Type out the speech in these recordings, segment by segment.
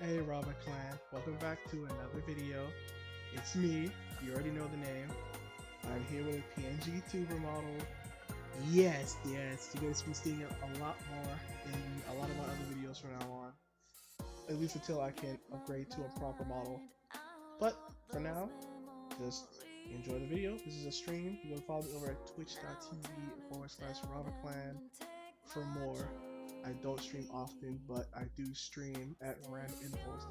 Hey Robert Clan, welcome back to another video. It's me, you already know the name. I'm here with a PNG tuber model. Yes, you're going to be seeing it a lot more in a lot of my other videos from now on. At least until I can upgrade to a proper model. But for now, just enjoy the video. This is a stream. You can follow me over at twitch.tv/RobertClan for more. I don't stream often, but I do stream at random intervals.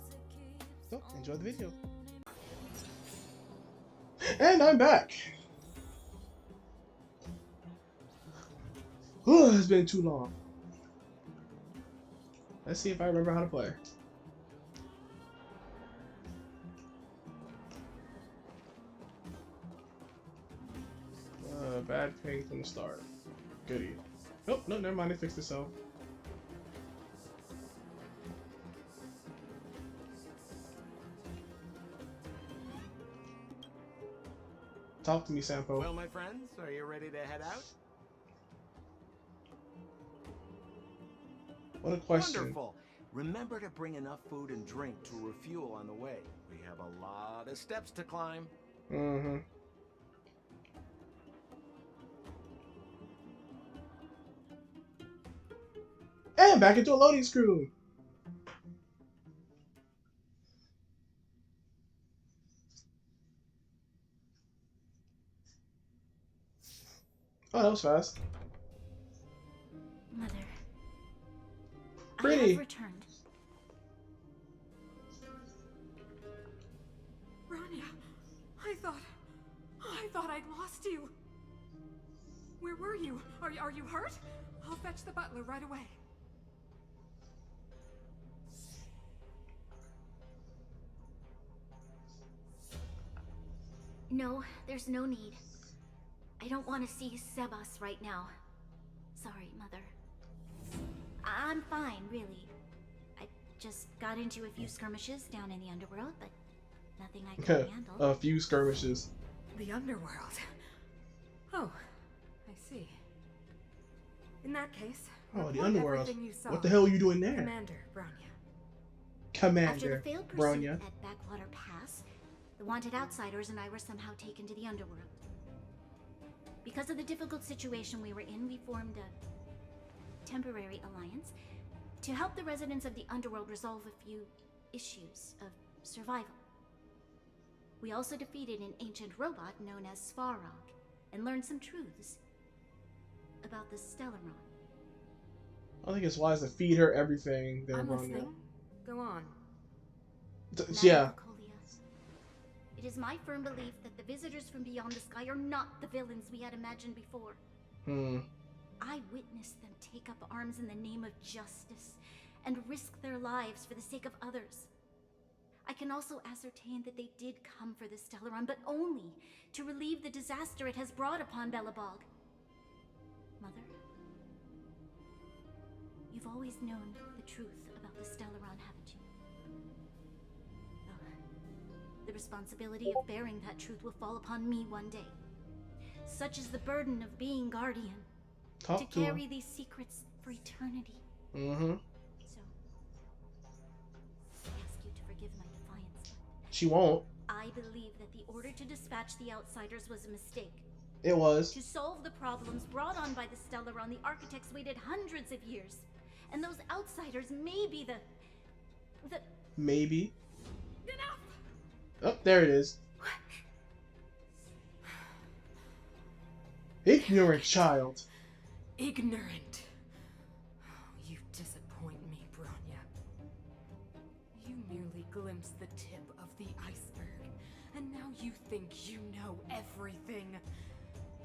So, enjoy the video. And I'm back! It's been too long. Let's see if I remember how to play. Bad ping from the start. Goodie. Oh, no, never mind, it fixed itself. Talk to me, Sampo. Well, my friends, are you ready to head out? What a question. Wonderful. Remember to bring enough food and drink to refuel on the way. We have a lot of steps to climb. Mm-hmm. And back into a loading screen. Oh, that was fast. Mother, Pretty. I have returned. Rania, I thought I'd lost you. Where were you? Are you hurt? I'll fetch the butler right away. No, there's no need. I don't want to see Sebas right now. Sorry, Mother. I'm fine, really. I just got into a few skirmishes down in the underworld, but nothing I couldn't handle. A few skirmishes. The underworld. Oh, I see. In that case, Oh, the report underworld. everything you saw. What the hell are you doing there? Commander Bronya. After Commander the failed pursuit Bronya. at Backwater Pass, the wanted outsiders and I were somehow taken to the underworld. Because of the difficult situation we were in, we formed a temporary alliance to help the residents of the underworld resolve a few issues of survival. We also defeated an ancient robot known as Svarog and learned some truths about the Stellaron. I think it's wise to feed her everything there, I'm Bronya. listening. Go on. Yeah. Madam Colia, it is my firm belief that the visitors from beyond the sky are not the villains we had imagined before. I witnessed them take up arms in the name of justice and risk their lives for the sake of others. I can also ascertain that they did come for the Stellaron, but only to relieve the disaster it has brought upon Belobog. Mother, you've always known the truth about the Stellaron, haven't you? The responsibility of bearing that truth will fall upon me one day. Such is the burden of being guardian. Talk to to carry her. these secrets for eternity. Mm-hmm. So, I ask you to forgive my defiance. She won't. I believe that the order to dispatch the outsiders was a mistake. It was. To solve the problems brought on by the Stellaron, the architects waited hundreds of years. And those outsiders may be the... Maybe. Enough! Oh, there it is. Ignorant child. Ignorant. Oh, you disappoint me, Bronya. You merely glimpsed the tip of the iceberg, and now you think you know everything.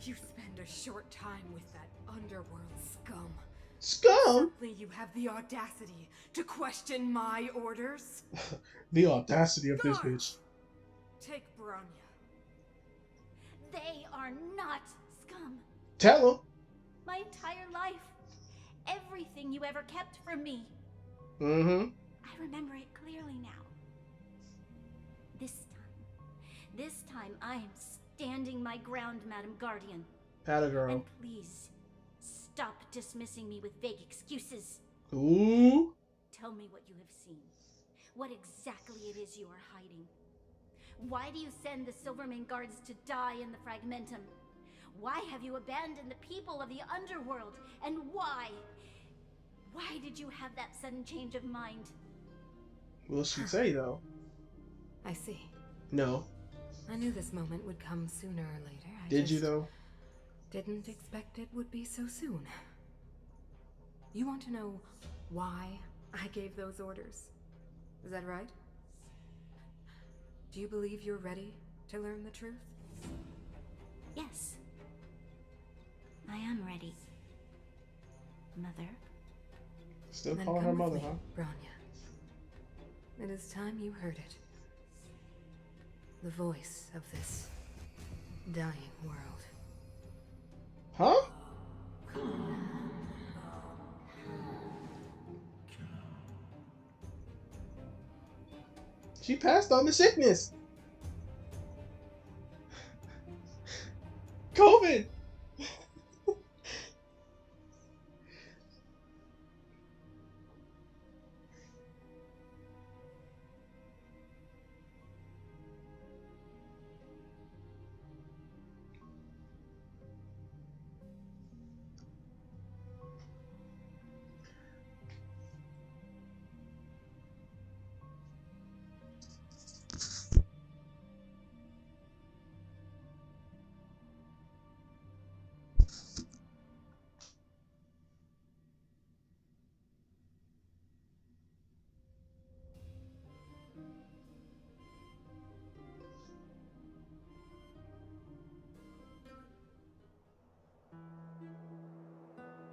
You spend a short time with that underworld scum. Scum? Certainly you have the audacity to question my orders. The audacity of this bitch. Take Bronya. They are not scum. Tell him. My entire life. Everything you ever kept from me. Mm-hmm. I remember it clearly now. This time I am standing my ground, Madam Guardian. Had a girl. And please, stop dismissing me with vague excuses. Ooh. Tell me what you have seen. what exactly it is you are hiding. Why do you send the Silvermane guards to die in the Fragmentum? Why have you abandoned the people of the underworld? And why? Why did you have that sudden change of mind? Will she say, though? I see. No. I knew this moment would come sooner or later. Did you, though? Didn't expect it would be so soon. You want to know why I gave those orders? Is that right? Do you believe you're ready to learn the truth? Yes. I am ready. Mother. Still Then calling her come with mother, me, huh? Bronya. It is time you heard it. The voice of this dying world. Huh? She passed on the sickness. COVID.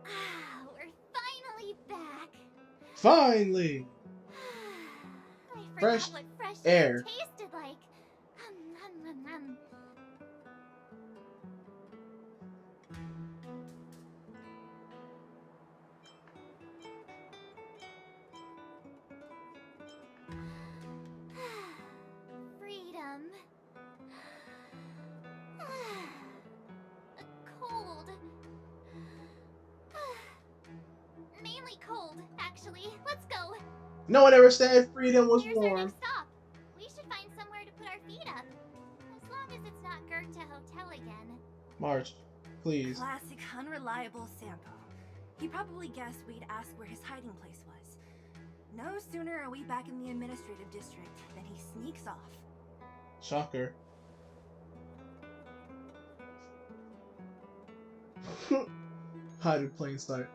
Ah, we're finally back. Finally. I forgot Fresh what fresh air. air tasted like. Freedom. Cold. Mainly cold, actually. Let's go. No one ever said freedom was Here's our warm. next stop. We should find somewhere to put our feet up. As long as it's not Goethe Hotel again. March, please. Classic unreliable Sampo. He probably guessed we'd ask where his hiding place was. No sooner are we back in the administrative district than he sneaks off. Shocker. Hide in plain sight.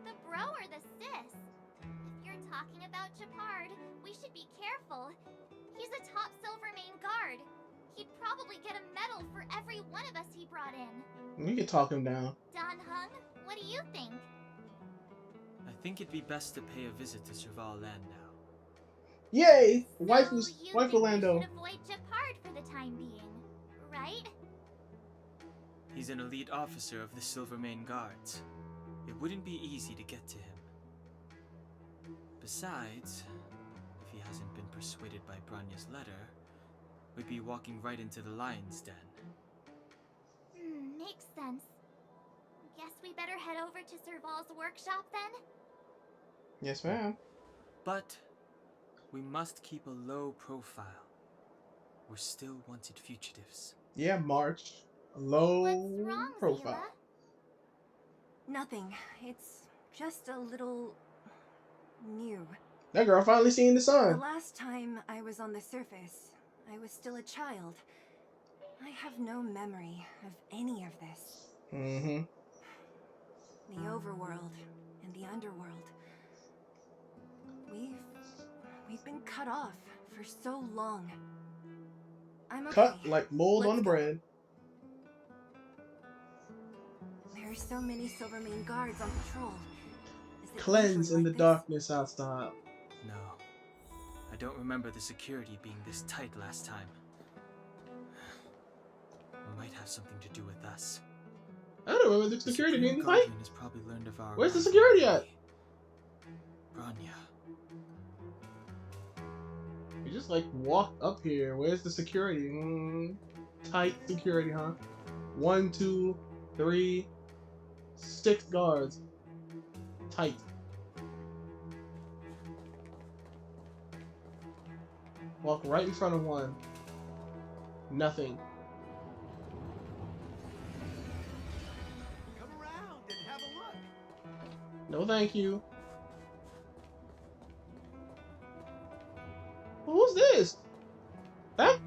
The bro or the sis? If you're talking about Japard, we should be careful. He's a top Silvermane guard. He'd probably get a medal for every one of us he brought in. We can talk him down. Don Hung, what do you think? I think it'd be best to pay a visit to Serval Land now. Yay! So Waifu you think we Orlando. should avoid Japard for the time being, right? He's an elite officer of the Silvermane Guards. It wouldn't be easy to get to him. Besides, if he hasn't been persuaded by Branya's letter, we'd be walking right into the lion's den. Makes sense. Guess we better head over to Serval's workshop then? Yes, ma'am. But we must keep a low profile. We're still wanted fugitives. Yeah, March. Low What's wrong, profile. Zayla? Nothing. It's just a little new. That girl finally seen the The sun. last time I was on the surface, I was still a child. I have no memory of any of this. Mm-hmm. The overworld and the underworld. We've been cut off for so long. I'm okay. Cut like mold Let's on go. bread. There are so many Silvermane guards on patrol. Is it Cleanse usually in the like this? darkness outside. No. I don't remember the security being this tight last time. It might have something to do with us. I don't remember the The security Supreme being fight. Guardian has probably learned of our Where's the arrival security at? already. Bronya. We just like walked up here. Where's the security? Tight security, huh? 1, 2, 3, 6 guards. Tight. Walk right in front of one. Nothing. Come around and have a look. No thank you. Who's this? That?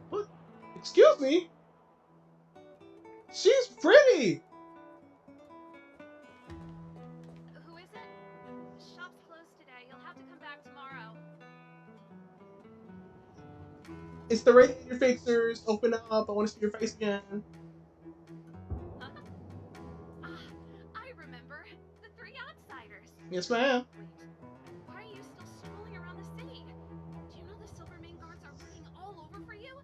What? Excuse me? She's pretty! Who is it? Shop's closed today. You'll have to come back tomorrow. It's the radiator fixers. Open up. I want to see your face again. Ah, I remember. The three outsiders. Yes, ma'am. Wait, why are you still strolling around the city? Do you know the Silvermane guards are looking all over for you?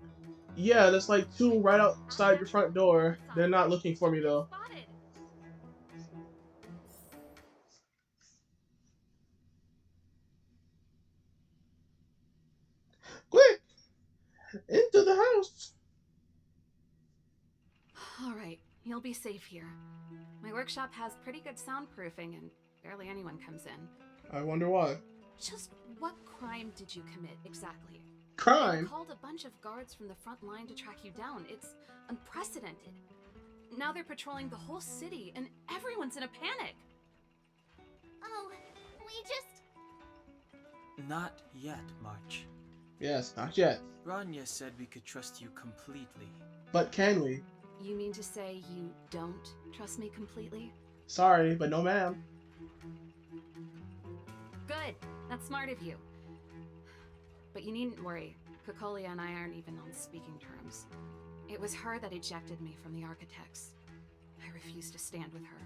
Yeah, there's like two right outside your front door. They're not looking for me though. Spotted. Quick! Into the house! Alright, you'll be safe here. My workshop has pretty good soundproofing and barely anyone comes in. I wonder why. Just what crime did you commit exactly? Crime? They called a bunch of guards from the front line to track you down. It's unprecedented. Now they're patrolling the whole city and everyone's in a panic. Oh, we just... Not yet, March. Yes, not yet. Rania said we could trust you completely. But can we? You mean to say you don't trust me completely? Sorry, but no ma'am. Good. That's smart of you. But you needn't worry. Kokolia and I aren't even on speaking terms. It was her that ejected me from the Architects. I refused to stand with her.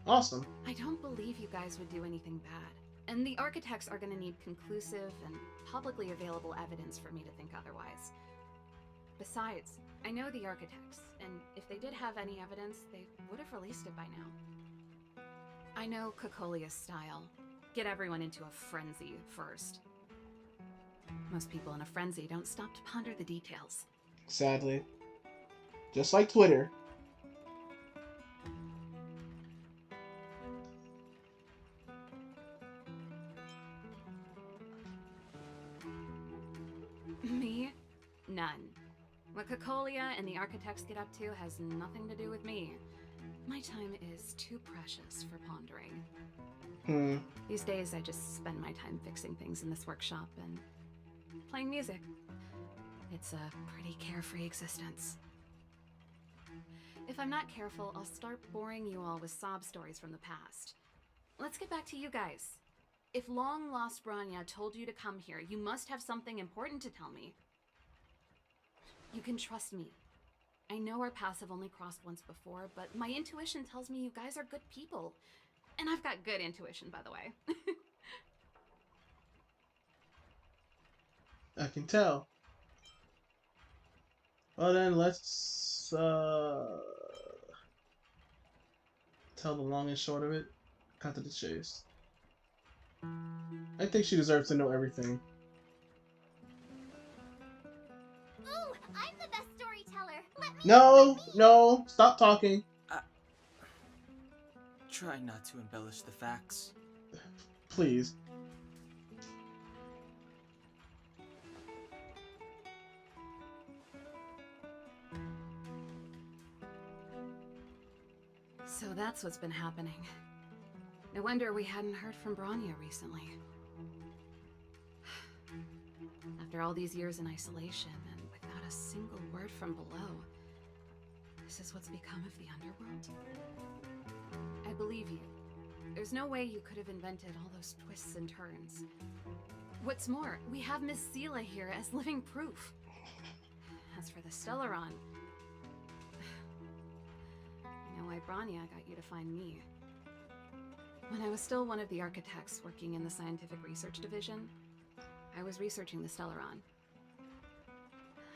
Awesome. I don't believe you guys would do anything bad. And the Architects are going to need conclusive and publicly available evidence for me to think otherwise. Besides, I know the Architects, and if they did have any evidence, they would have released it by now. I know Kokolia's style. Get everyone into a frenzy first. Most people in a frenzy don't stop to ponder the details. Sadly. Just like Twitter. Me? None. What Kokolia and the Architects get up to has nothing to do with me. My time is too precious for pondering. These days I just spend my time fixing things in this workshop and playing music. It's a pretty carefree existence. If I'm not careful, I'll start boring you all with sob stories from the past. Let's get back to you guys. If long-lost Branya told you to come here, you must have something important to tell me. You can trust me. I know our paths have only crossed once before, but my intuition tells me you guys are good people. And I've got good intuition, by the way. I can tell. Well then, let's tell the long and short of it. Cut to the chase. I think she deserves to know everything. Ooh, I'm the best storyteller. Let me... No, no, stop talking. Try not to embellish the facts. Please. So that's what's been happening. No wonder we hadn't heard from Branya recently. After all these years in isolation and without a single word from below, this is what's become of the underworld? I believe you. There's no way you could have invented all those twists and turns. What's more, we have Miss Sela here as living proof. As for the Stellaron, I know why Branya got you to find me. When I was still one of the Architects working in the Scientific Research Division, I was researching the Stellaron.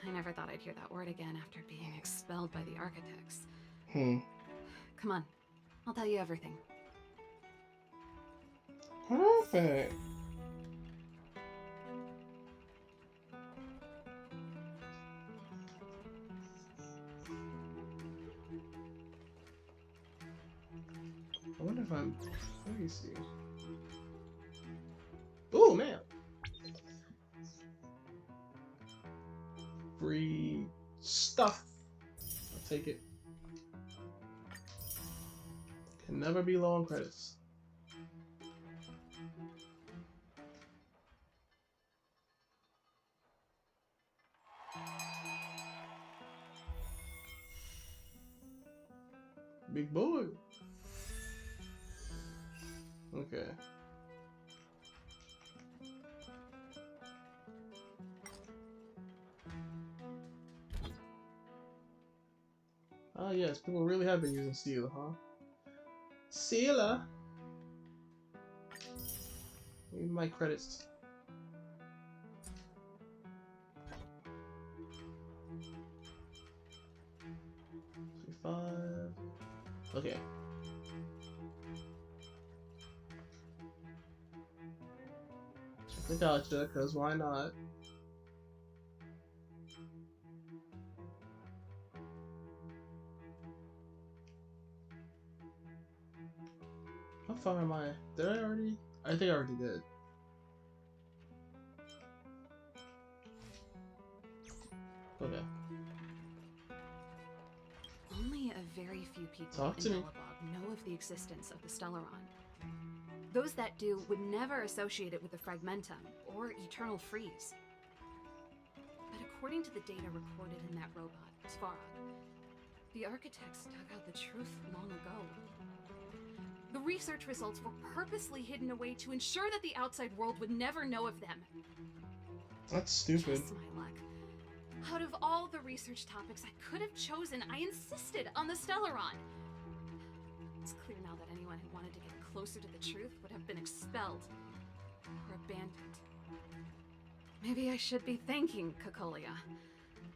I never thought I'd hear that word again after being expelled by the Architects. Come on, I'll tell you everything. Perfect. I wonder if I'm... Let me see. Ooh, man. Free stuff. I'll take it. Can never be low on credits. Big boy. Okay. Ah, yes, people really have been using Steel, huh? Sealer? Need my credits. Five. Okay. Check the gotcha, cause why not? How far am I? Did I already? I think I already did. Okay. Only a very few people Talk in to me. Bellabog know of the existence of the Stellaron. Those that do would never associate it with the Fragmentum or Eternal Freeze. But according to the data recorded in that robot, Svarog, the architects dug out the truth long ago. The research results were purposely hidden away to ensure that the outside world would never know of them. That's stupid. Just my luck. Out of all the research topics I could have chosen, I insisted on the Stellaron. It's clear now that anyone who wanted to get closer to the truth would have been expelled or abandoned. Maybe I should be thanking Cocolia.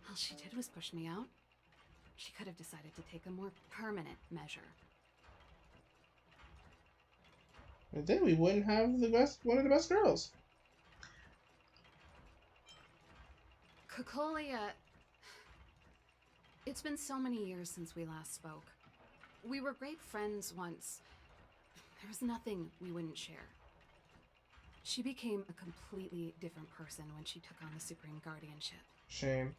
All she did was push me out. She could have decided to take a more permanent measure. And then we wouldn't have the best, one of the best girls. Cocolia... It's been so many years since we last spoke. We were great friends once. There was nothing we wouldn't share. She became a completely different person when she took on the Supreme Guardianship. Shame.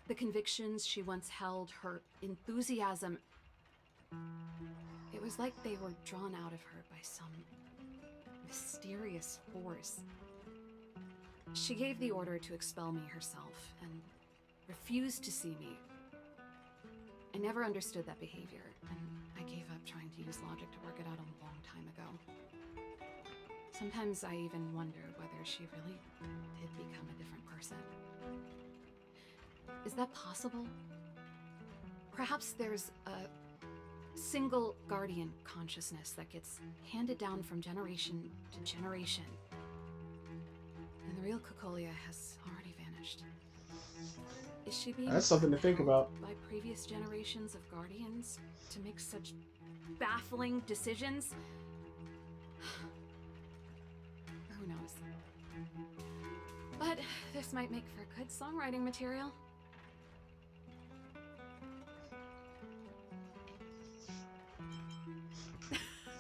The convictions she once held, her enthusiasm... It was like they were drawn out of her by some mysterious force. She gave the order to expel me herself and refused to see me. I never understood that behavior, and I gave up trying to use logic to work it out a long time ago. Sometimes I even wonder whether she really did become a different person. Is that possible? Perhaps there's a single guardian consciousness that gets handed down from generation to generation. And the real Cocolia has already vanished. Is she being That's something to think about. by previous generations of guardians to make such baffling decisions? Who knows? But this might make for good songwriting material.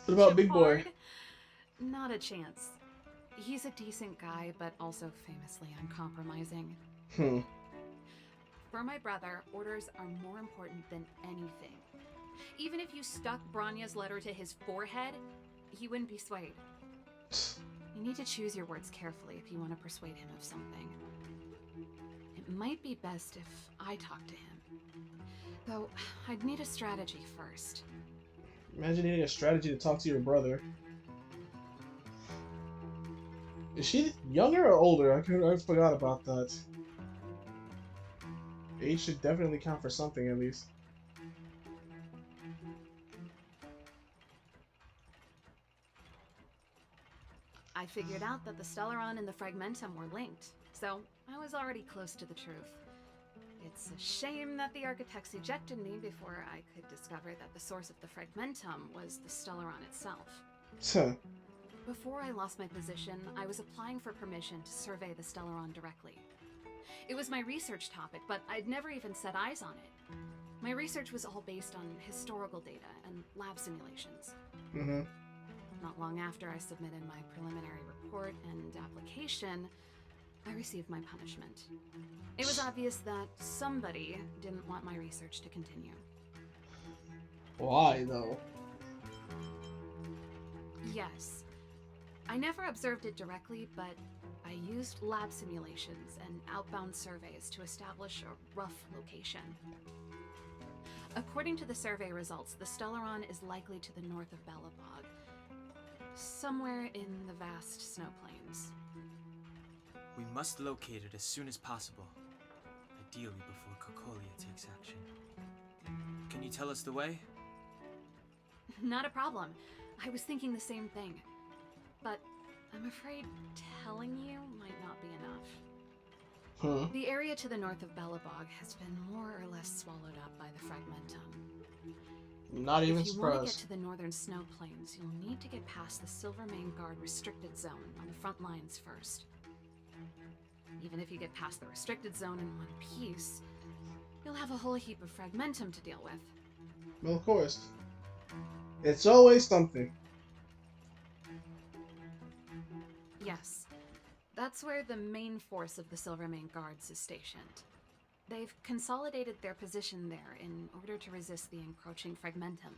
What about Big Boy? Shepard? Not a chance. He's a decent guy, but also famously uncompromising. For my brother, orders are more important than anything. Even if you stuck Bronya's letter to his forehead, he wouldn't be swayed. You need to choose your words carefully if you want to persuade him of something. It might be best if I talk to him. Though, I'd need a strategy first. Imagine needing a strategy to talk to your brother. Is she younger or older? I forgot about that. Age should definitely count for something, at least. I figured out that the Stellaron and the Fragmentum were linked, so I was already close to the truth. It's a shame that the architects ejected me before I could discover that the source of the Fragmentum was the Stellaron itself. Before I lost my position, I was applying for permission to survey the Stellaron directly. It was my research topic, but I'd never even set eyes on it. My research was all based on historical data and lab simulations. Not long after I submitted my preliminary report and application, I received my punishment. It was obvious that somebody didn't want my research to continue. Why, though? Yes. I never observed it directly, but I used lab simulations and outbound surveys to establish a rough location. According to the survey results, the Stellaron is likely to the north of Belobog, somewhere in the vast snow plains. We must locate it as soon as possible, ideally before Kokolia takes action. Can you tell us the way? Not a problem. I was thinking the same thing. But I'm afraid telling you might not be enough. The area to the north of Belobog has been more or less swallowed up by the Fragmentum. Not even If you want to get surprised. to the northern snow plains, you'll need to get past the Silvermane Guard restricted zone on the front lines first. Even if you get past the restricted zone in one piece, you'll have a whole heap of Fragmentum to deal with. Well, of course. It's always something. Yes. That's where the main force of the Silvermane Guards is stationed. They've consolidated their position there in order to resist the encroaching Fragmentum.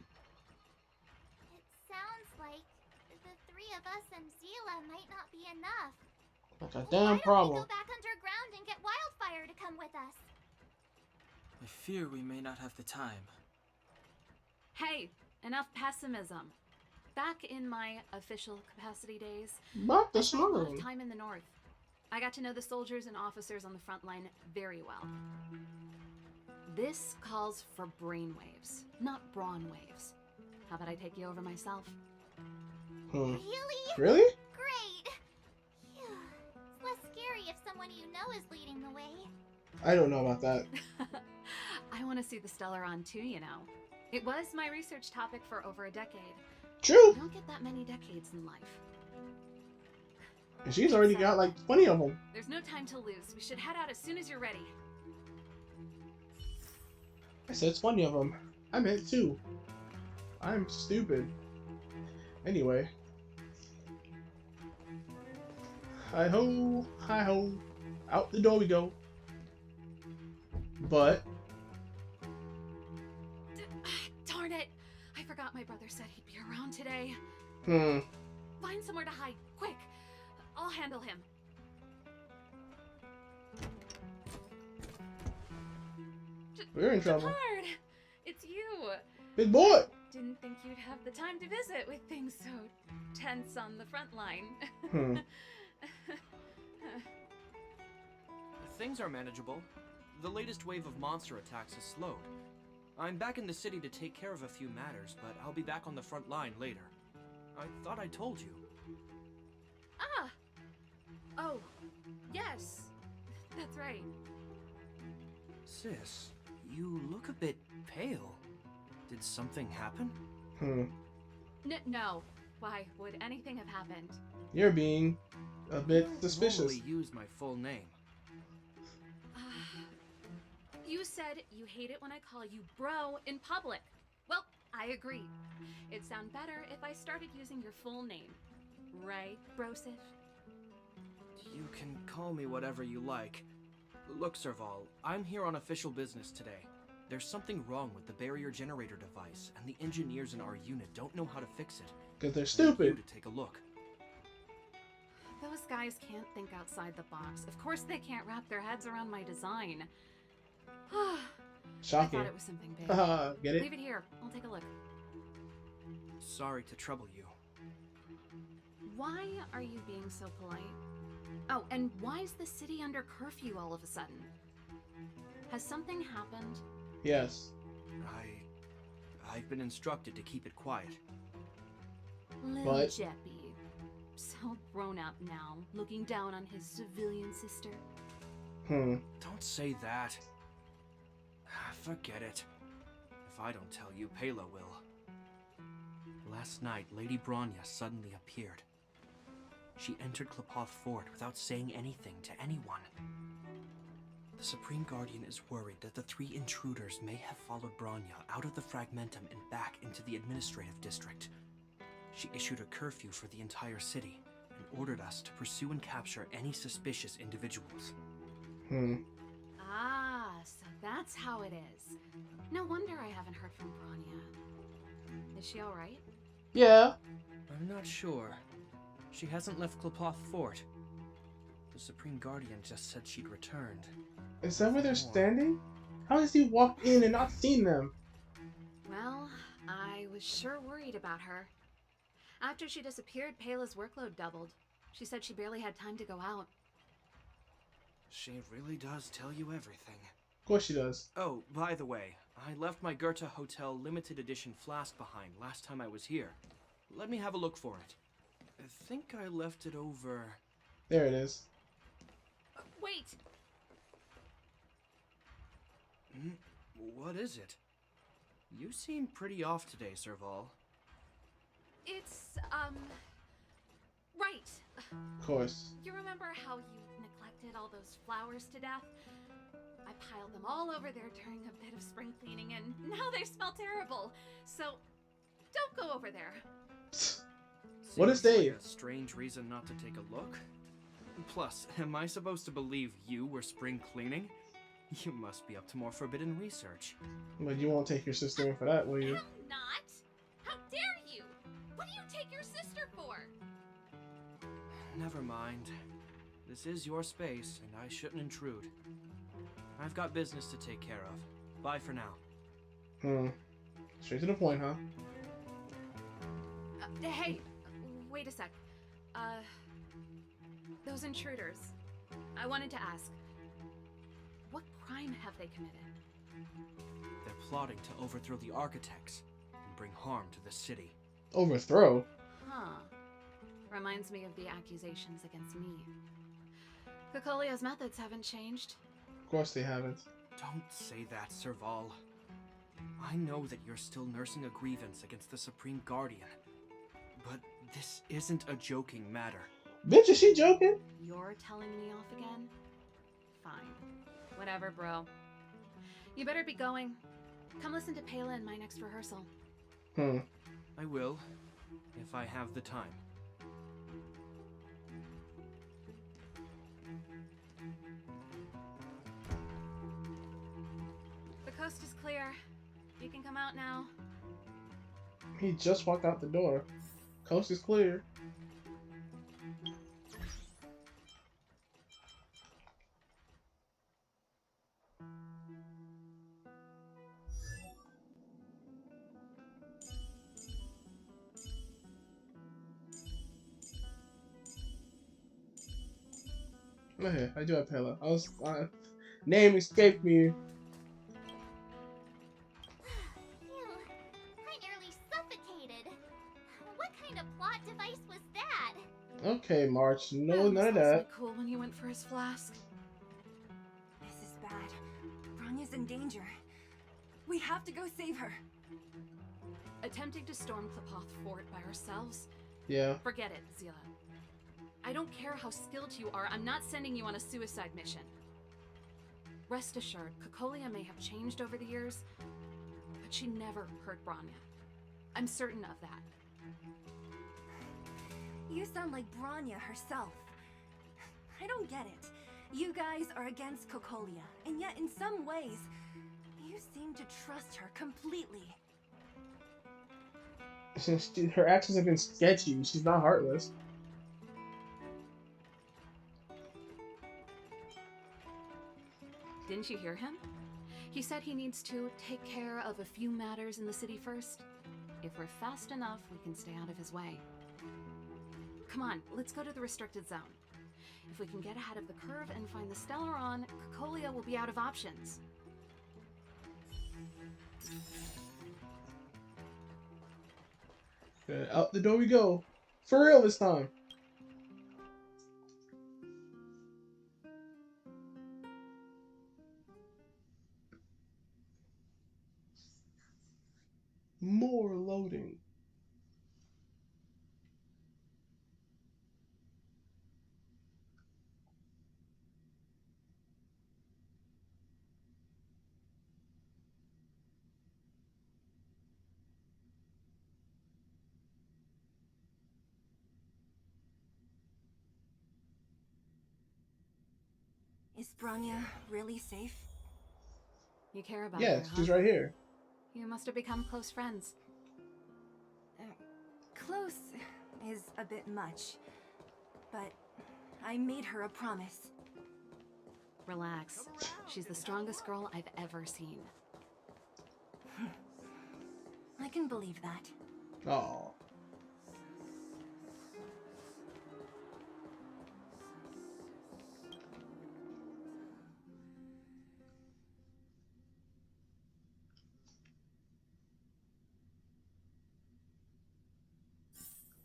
It sounds like the three of us and Zila might not be enough. That's a Why damn don't we problem. go back underground and get Wildfire to come with us? I fear we may not have the time. Hey, enough pessimism. Back in my official capacity days, But the I spent a lot smuggling. of time in the north. I got to know the soldiers and officers on the front line very well. This calls for brainwaves, not brawn waves. How about I take you over myself? Really? Really? Great! Phew. It's less scary if someone you know is leading the way. I don't know about that. I want to see the Stellaron too, you know. It was my research topic for over a decade. True. You don't get that many decades in life. And she's already got like 20 of them. There's no time to lose. We should head out as soon as you're ready. I said 20 of them. I meant 2. I'm stupid. Anyway. Hi ho, hi ho. Out the door we go. But Darn it! I forgot my brother said he'd be around today. find somewhere to hide, quick! I'll handle him. We're in trouble. Shepard! It's you! Big boy! Didn't think you'd have the time to visit with things so tense on the front line. Things are manageable. The latest wave of monster attacks has slowed. I'm back in the city to take care of a few matters, but I'll be back on the front line later. I thought I told you. Ah! Oh, yes. That's right. Sis, you look a bit pale. Did something happen? No. Why would anything have happened? You're being a bit I suspicious. normally use my full name. You said you hate it when I call you bro in public. Well, I agree. It'd sound better if I started using your full name. Right, Brosif? You can call me whatever you like. Look, Serval, I'm here on official business today. There's something wrong with the barrier generator device, and the engineers in our unit don't know how to fix it. Because they're I need you stupid. to take a look. Those guys can't think outside the box. Of course they can't wrap their heads around my design. I Shocking. thought it was something big. Get it? Leave it here. I'll take a look. Sorry to trouble you. Why are you being so polite? Oh, and why is the city under curfew all of a sudden? Has something happened? Yes. I've been instructed to keep it quiet. Little But- Jeppy. So grown up now, looking down on his civilian sister. Don't say that. Forget it. If I don't tell you, Pela will. Last night, Lady Bronya suddenly appeared. She entered Klepoth Fort without saying anything to anyone. The Supreme Guardian is worried that the 3 intruders may have followed Bronya out of the Fragmentum and back into the administrative district. She issued a curfew for the entire city, and and ordered us to pursue and capture any suspicious individuals. Ah, so that's how it is. No wonder I haven't heard from Bronya. Is she alright? Yeah. I'm not sure. She hasn't left Klapoth Fort. The Supreme Guardian just said she'd returned. Is that where they're More. standing? How has he walked in and not seen them? Well, I was sure worried about her. After she disappeared, Pela's workload doubled. She said she barely had time to go out. She really does tell you everything. Of course she does. Oh, by the way, I left my Goethe Hotel limited edition flask behind last time I was here. Let me have a look for it. I think I left it over... There it is. Wait! What is it? You seem pretty off today, Serval. It's, right. Of course. You remember how you neglected all those flowers to death? I piled them all over there during a bit of spring cleaning, and now they smell terrible. So, don't go over there. What is Seems Dave? like a strange reason not to take a look. Plus, am I supposed to believe you were spring cleaning? You must be up to more forbidden research. But you won't take your sister in for that, will you? I'm not! How dare you! What do you take your sister for? Never mind. This is your space, and I shouldn't intrude. I've got business to take care of. Bye for now. Straight to the point, huh? Hey, wait a sec. Those intruders. I wanted to ask, what crime have they committed? They're plotting to overthrow the architects and bring harm to the city. Overthrow? Huh. Reminds me of the accusations against me. Cocolia's methods haven't changed. Of course they haven't. Don't say that, Serval. I know that you're still nursing a grievance against the Supreme Guardian. But this isn't a joking matter. Bitch, is she joking? You're telling me off again? Fine. Whatever, bro. You better be going. Come listen to Pela in my next rehearsal. I will, if I have the time. The coast is clear. You can come out now. He just walked out the door. Coast is clear. Okay, I do have Pela. Name escaped me. Ew, I nearly suffocated. What kind of plot device was that? Okay, March. No, That none of was that. awfully cool when he went for his flask. This is bad. Bronya's in danger. We have to go save her. Attempting to storm Klapoth Fort by ourselves? Yeah. Forget it, Zila. I don't care how skilled you are, I'm not sending you on a suicide mission. Rest assured, Cocolia may have changed over the years, but she never hurt Bronya. I'm certain of that. You sound like Bronya herself. I don't get it. You guys are against Cocolia, and yet in some ways, you seem to trust her completely. Since her actions have been sketchy, she's not heartless. Didn't you hear him? He said he needs to take care of a few matters in the city first. If we're fast enough, we can stay out of his way. Come on, let's go to the restricted zone. If we can get ahead of the curve and find the Stellaron, Cocolia will be out of options. Good. Out the door we go. For real this time. More loading. Is Bronya really safe? You care about Yeah, her, huh? she's right here. You must have become close friends. Close is a bit much, but I made her a promise. Relax. She's the strongest girl I've ever seen. I can believe that. Oh.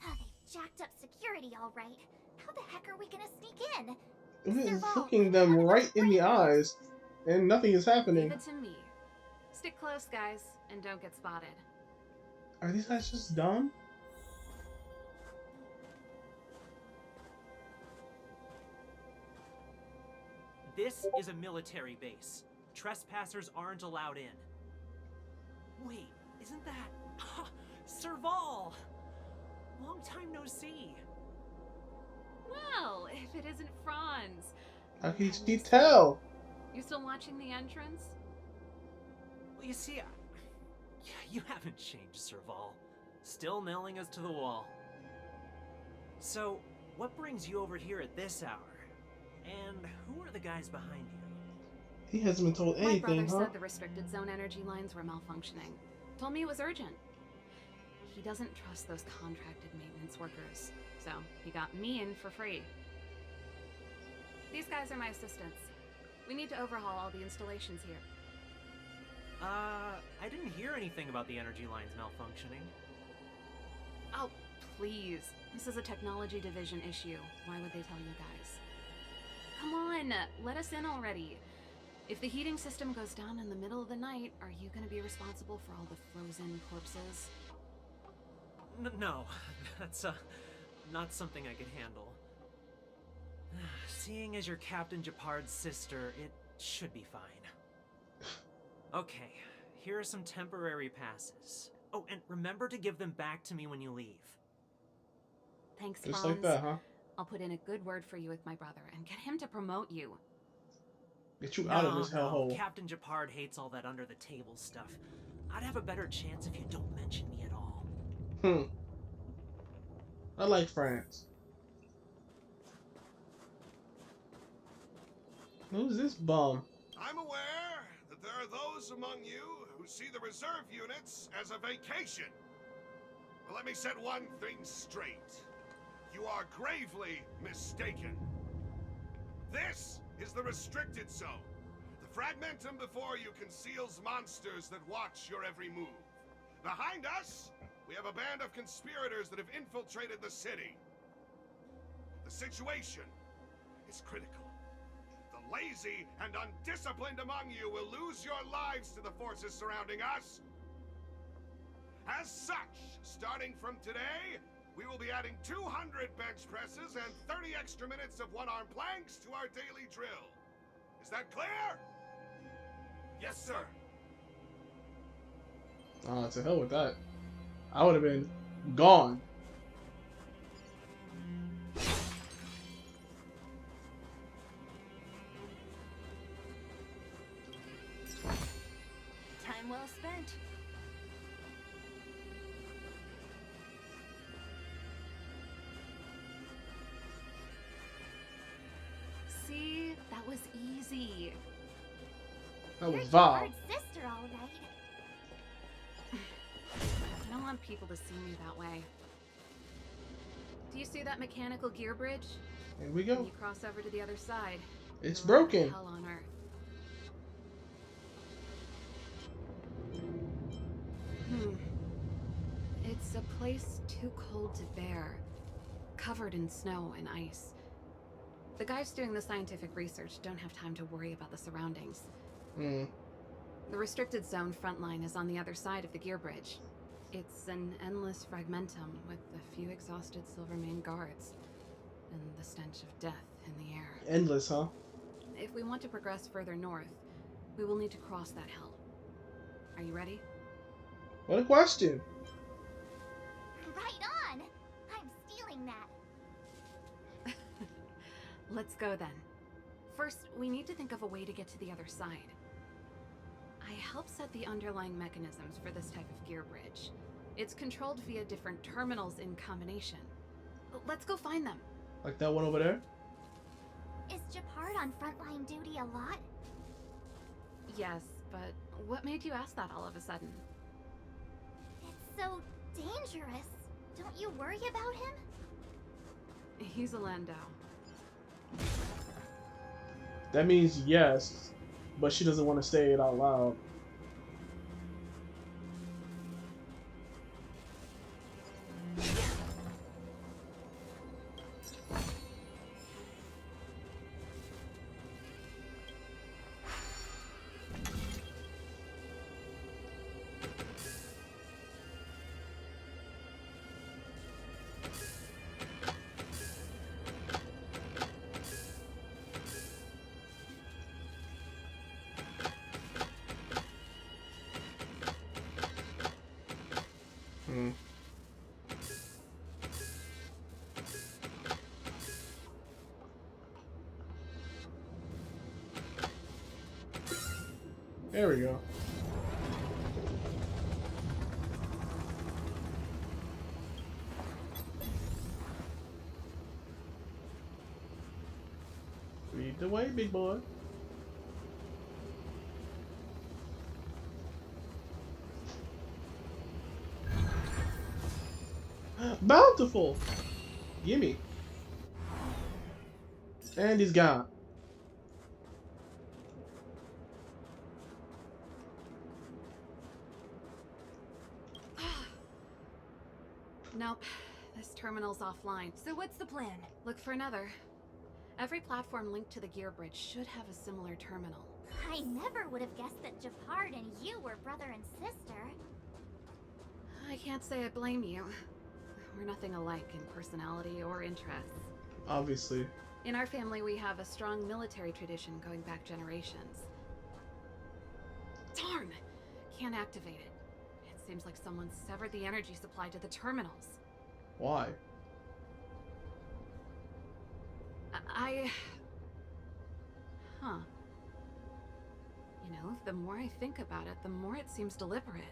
Oh, they've jacked up security all right. How the heck are we gonna sneak in? It's Serval, looking them how did right in the brain work? eyes, and nothing is Leave happening. it to me. Stick close, guys, and don't get spotted. Are these guys just dumb? This is a military base. Trespassers aren't allowed in. Wait, isn't that... Serval! Long time no see. Well, if it isn't Franz. How can she tell? You still watching the entrance? Well, you see, you haven't changed, Serval. Still nailing us to the wall. So, what brings you over here at this hour? And who are the guys behind you? He hasn't been told My anything, brother huh? said the restricted zone energy lines were malfunctioning. Told me it was urgent. He doesn't trust those contracted maintenance workers, so he got me in for free. These guys are my assistants. We need to overhaul all the installations here. I didn't hear anything about the energy lines malfunctioning. Oh, please. This is a technology division issue. Why would they tell you guys? Come on, let us in already. If the heating system goes down in the middle of the night, are you going to be responsible for all the frozen corpses? No, that's not something I could handle. Seeing as you're Captain Japard's sister, it should be fine. Okay, here are some temporary passes. Oh, and remember to give them back to me when you leave. Thanks, Just Franz. like that, huh? I'll put in a good word for you with my brother and get him to promote you. Get you out of this hellhole. Captain Japard hates all that under-the-table stuff. I'd have a better chance if you don't mention me at all. I like France. Who's this bum? I'm aware that there are those among you who see the reserve units as a vacation. But let me set one thing straight. You are gravely mistaken. This is the restricted zone. The fragmentum before you conceals monsters that watch your every move. Behind us, we have a band of conspirators that have infiltrated the city. The situation is critical. The lazy and undisciplined among you will lose your lives to the forces surrounding us. As such, starting from today, we will be adding 200 bench presses and 30 extra minutes of one-arm planks to our daily drill. Is that clear? Yes, sir. To hell with that. I would have been gone. Time well spent. See? That was easy. That You're was Val. Japard's sister, all right. I don't want people to see me that way. Do you see that mechanical gear bridge? Here we When go. you cross over to the other side, It's you're right in broken. Hell on earth. It's a place too cold to bear, covered in snow and ice. The guys doing the scientific research don't have time to worry about the surroundings. Hmm. The restricted zone front line is on the other side of the gear bridge. It's an endless fragmentum with a few exhausted Silvermane guards and the stench of death in the air. Endless, huh? If we want to progress further north, we will need to cross that hell. Are you ready? What a question. Right on! I'm stealing that. Let's go then. First, we need to think of a way to get to the other side. I helped set the underlying mechanisms for this type of gear bridge. It's controlled via different terminals in combination. Let's go find them. Like that one over there? Is Japard on frontline duty a lot? Yes, but what made you ask that all of a sudden? It's so dangerous. Don't you worry about him? He's a Landau. That means yes, but she doesn't want to say it out loud. There we go. Lead the way, big boy. Bountiful! Gimme. And he's gone. Nope. This terminal's offline. So what's the plan? Look for another. Every platform linked to the gear bridge should have a similar terminal. I never would have guessed that Japard and you were brother and sister. I can't say I blame you. We're nothing alike in personality or interests. Obviously. In our family, we have a strong military tradition going back generations. Darn! Can't activate it. It seems like someone severed the energy supply to the terminals. Why? Huh. You know, the more I think about it, the more it seems deliberate.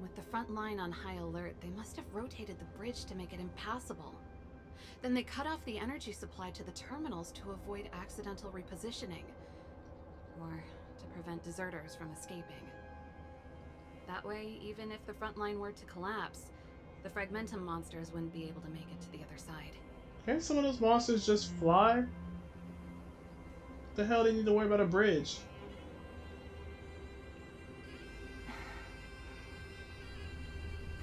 With the front line on high alert, they must have rotated the bridge to make it impassable. Then they cut off the energy supply to the terminals to avoid accidental repositioning. Or to prevent deserters from escaping. That way, even if the front line were to collapse, the Fragmentum monsters wouldn't be able to make it to the other side. Can't some of those monsters just fly? What the hell they need to worry about a bridge?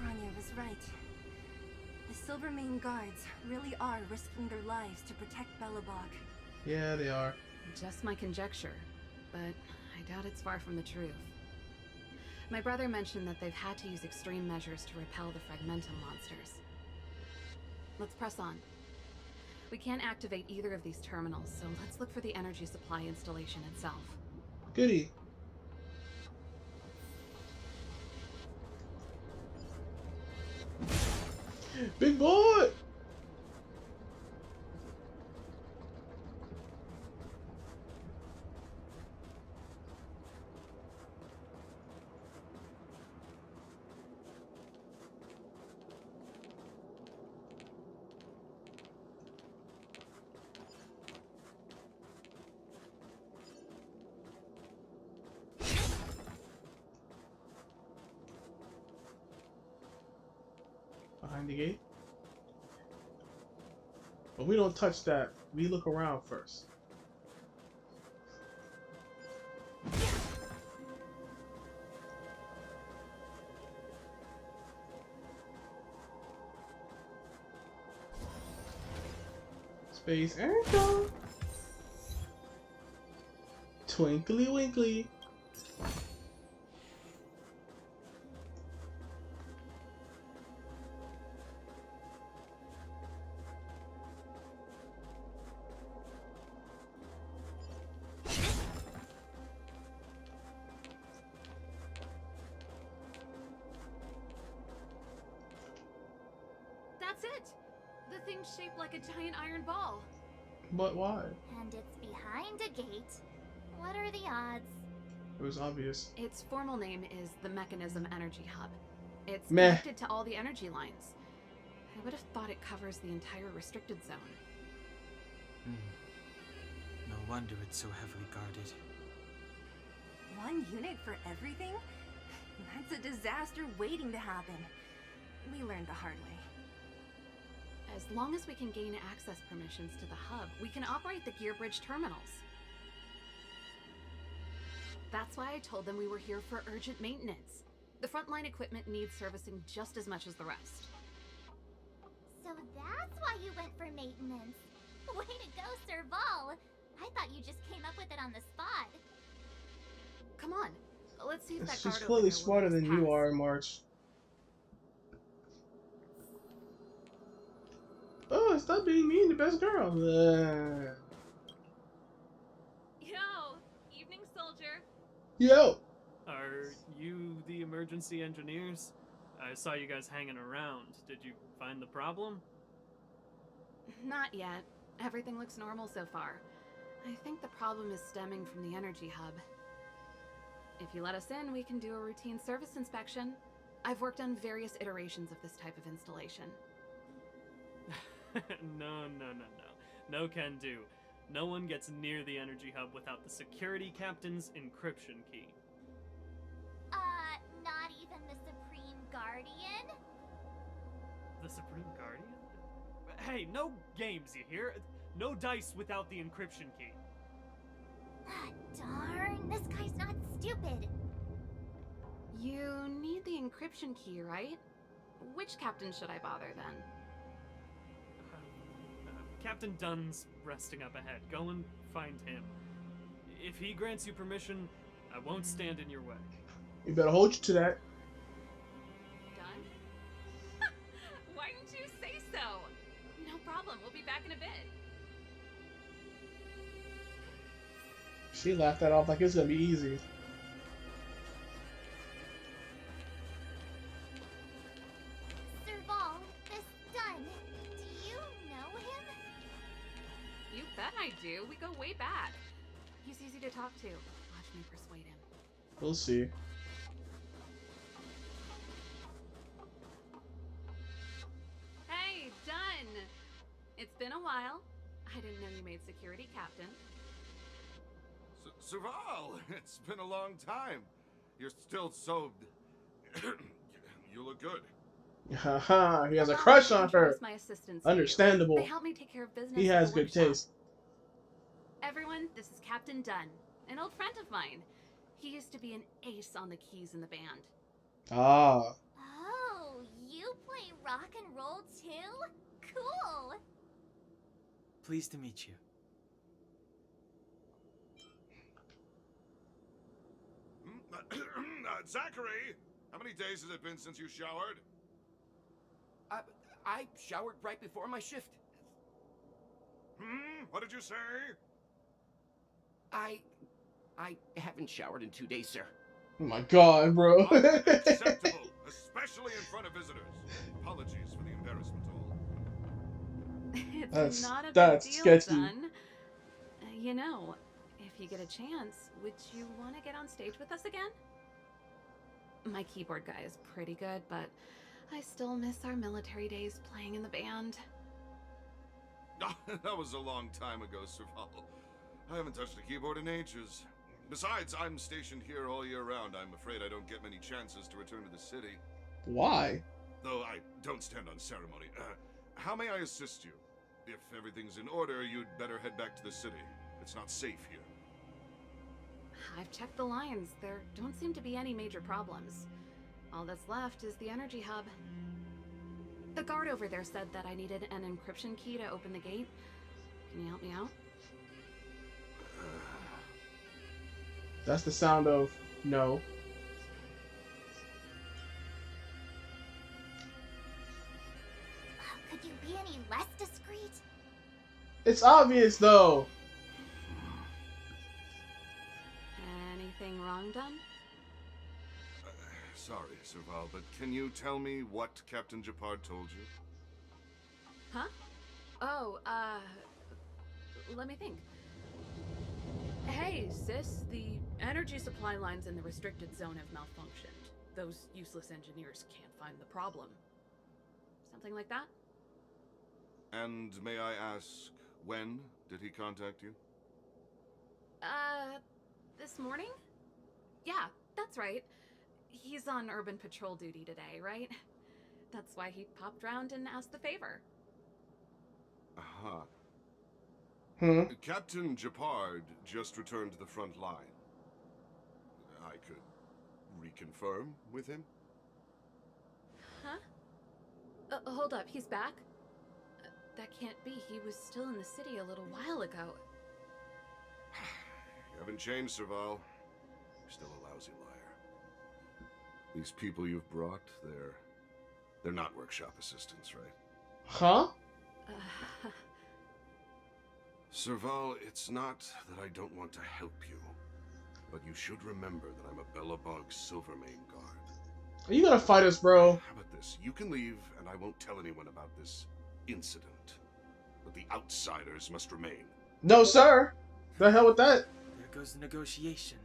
Bronya was right. The Silvermane guards really are risking their lives to protect Belobog. Yeah, they are. Just my conjecture, but I doubt it's far from the truth. My brother mentioned that they've had to use extreme measures to repel the Fragmentum monsters. Let's press on. We can't activate either of these terminals, so let's look for the energy supply installation itself. Goody. Big boy! Behind the gate. But we don't touch that. We look around first. Space Anchor. Twinkly winkly. That's it! The thing's shaped like a giant iron ball. But why? And it's behind a gate. What are the odds? It was obvious. Its formal name is the Mechanism Energy Hub. It's Meh. connected to all the energy lines. I would have thought it covers the entire restricted zone. No wonder it's so heavily guarded. One unit for everything? That's a disaster waiting to happen. We learned the hard way. As long as we can gain access permissions to the hub, we can operate the gear bridge terminals. That's why I told them we were here for urgent maintenance. The frontline equipment needs servicing just as much as the rest. So that's why you went for maintenance. Way to go, Serval. I thought you just came up with it on the spot. Come on, let's see if that She's guard over clearly there will smarter let us than you pass. are, March. Oh, stop being mean, the best girl. Yo, evening soldier. Yo! Are you the emergency engineers? I saw you guys hanging around. Did you find the problem? Not yet. Everything looks normal so far. I think the problem is stemming from the energy hub. If you let us in, we can do a routine service inspection. I've worked on various iterations of this type of installation. No. No can do. No one gets near the energy hub without the security captain's encryption key. Not even the Supreme Guardian? The Supreme Guardian? Hey, no games, you hear? No dice without the encryption key. Darn, this guy's not stupid. You need the encryption key, right? Which captain should I bother then? Captain Dunn's resting up ahead. Go and find him. If he grants you permission, I won't stand in your way. You better hold you to that. Done? Why didn't you say so? No problem, we'll be back in a bit. She laughed that off like it's gonna be easy. Serval, this Dunn. Do you know him? You bet I do. We go way back. He's easy to talk to. Watch me persuade him. We'll see. Hey, Dunn! It's been a while. I didn't know you made security captain. Serval, it's been a long time. You're still so... You look good. Haha, he has a Well, crush on her. introduce my assistants to you. Understandable. They help me take care of business. He at has the good workshop. taste. Everyone, this is Captain Dunn, an old friend of mine. He used to be an ace on the keys in the band. Ah. Oh, you play rock and roll too? Cool. Pleased to meet you. Zachary, how many days has it been since you showered? I showered right before my shift. What did you say? I haven't showered in 2 days, sir. Oh my god, bro. Unacceptable, especially in front of visitors. Apologies for the embarrassment all. It's not a that's big deal, sketchy. Dunn. You know, if you get a chance, would you want to get on stage with us again? My keyboard guy is pretty good, but I still miss our military days playing in the band. That was a long time ago, Serval. I haven't touched a keyboard in ages. Besides, I'm stationed here all year round. I'm afraid I don't get many chances to return to the city. Why? Though I don't stand on ceremony. How may I assist you? If everything's in order, you'd better head back to the city. It's not safe here. I've checked the lines. There don't seem to be any major problems. All that's left is the energy hub. The guard over there said that I needed an encryption key to open the gate. Can you help me out? That's the sound of no. Could you be any less discreet? It's obvious though. Anything wrong, Dunn? Sorry, Serval, but can you tell me what Captain Japard told you? Huh? Oh, let me think. Hey, sis, the energy supply lines in the restricted zone have malfunctioned. Those useless engineers can't find the problem. Something like that? And may I ask, when did he contact you? This morning? Yeah, that's right. He's on urban patrol duty today, right? That's why he popped round and asked the favor. Aha. Hmm. Captain Japard just returned to the front line. I could reconfirm with him? Huh? Hold up, he's back? That can't be. He was still in the city a little while ago. You haven't changed, Serval. You're still a lousy liar. These people you've brought, they're not workshop assistants, right? Huh? Serval, it's not that I don't want to help you, but you should remember that I'm a Belobog Silvermane guard. Are you gonna fight us, bro? How about this? You can leave, and I won't tell anyone about this incident. But the outsiders must remain. No, sir. The hell with that? There goes the negotiation.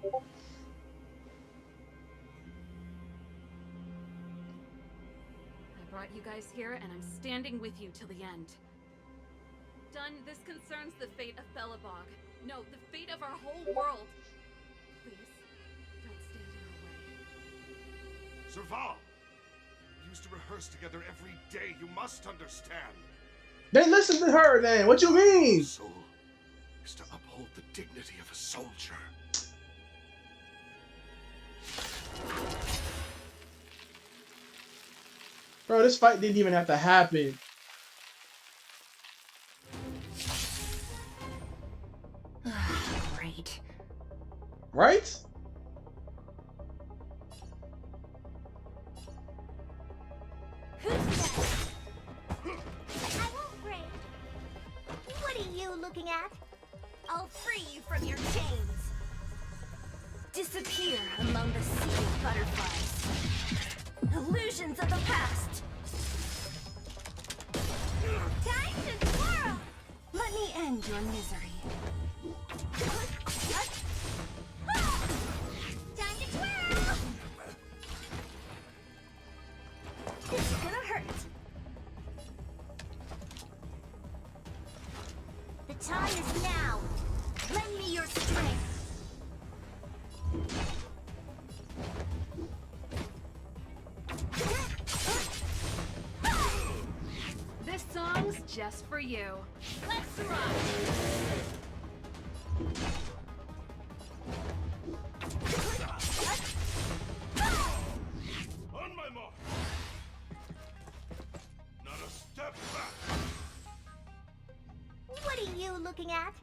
I brought you guys here, and I'm standing with you till the end. Done, this concerns the fate of Belobog. No, the fate of our whole world. Please, don't stand in our way. Serval! We used to rehearse together every day. You must understand. They listen to her then. What you mean? Soul is to uphold the dignity of a soldier. Bro, this fight didn't even have to happen. Great. Right? Who's next? I won't break. What are you looking at? I'll free you from your chains. Disappear among the sea of butterflies. Illusions of the past. Time to twirl! Let me end your misery. Time to twirl! This is gonna hurt. The time is now. Lend me your strength. This song's just for you. Let's rock! On my mark. Not a step back. What are you looking at?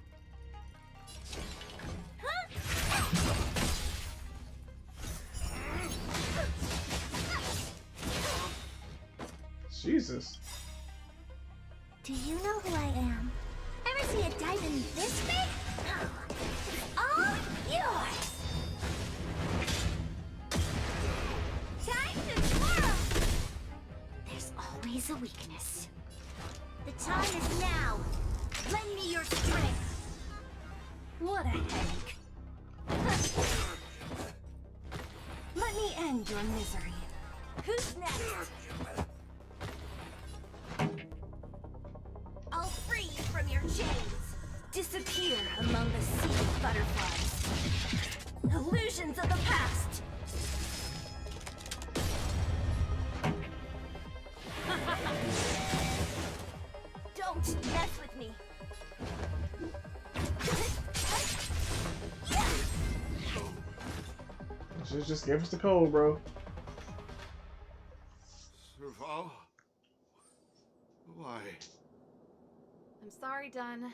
Jesus. Do you know who I am? Ever see a diamond this big? It's all yours! Time to twirl! There's always a weakness. The time is now. Lend me your strength. What a headache. Let me end your misery. Who's next? I'll free you from your chains. Disappear among the sea of butterflies. Illusions of the past. Don't mess with me. Just give us the code, bro. Serval? Why? I'm sorry, Dunn.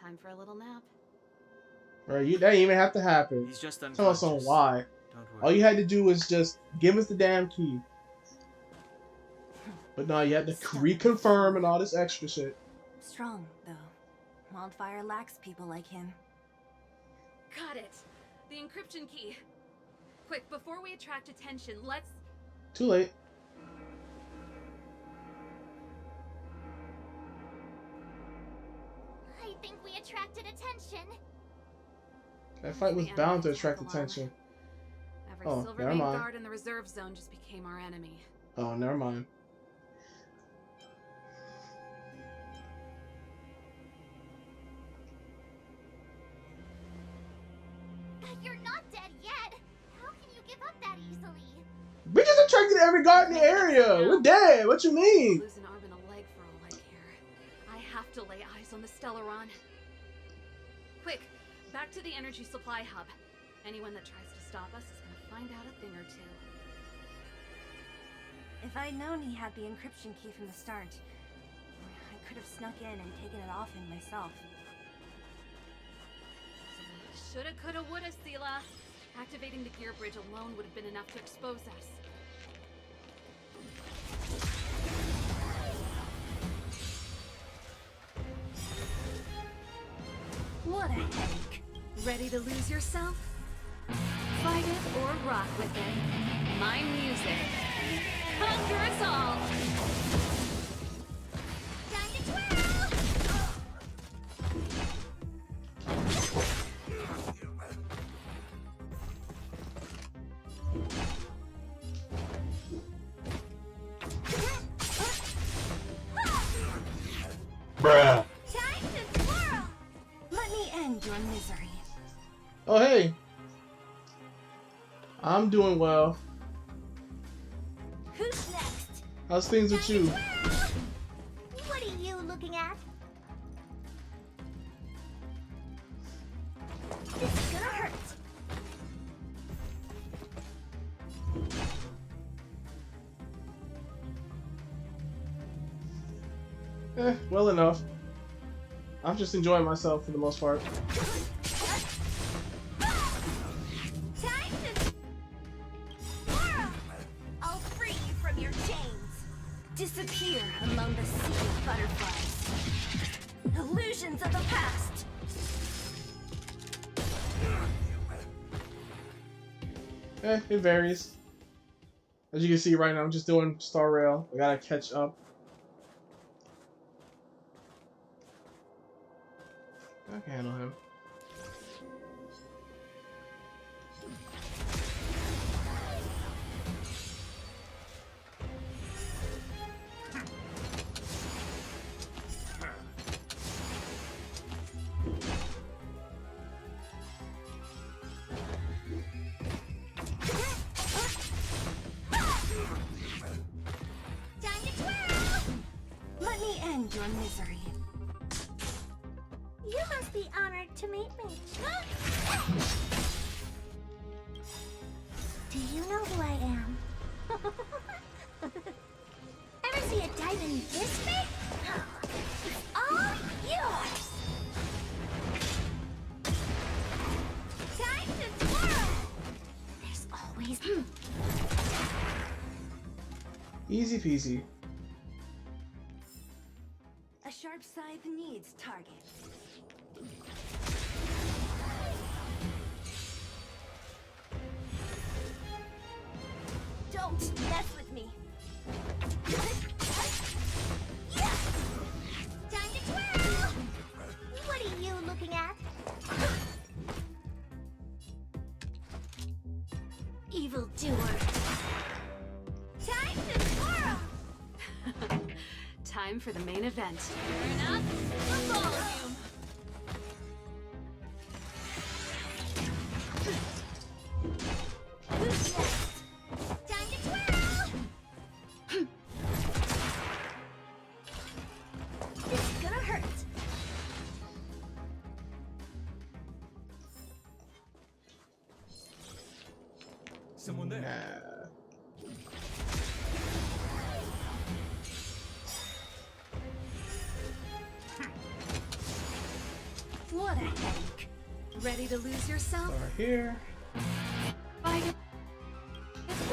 Time for a little nap. Bro, that didn't even have to happen. He's just Tell us on unconscious. why. Don't worry. All you had to do was just give us the damn key. But no, you had to reconfirm and all this extra shit. Strong, though. Wildfire lacks people like him. Got it. The encryption key. Quick, before we attract attention, let's... Too late. attracted attention. That fight was The bound to enemy attract attack alarm. attention. Every Oh, Silver never Main mind. guard in the reserve zone just became our enemy. Oh, never mind. You're not dead yet. How can you give up that easily? We just attracted every guard in the area. We're dead. What you mean? Lose an arm and a leg for all I care. I have to lay eyes on the Stellaron. Quick, back to the energy supply hub. Anyone that tries to stop us is gonna find out a thing or two. If I'd known he had the encryption key from the start, I could have snuck in and taken it off him myself. Shoulda, coulda, woulda, Sela. Activating the gear bridge alone would have been enough to expose us. What a headache. Ready to lose yourself? Fight it or rock with it. My music. Conquer us all! Time to twirl! Bruh. Time to twirl! Let me end your misery. Oh, hey. I'm doing well. Who's next? How's things with you? What are you looking at? This is gonna hurt. Well enough. I'm just enjoying myself for the most part. Time to twirl! I'll free you from your chains. Disappear among the sea of butterflies. Illusions of the past. It varies. As you can see right now, I'm just doing Star Rail. I gotta catch up. I can handle him. Time to twirl! Let me end your misery. You must be honored to meet me. Do you know who I am? Ever see a diamond this big? It's all yours! Time to twirl! There's always... Easy peasy. A sharp scythe needs target. Don't mess with me. Time to twirl! What are you looking at? Evil doer. Time to twirl! Time for the main event. Turn up the volume. Who's next? Time to twirl! This is gonna hurt. Someone there. Nah. What a headache. Ready to lose yourself? Start here. Fight it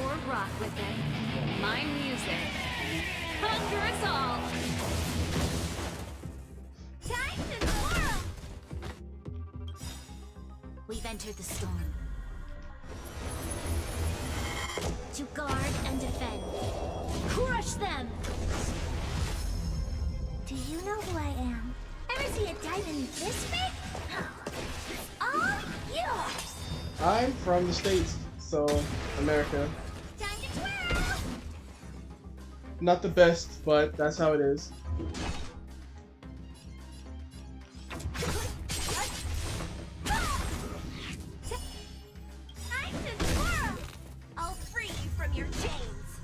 or rock with it. My music. Conquer us all! Time to twirl! We've entered the storm. To guard and defend. Crush them! Do you know who I am? Ever see a diamond this big? It's all yours. I'm from the States, so America. Time to twirl. Not the best, but that's how it is. Time to twirl! I'll free you from your chains.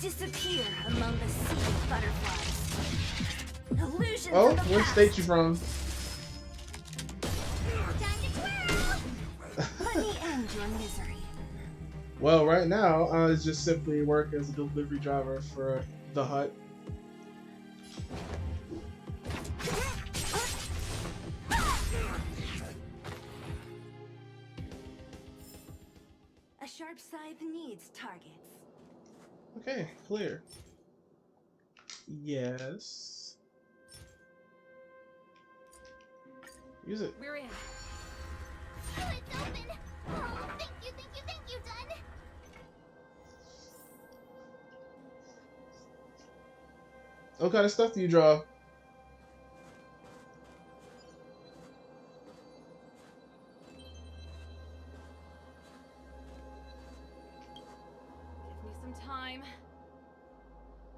Disappear among the sea of butterflies. Illusions Oh, of the what past. state you from? Time to twirl. Let me end your misery. Well, right now, I just simply work as a delivery driver for the hut. A sharp scythe needs targets. Okay, clear. Yes. Use it. We're in. Oh, it's open. Oh, thank you, Dun. What kind of stuff do you draw? Give me some time.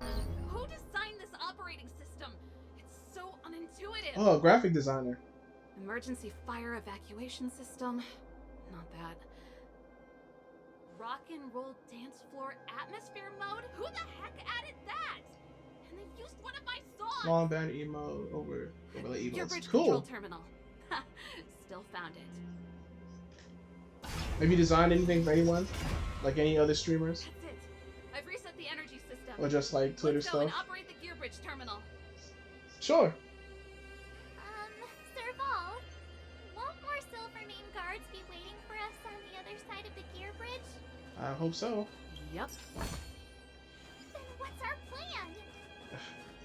Who designed this operating system? It's so unintuitive. Oh, graphic designer. Emergency fire evacuation system. Not that. Rock and roll dance floor atmosphere mode? Who the heck added that? And they used one of my songs. Long band emo over the Your emotes. bridge control Cool. terminal. Still found it. Have you designed anything for anyone? Like any other streamers? That's it. I've reset the energy system. Or just like Twitter Let's go and stuff? operate the gear bridge terminal. Sure. Serval, won't more Silvermane guards be waiting for us on the other side of the gear bridge? I hope so. Yep. Then what's our plan?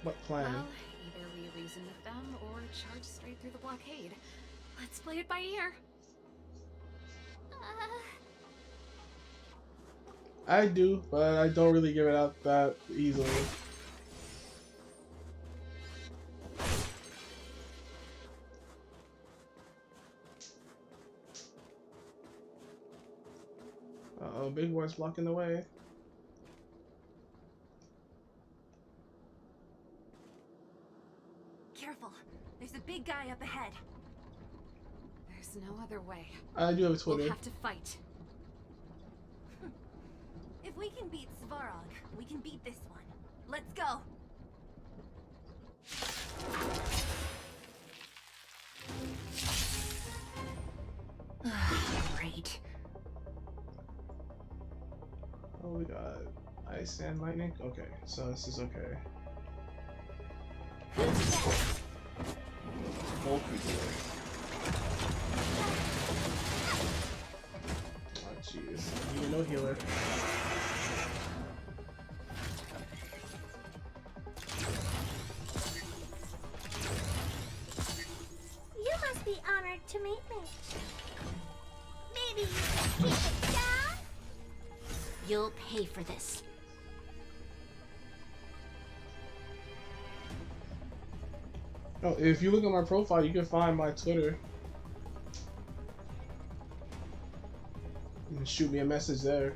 What plan? Well, either we reason with them or charge straight through the blockade. Let's play it by ear. I do, but I don't really give it out that easily. Uh-oh, big boy's blocking the way. Careful. There's a big guy up ahead. There's no other way. I do have a Twitter. We'll have to fight. If we can beat Svarog, we can beat this one. Let's go. Great. Oh, we got ice and lightning. Okay, so this is okay. Bulky boy. Oh, jeez. You no healer. You must be honored to meet me. Maybe you can keep it down? You'll pay for this. Oh, if you look at my profile, you can find my Twitter. You can shoot me a message there.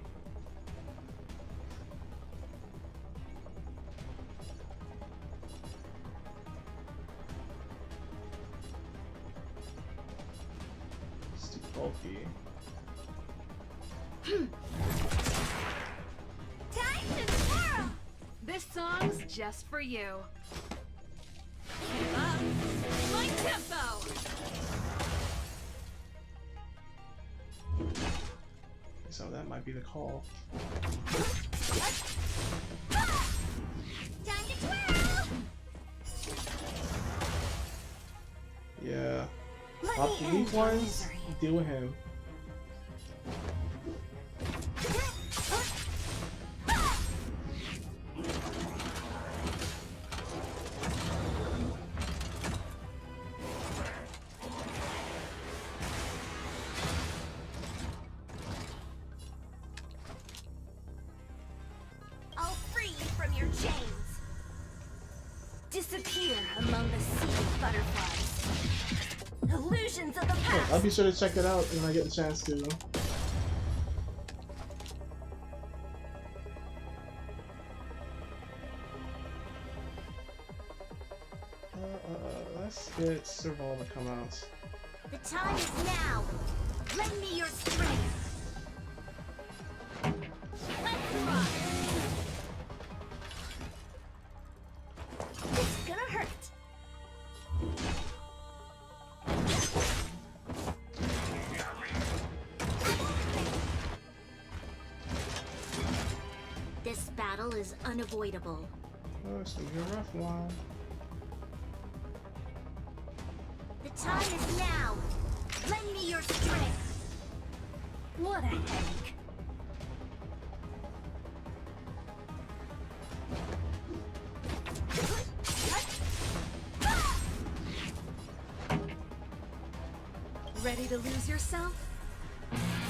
It's too bulky. Time to twirl! This song's just for you. Keep up. My tempo. So that might be the call. Time to twirl! Yeah. Let Pop me the end weak your ones, misery. deal with him. I'll free you from your chains. Disappear among the sea of butterflies. Illusions of the Oh, past. I'll be sure to check it out when I get the chance to. Let's get Serval to come out. The time is now. Lend me your strength. Let's rock. It's gonna hurt. This battle is unavoidable. Oh, it's gonna be a rough one. The time is now. Lend me your strength. What a headache. Ready to lose yourself?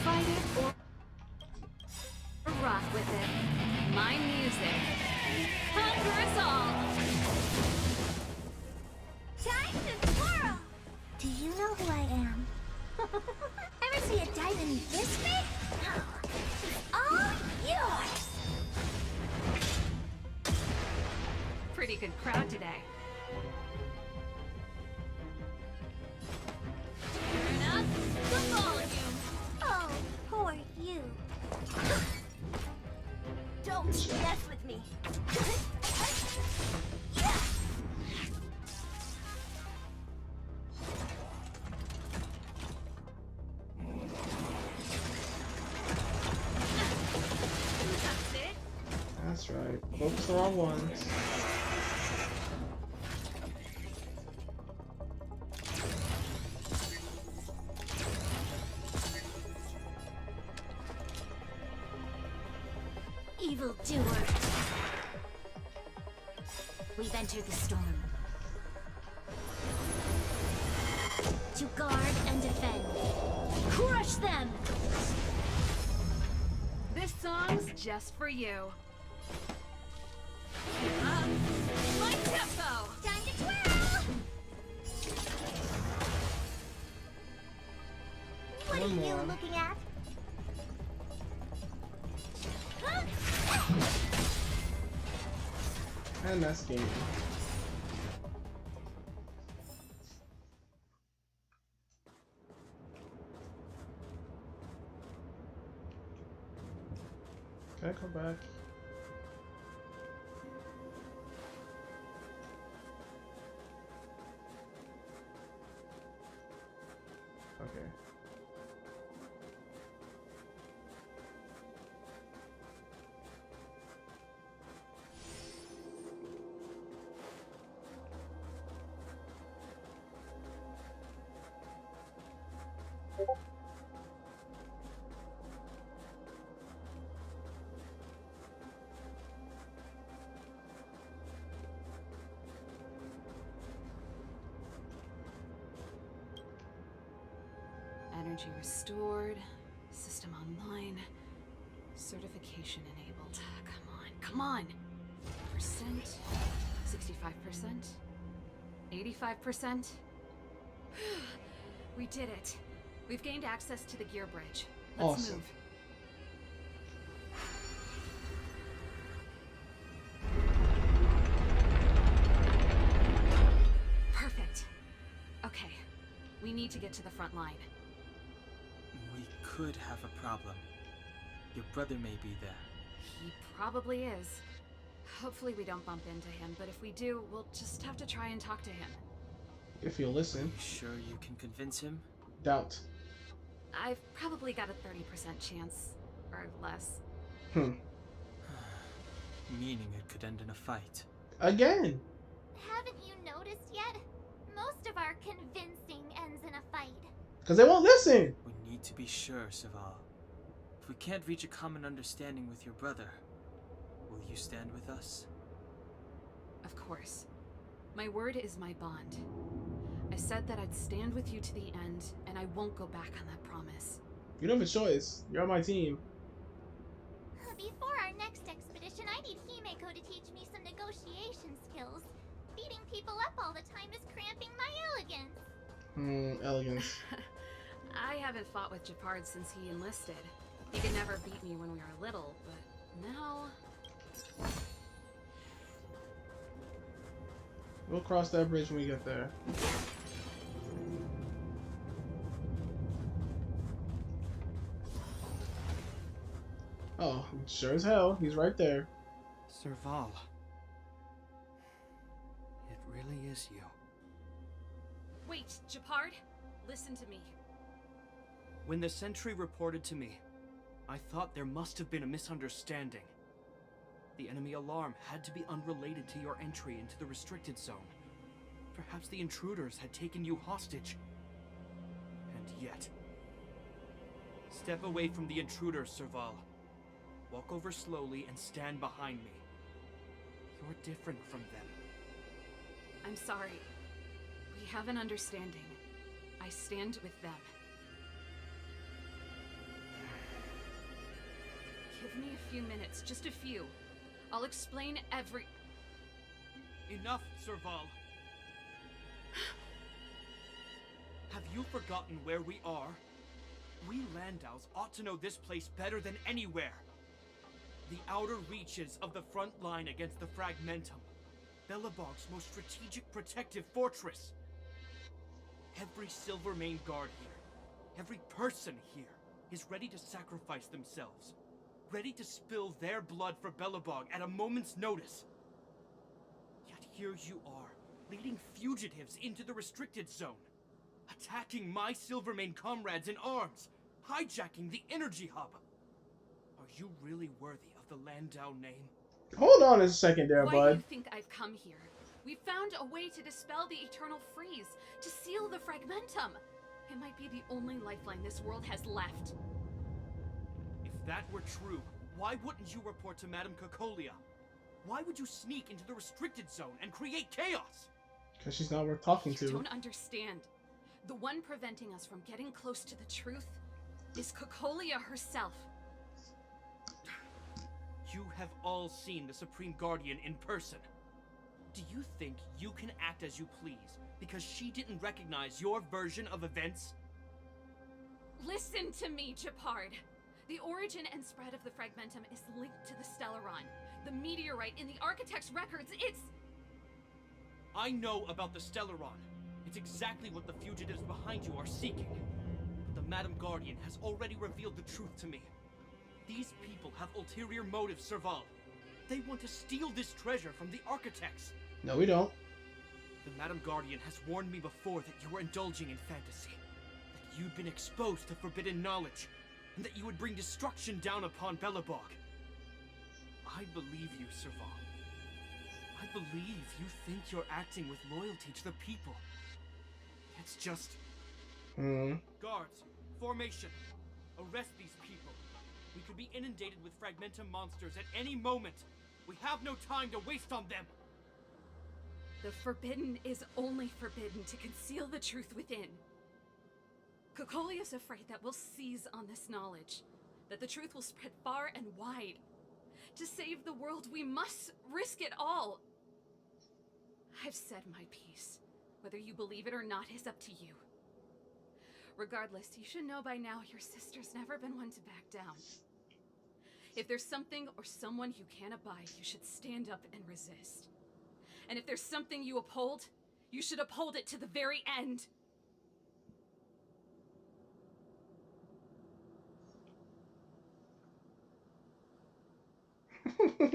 Fight it or rock with it. My music. Conquer us all! Time to twirl! Do you know who I am? Ever see a diamond this big? It's all yours! Pretty good crowd today. Turn up the volume! Oh, who are you? Don't mess with me. That's right. Focus the wrong ones. Evil doer. We've entered the storm. To guard and defend. Crush them! This song's just for you. My tempo! Time to twirl! What are One you more. looking at? And that's game. Can I come back? Okay. Energy restored. System online. Certification enabled. Come on, come on! Percent. 65%. 85%. We did it. We've gained access to the gear bridge. Let's Awesome. move. Perfect. Okay. We need to get to the front line. We could have a problem. Your brother may be there. He probably is. Hopefully we don't bump into him, but if we do, we'll just have to try and talk to him. If you'll listen. You sure you can convince him? Doubt. I've probably got a 30% chance, or less. Meaning it could end in a fight. Again! Haven't you noticed yet? Most of our convincing ends in a fight. Because they won't listen! We need to be sure, Serval. If we can't reach a common understanding with your brother, will you stand with us? Of course. My word is my bond. I said that I'd stand with you to the end, and I won't go back on that promise. You don't have a choice. You're on my team. Before our next expedition, I need Himeko to teach me some negotiation skills. Beating people up all the time is cramping my elegance. Elegance. I haven't fought with Japard since he enlisted. He could never beat me when we were little, but now... We'll cross that bridge when we get there. Oh, sure as hell, he's right there. Serval. It really is you. Wait, Japard, listen to me. When the sentry reported to me, I thought there must have been a misunderstanding. The enemy alarm had to be unrelated to your entry into the restricted zone. Perhaps the intruders had taken you hostage. And yet... Step away from the intruders, Serval. Walk over slowly and stand behind me. You're different from them. I'm sorry. We have an understanding. I stand with them. Give me a few minutes, just a few. I'll explain every... Enough, Serval. Have you forgotten where we are? We Landaus ought to know this place better than anywhere. The outer reaches of the front line against the Fragmentum. Belobog's most strategic protective fortress. Every Silvermane guard here, every person here, is ready to sacrifice themselves. Ready to spill their blood for Belobog at a moment's notice. Yet here you are, leading fugitives into the restricted zone. Attacking my Silvermane comrades in arms. Hijacking the energy hub. Are you really worthy of the Landau name? Hold on a second there, Why bud. do you think I've come here? We found a way to dispel the eternal freeze, to seal the Fragmentum. It might be the only lifeline this world has left. If that were true, why wouldn't you report to Madame Cocolia? Why would you sneak into the restricted zone and create chaos? Because she's not worth talking You to. don't understand. The one preventing us from getting close to the truth is Cocolia herself. You have all seen the Supreme Guardian in person. Do you think you can act as you please because she didn't recognize your version of events? Listen to me, Japard. The origin and spread of the Fragmentum is linked to the Stellaron. The meteorite in the Architect's records, it's... I know about the Stellaron. It's exactly what the fugitives behind you are seeking. But the Madam Guardian has already revealed the truth to me. These people have ulterior motives, Serval. They want to steal this treasure from the Architects. No, we don't. The Madam Guardian has warned me before that you were indulging in fantasy. That you'd been exposed to forbidden knowledge. And that you would bring destruction down upon Belobog. I believe you, Serval. I believe you think you're acting with loyalty to the people. It's just... Guards, formation. Arrest these people. We could be inundated with Fragmentum monsters at any moment. We have no time to waste on them. The forbidden is only forbidden to conceal the truth within. Cocolia's afraid that we'll seize on this knowledge. That the truth will spread far and wide. To save the world, we must risk it all. I've said my piece. Whether you believe it or not is up to you. Regardless, you should know by now your sister's never been one to back down. If there's something or someone you can't abide, you should stand up and resist. And if there's something you uphold, you should uphold it to the very end.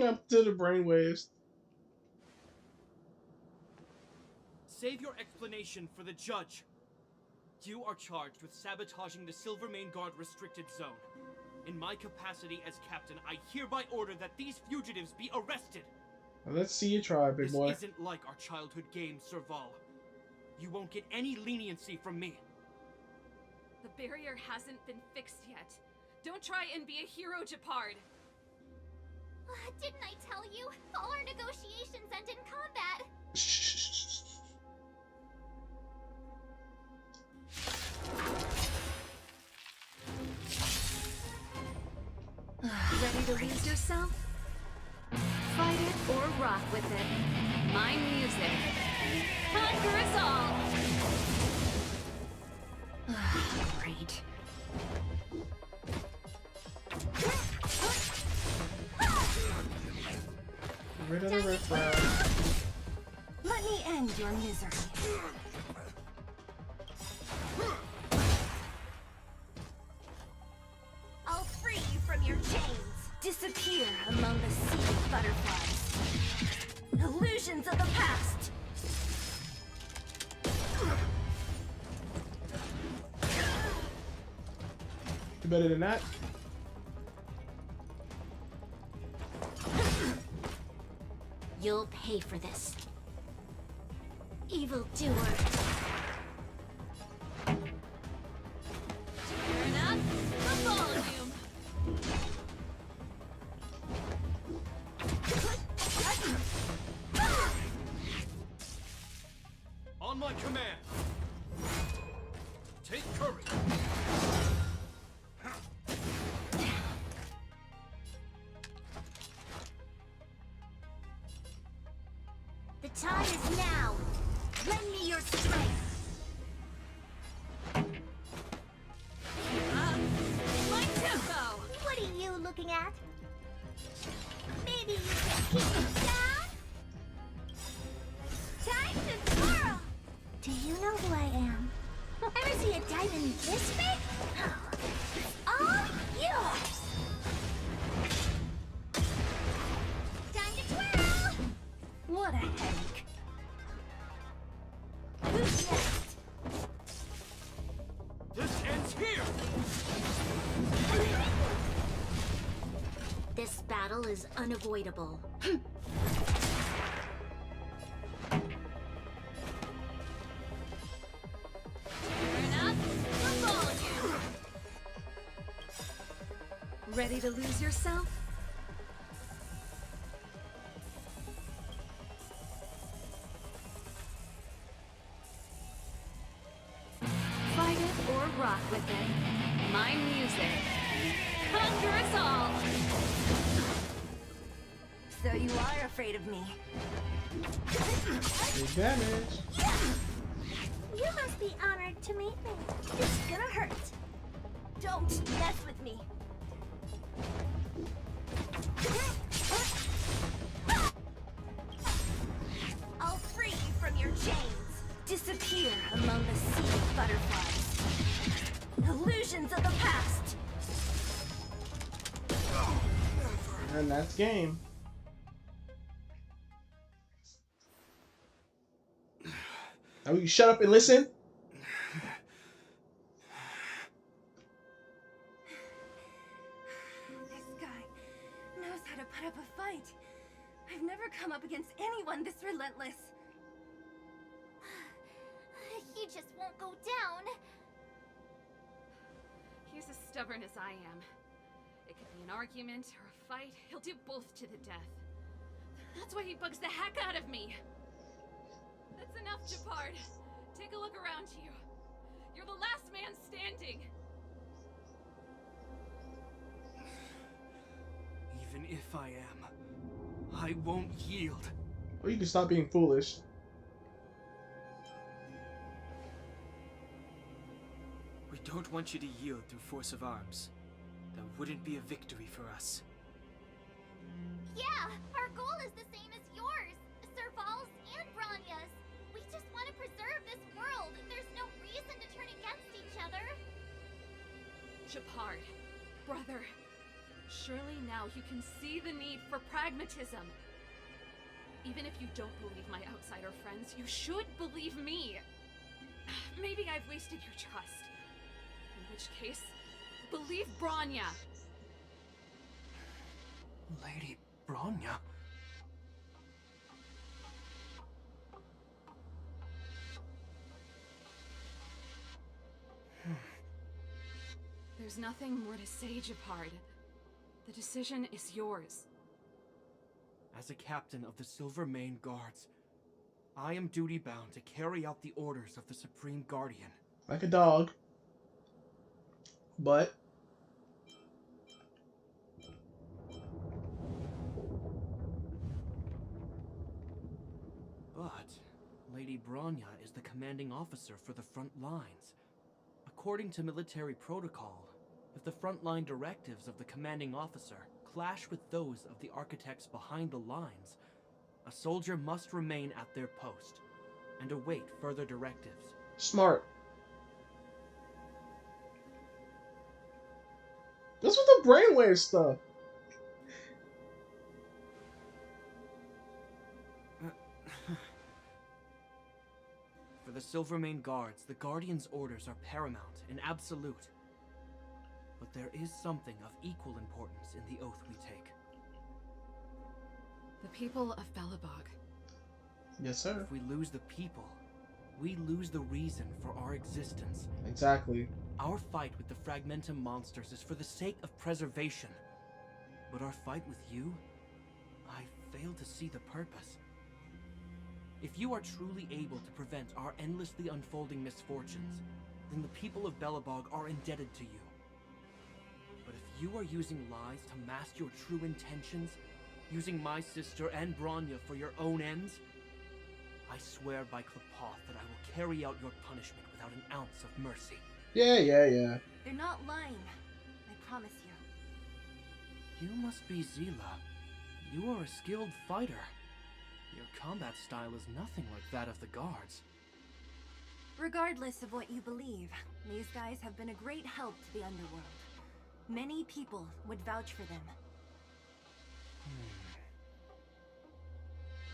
Up to the brainwaves. Save your explanation for the judge. You are charged with sabotaging the Silvermane Guard restricted zone. In my capacity as captain, I hereby order that these fugitives be arrested. Well, let's see you try, big boy. This isn't like our childhood game, Serval. You won't get any leniency from me. The barrier hasn't been fixed yet. Don't try and be a hero, Japard. Didn't I tell you? All our negotiations end in combat. Ready to lose yourself? Fight it or rock with it. My music. Conquer us all! Great. Rid of the riffraff. Let me end your misery. I'll free you from your chains. Disappear among the sea of butterflies. Illusions of the past. You better than that. You'll pay for this. Evildoer. Turn up the volume. On my command. Take courage. The time is now. Lend me your strength. My tempo. What are you looking at? Maybe you can keep it down? Time to twirl! Do you know who I am? Ever see a diamond this big? It's all yours! Time to twirl! What a headache. Who's next? This ends here. This battle is unavoidable. Turn up the volume. Ready to lose yourself? Fight it or rock with it. My music. Conquer us all! So you are afraid of me. Big damage. You must be honored to meet me. It's gonna hurt. Don't mess with me. I'll free you from your chains. Disappear among the sea of butterflies. Illusions of the past. And that's game. Now will you shut up and listen? This guy knows how to put up a fight. I've never come up against anyone this relentless. He just won't go down. He's as stubborn as I am. It could be an argument or a fight. He'll do both to the death. That's why he bugs the heck out of me. That's enough, Japard. Take a look around you. You're the last man standing. Even if I am, I won't yield. Or you can stop being foolish. We don't want you to yield through force of arms. That wouldn't be a victory for us. Yeah, our goal is the same as yours. Serval's and Branya's. We just want to preserve this world. There's no reason to turn against each other. Japard, brother, surely now you can see the need for pragmatism. Even if you don't believe my outsider friends, you should believe me. Maybe I've wasted your trust. In which case, believe Branya. Lady Branya? There's nothing more to say, Japard. The decision is yours. As a captain of the Silver Mane Guards, I am duty-bound to carry out the orders of the Supreme Guardian. Like a dog. But But Lady Branya is the commanding officer for the front lines. According to military protocol, if the frontline directives of the commanding officer clash with those of the architects behind the lines, a soldier must remain at their post and await further directives. Smart. What's with the brainwave stuff? For the Silvermane Guards, the Guardian's orders are paramount and absolute. But there is something of equal importance in the oath we take. The people of Belobog. Yes, sir. If we lose the people, we lose the reason for our existence. Exactly. Our fight with the Fragmentum monsters is for the sake of preservation. But our fight with you, I fail to see the purpose. If you are truly able to prevent our endlessly unfolding misfortunes, then the people of Belobog are indebted to you. But if you are using lies to mask your true intentions, using my sister and Bronya for your own ends, I swear by Klapoth that I will carry out your punishment without an ounce of mercy. Yeah. They're not lying. I promise you. You must be Zila. You are a skilled fighter. Your combat style is nothing like that of the guards. Regardless of what you believe, these guys have been a great help to the underworld. Many people would vouch for them.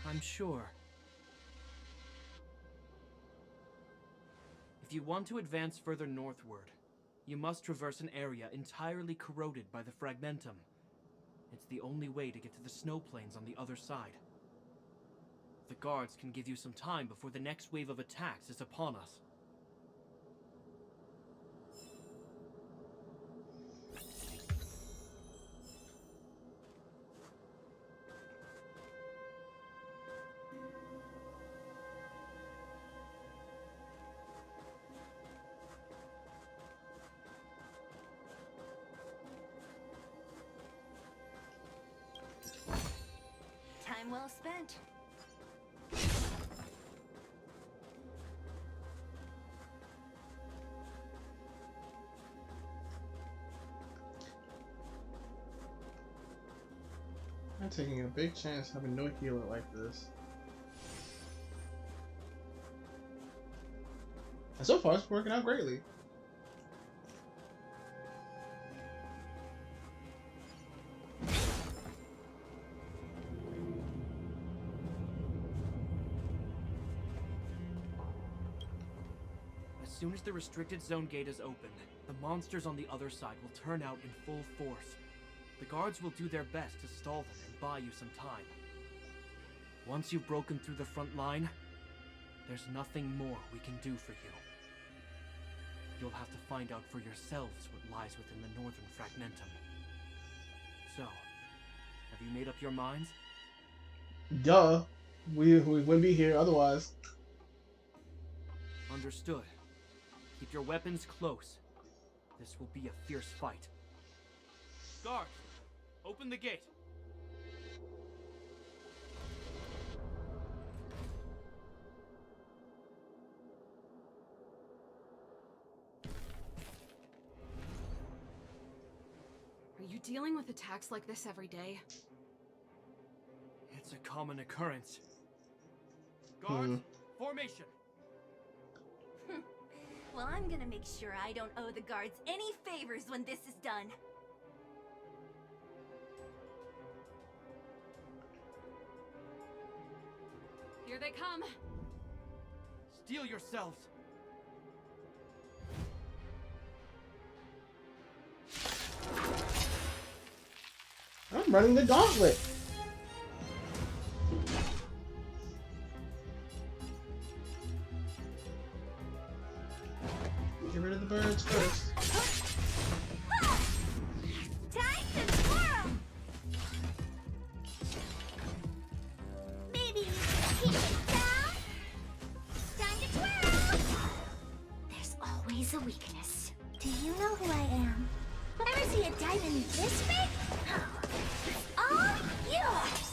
I'm sure. If you want to advance further northward, you must traverse an area entirely corroded by the Fragmentum. It's the only way to get to the snow plains on the other side. The guards can give you some time before the next wave of attacks is upon us. Time well spent. I'm taking a big chance having no healer like this. And so far, it's working out greatly. As soon as the restricted zone gate is opened, the monsters on the other side will turn out in full force. The guards will do their best to stall them and buy you some time. Once you've broken through the front line, there's nothing more we can do for you. You'll have to find out for yourselves what lies within the Northern Fragmentum. So, have you made up your minds? Duh. We wouldn't be here otherwise. Understood. Keep your weapons close. This will be a fierce fight. Guards, open the gate. Are you dealing with attacks like this every day? It's a common occurrence. Guards, formation. Well, I'm gonna make sure I don't owe the guards any favors when this is done. Here they come. Steel yourselves. I'm running the gauntlet. Get rid of the birds first. Time to twirl! Maybe you can keep it down? Time to twirl! There's always a weakness. Do you know who I am? Ever see a diamond this big? It's all yours!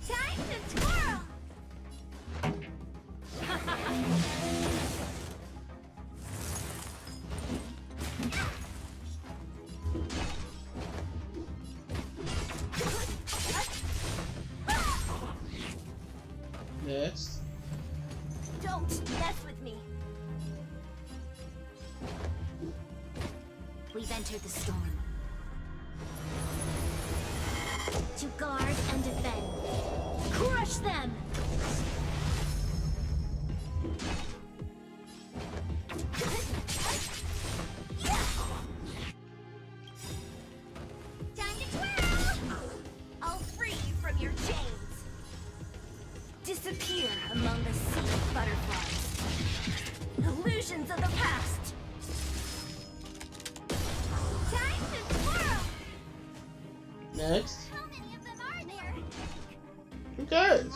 Time to We've entered the storm. To guard and defend. Crush them! Time to twirl! I'll free you from your chains. Disappear among the sea butterflies. Illusions of the past. Time to twirl! Next. How many of them are there? Who cares?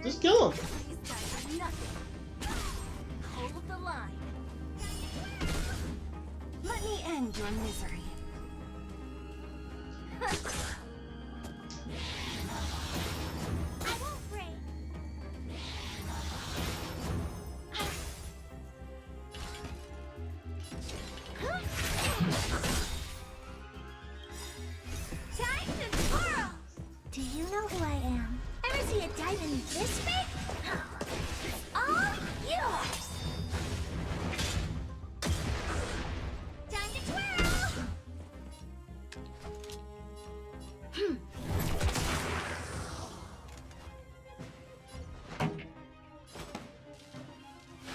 Just kill him. These guys are nothing. Hold the line. Let me end your misery. I won't break. Time to twirl! Do you know who I am? Ever see a diamond this big? It's all yours! Time to twirl!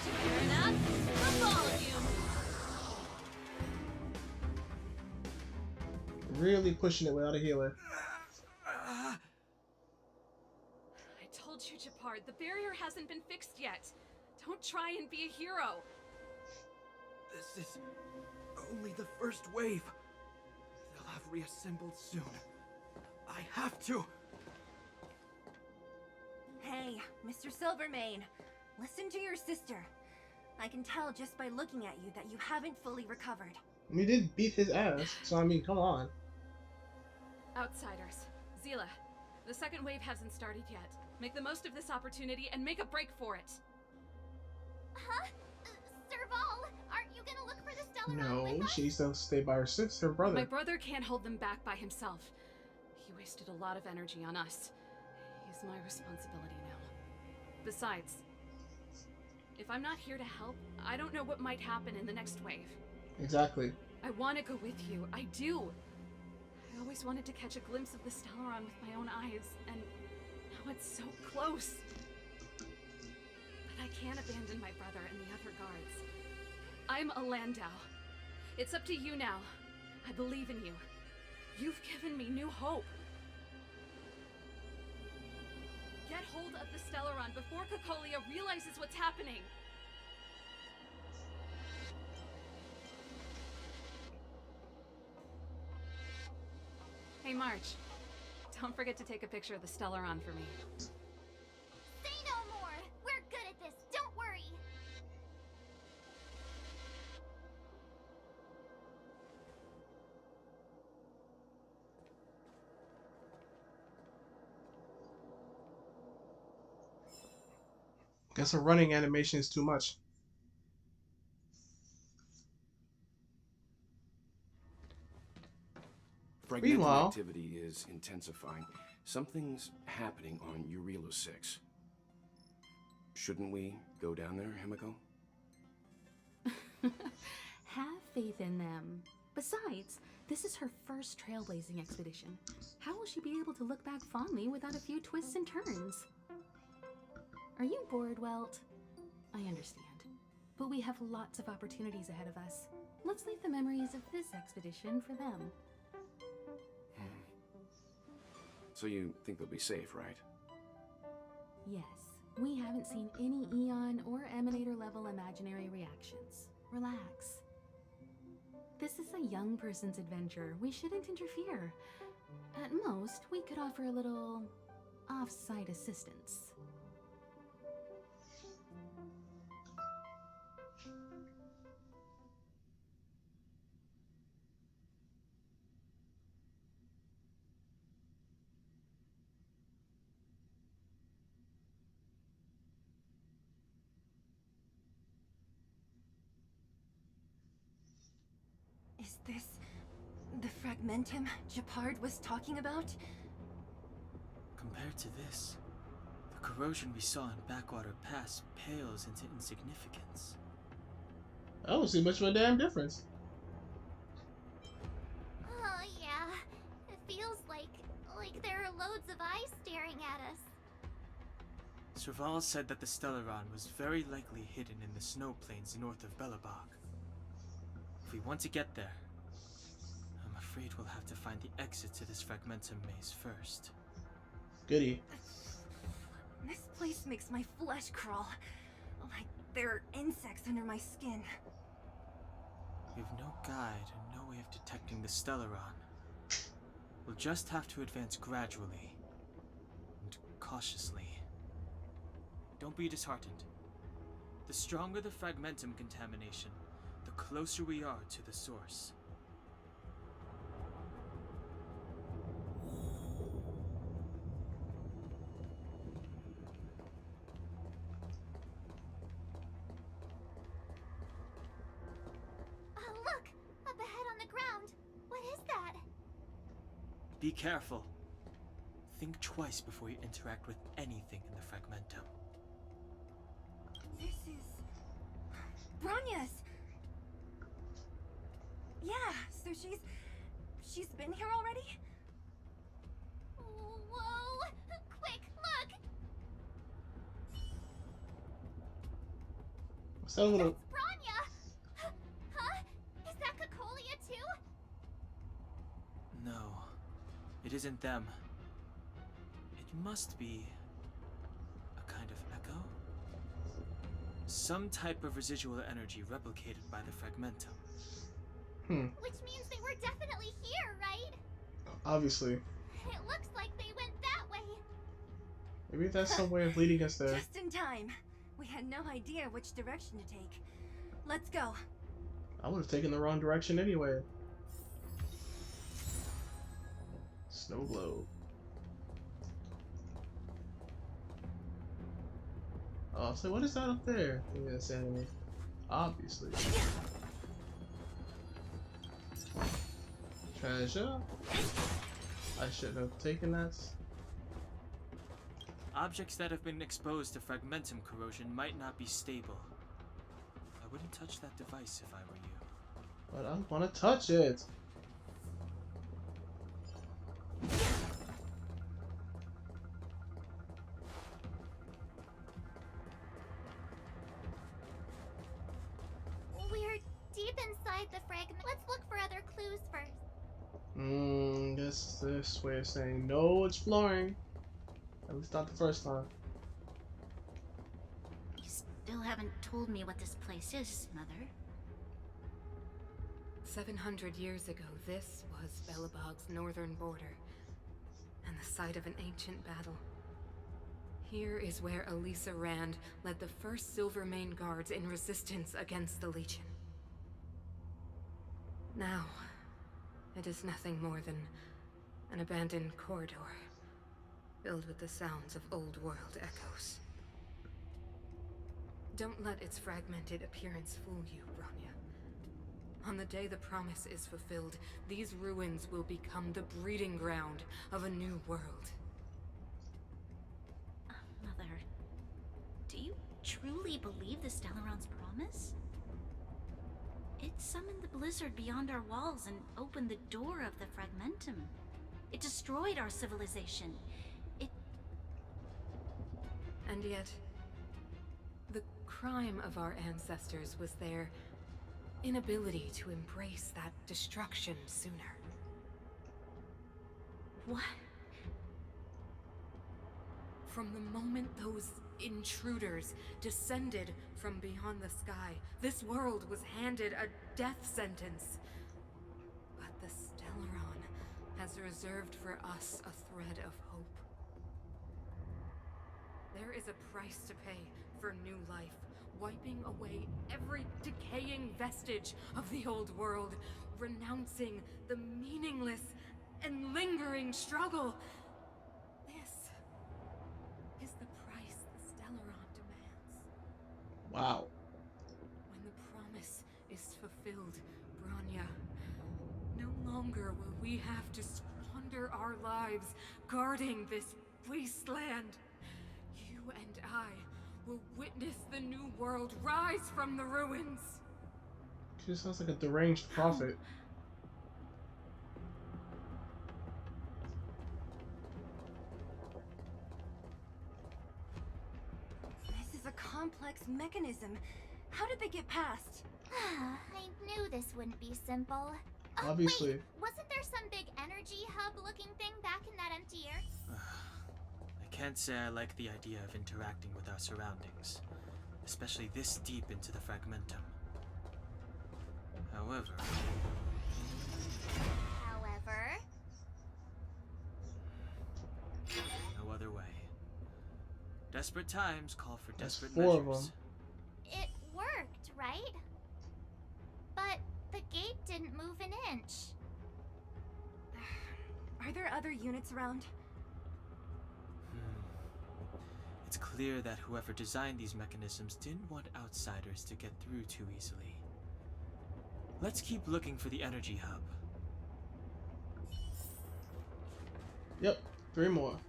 Turn up the volume! Really pushing it without a healer. I told you, Japard, the barrier hasn't been fixed yet. Don't try and be a hero. This is only the first wave. They'll have reassembled soon. I have to. Hey, Mr. Silvermane, listen to your sister. I can tell just by looking at you that you haven't fully recovered. We did beat his ass, so I mean, come on. Outsiders. Zila, the second wave hasn't started yet. Make the most of this opportunity and make a break for it. Huh? Serval, aren't you gonna look for the Stellaron No, with us? she needs to stay by her sister, her brother. My brother can't hold them back by himself. He wasted a lot of energy on us. He's my responsibility now. Besides, if I'm not here to help, I don't know what might happen in the next wave. Exactly. I want to go with you. I do. I always wanted to catch a glimpse of the Stellaron with my own eyes, and now it's so close. But I can't abandon my brother and the other guards. I'm a Landau. It's up to you now. I believe in you. You've given me new hope. Get hold of the Stellaron before Cocolia realizes what's happening. Hey, March. Don't forget to take a picture of the Stellaron for me. Say no more! We're good at this, don't worry! Guess a running animation is too much. Fragmental Meanwhile- activity is intensifying. Something's happening on Jarilo 6. Shouldn't we go down there, Himiko? Have faith in them. Besides, this is her first trailblazing expedition. How will she be able to look back fondly without a few twists and turns? Are you bored, Welt? I understand. But we have lots of opportunities ahead of us. Let's leave the memories of this expedition for them. So you think they'll be safe, right? Yes, we haven't seen any Eon or Emanator level imaginary reactions. Relax. This is a young person's adventure. We shouldn't interfere. At most, we could offer a little off-site assistance. Is this the fragmentum Japard was talking about? Compared to this, the corrosion we saw in Backwater Pass pales into insignificance. I don't see much of a damn difference. Serval said that the Stellaron was very likely hidden in the snow plains north of Belobog. If we want to get there, I'm afraid we'll have to find the exit to this Fragmentum maze first. Goody. This place makes my flesh crawl. Like there are insects under my skin. We have no guide and no way of detecting the Stellaron. We'll just have to advance gradually and cautiously. Don't be disheartened. The stronger the Fragmentum contamination, the closer we are to the source. Oh, look! Up ahead on the ground! What is that? Be careful. Think twice before you interact with anything in the Fragmentum. This is... Bronya's! Yeah, so she's been here already? Whoa! Quick, look! What's that little? That's Bronya! Huh? Is that Cocolia too? No, it isn't them. It must be a kind of echo? Some type of residual energy replicated by the Fragmentum. Which means they were definitely here, right? Obviously. It looks like they went that way. Maybe that's some way of leading us there. Just in time. We had no idea which direction to take. Let's go. I would have taken the wrong direction anyway. Snow globe. Oh, so what is that up there? Maybe that's enemy. Obviously. Treasure? I should have taken that. Objects that have been exposed to Fragmentum corrosion might not be stable. I wouldn't touch that device if I were you. But I want to touch it. We're deep inside the fragment. Let's look for other clues first. This way of saying no exploring. At least not the first time. You still haven't told me what this place is, Mother. 700 years ago, this was Belobog's northern border, and the site of an ancient battle. Here is where Elisa Rand led the first Silvermane Guards in resistance against the Legion. Now, it is nothing more than an abandoned corridor, filled with the sounds of old world echoes. Don't let its fragmented appearance fool you, Bronya. On the day the promise is fulfilled, these ruins will become the breeding ground of a new world. Mother, do you truly believe the Stellaron's promise? It summoned the blizzard beyond our walls and opened the door of the Fragmentum. It destroyed our civilization. And yet, the crime of our ancestors was their inability to embrace that destruction sooner. What? From the moment those intruders descended from beyond the sky, this world was handed a death sentence. But the Stellaron has reserved for us a thread of hope. There is a price to pay for new life, wiping away every decaying vestige of the old world, renouncing the meaningless and lingering struggle. This is the price the Stellaron demands. Wow. When the promise is fulfilled, Bronya, no longer will we have to squander our lives guarding this wasteland. You and I will witness the new world rise from the ruins. She just sounds like a deranged prophet. complex mechanism. How did they get past? I knew this wouldn't be simple. Obviously. Wait, wasn't there some big energy hub-looking thing back in that empty air? I can't say I like the idea of interacting with our surroundings, especially this deep into the fragmentum. However, no other way. Desperate times call for desperate four of measures. them. It worked, right? But the gate didn't move an inch. Are there other units around? It's clear that whoever designed these mechanisms didn't want outsiders to get through too easily. Let's keep looking for the energy hub. Yep, 3 more.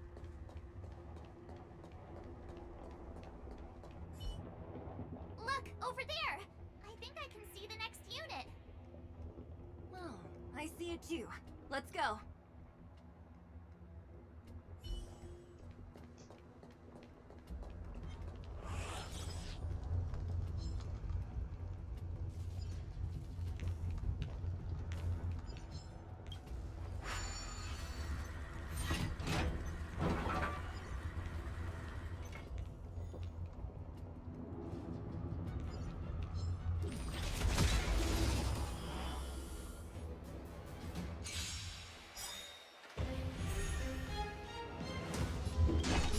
Look, over there! I think I can see the next unit. Oh, I see it too. Let's go.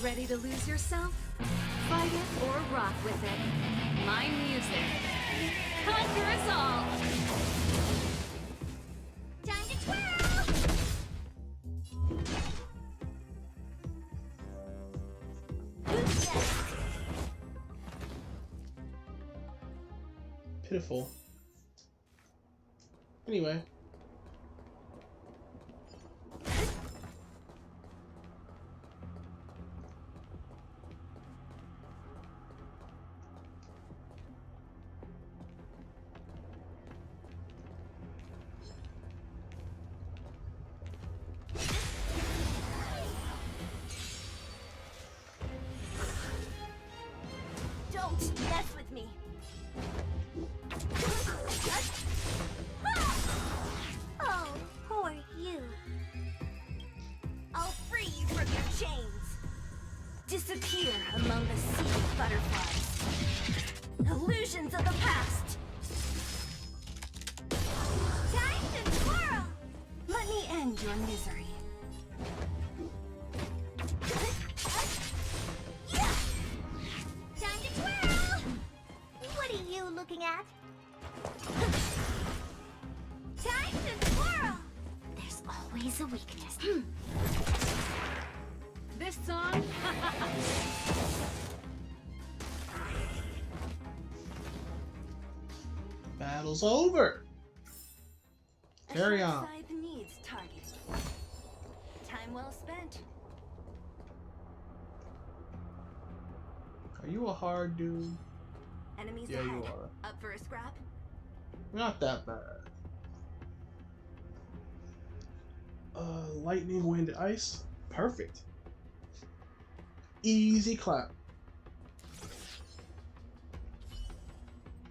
Ready to lose yourself? Fight it or rock with it. My music. Conquer us all! Time to twirl! Pitiful. Anyway. Don't mess with me. Oh, poor you. I'll free you from your chains. Disappear among the sea of butterflies. Illusions of the past. Time to twirl! Let me end your misery. Time to twirl! What are you looking at? Time to twirl! There's always a weakness. This song? Battle's over. Carry on. Scythe needs target. Time well spent. Are you a hard dude? Enemies Yeah, ahead. you are. Up for a scrap? Not that bad. Lightning, wind, ice. Perfect. Easy clap.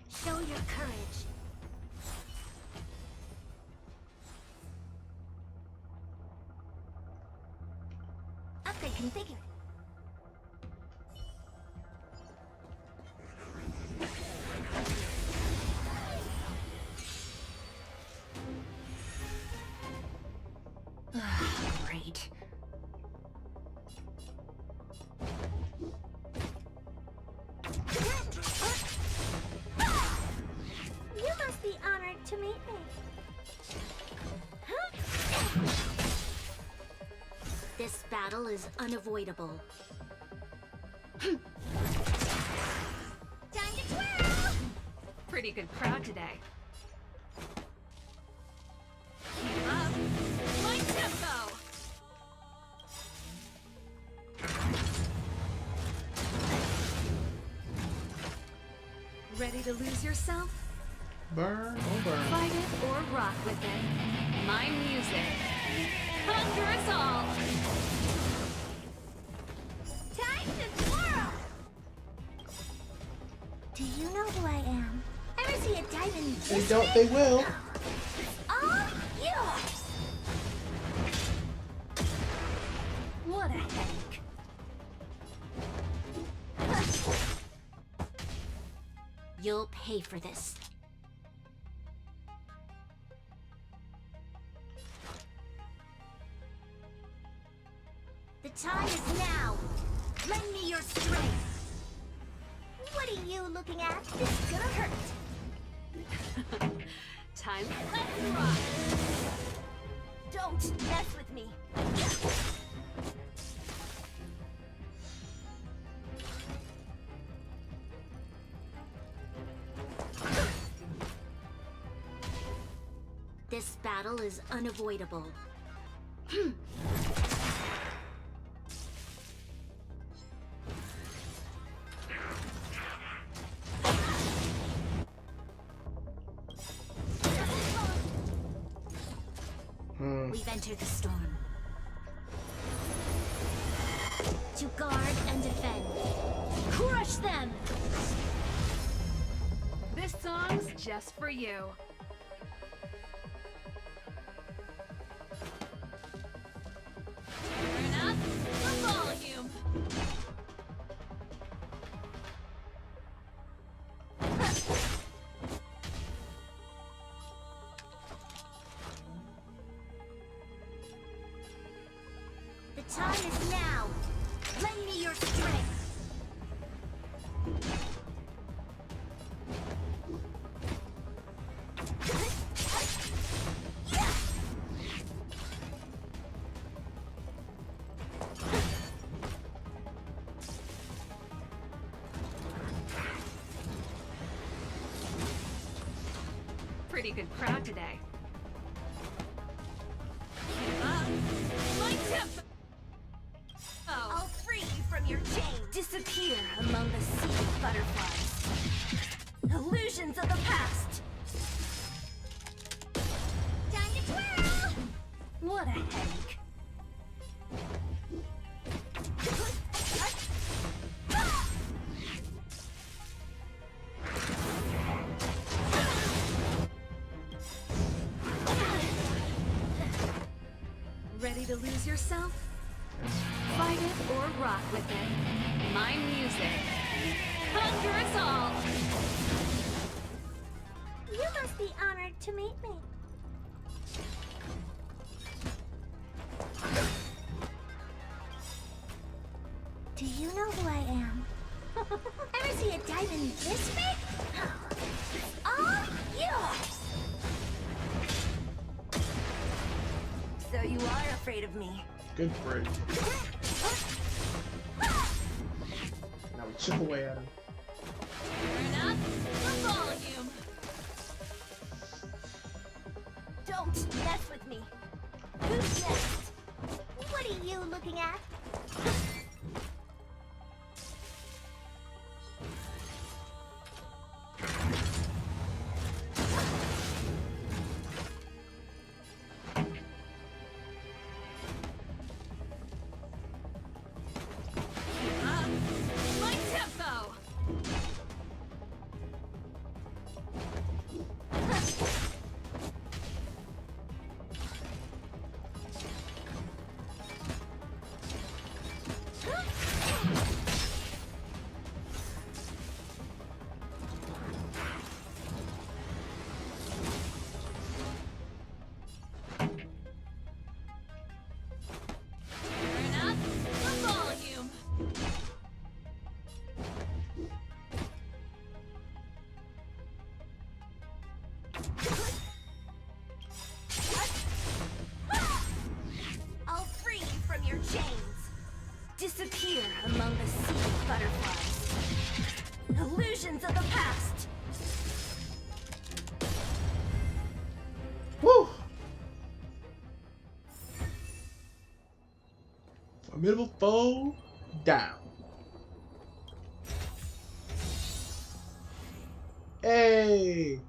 Show your courage. Upgrade configured. Great. You must be honored to meet me. This battle is unavoidable. Time to twirl! Pretty good crowd today. Keep up. My tempo! Ready to lose yourself? Burn or burn. Fight it or rock with it. My music. Conquer us all! Time to twirl! Do you know who I am? Ever see a diamond? They don't, they will. All yours. What a headache. You'll pay for this. The time is now. Lend me your strength. What are you looking at? This is gonna hurt. Time. Let's rock. Don't mess with me. This battle is unavoidable. We've entered the storm. To guard and defend. Crush them! This song's just for you. Turn up the volume. The time is now. Lend me your strength. Pretty good crowd today. My tip. I'll free you from your chain. Disappear among the sea of butterflies. Illusions of the past. Time to twirl! What a headache. Ready to lose yourself? Fight it or rock with it. My music. Conquer us all! You must be honored to meet me. Do you know who I am? Ever see a diamond this big? All yours! So you are afraid of me. Good break. Now we chip away at him. Turn up the volume. Don't mess with me. Who's next? What are you looking at? My tempo. Turn up the volume. I'll free you from your chains. Disappear among the sea of butterflies. Illusions of the past. Woo! Formidable foe down. Hey!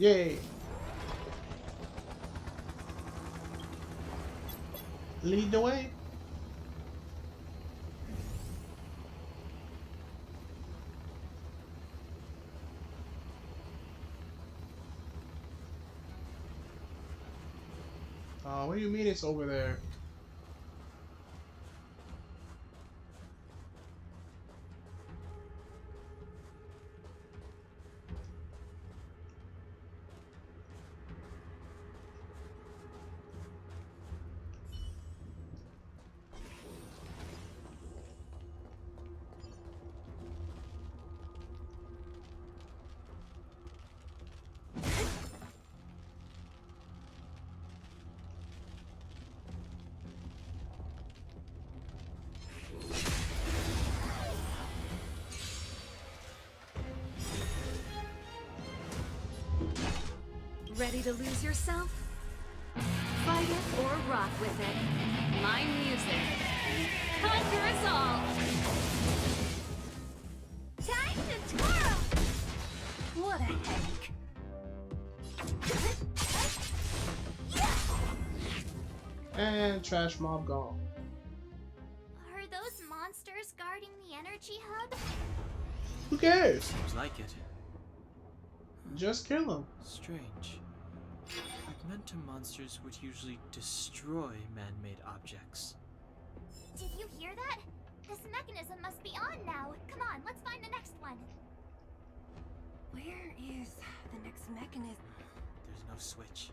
Yay! Lead the way. What do you mean it's over there? Ready to lose yourself? Fight it or rock with it. My music. Conquer us all! Time to twirl! What a headache. And trash mob gone. Are those monsters guarding the energy hub? Who cares? Seems like it. Just kill them. Strange. Fragmentum monsters would usually destroy man-made objects. Did you hear that? This mechanism must be on now. Come on, let's find the next one. Where is the next mechanism? There's no switch.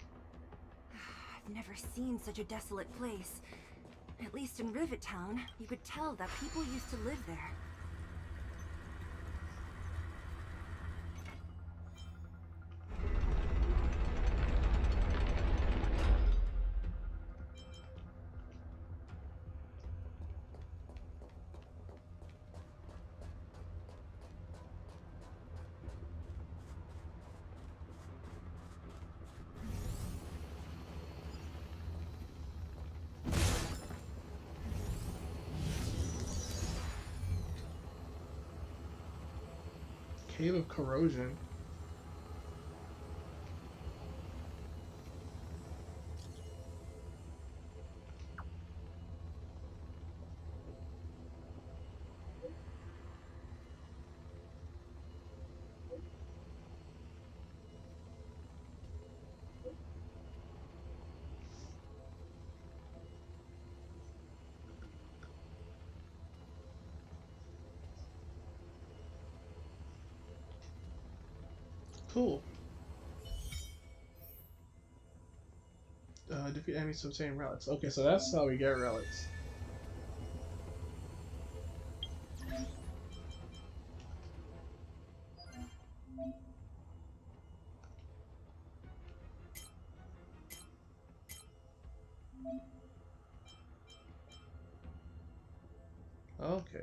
I've never seen such a desolate place. At least in Rivet Town, you could tell that people used to live there. Cave of Corrosion. Cool. Defeat enemies to obtain relics. Okay, so that's how we get relics. Okay.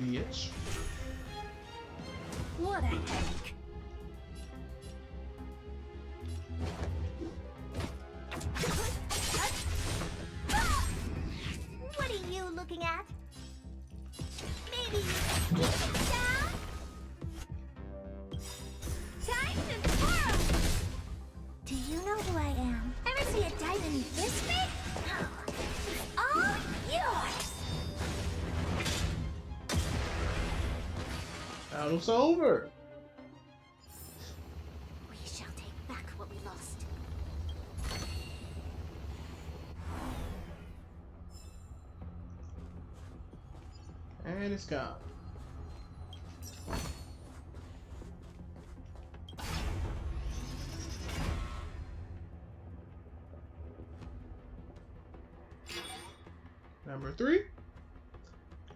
bitch. What a headache. What are you looking at? Maybe keep it down? Time to twirl! Do you know who I am? Ever see a diamond this big? It's all yours! Battle's over. We shall take back what we lost. And it's gone. Number 3.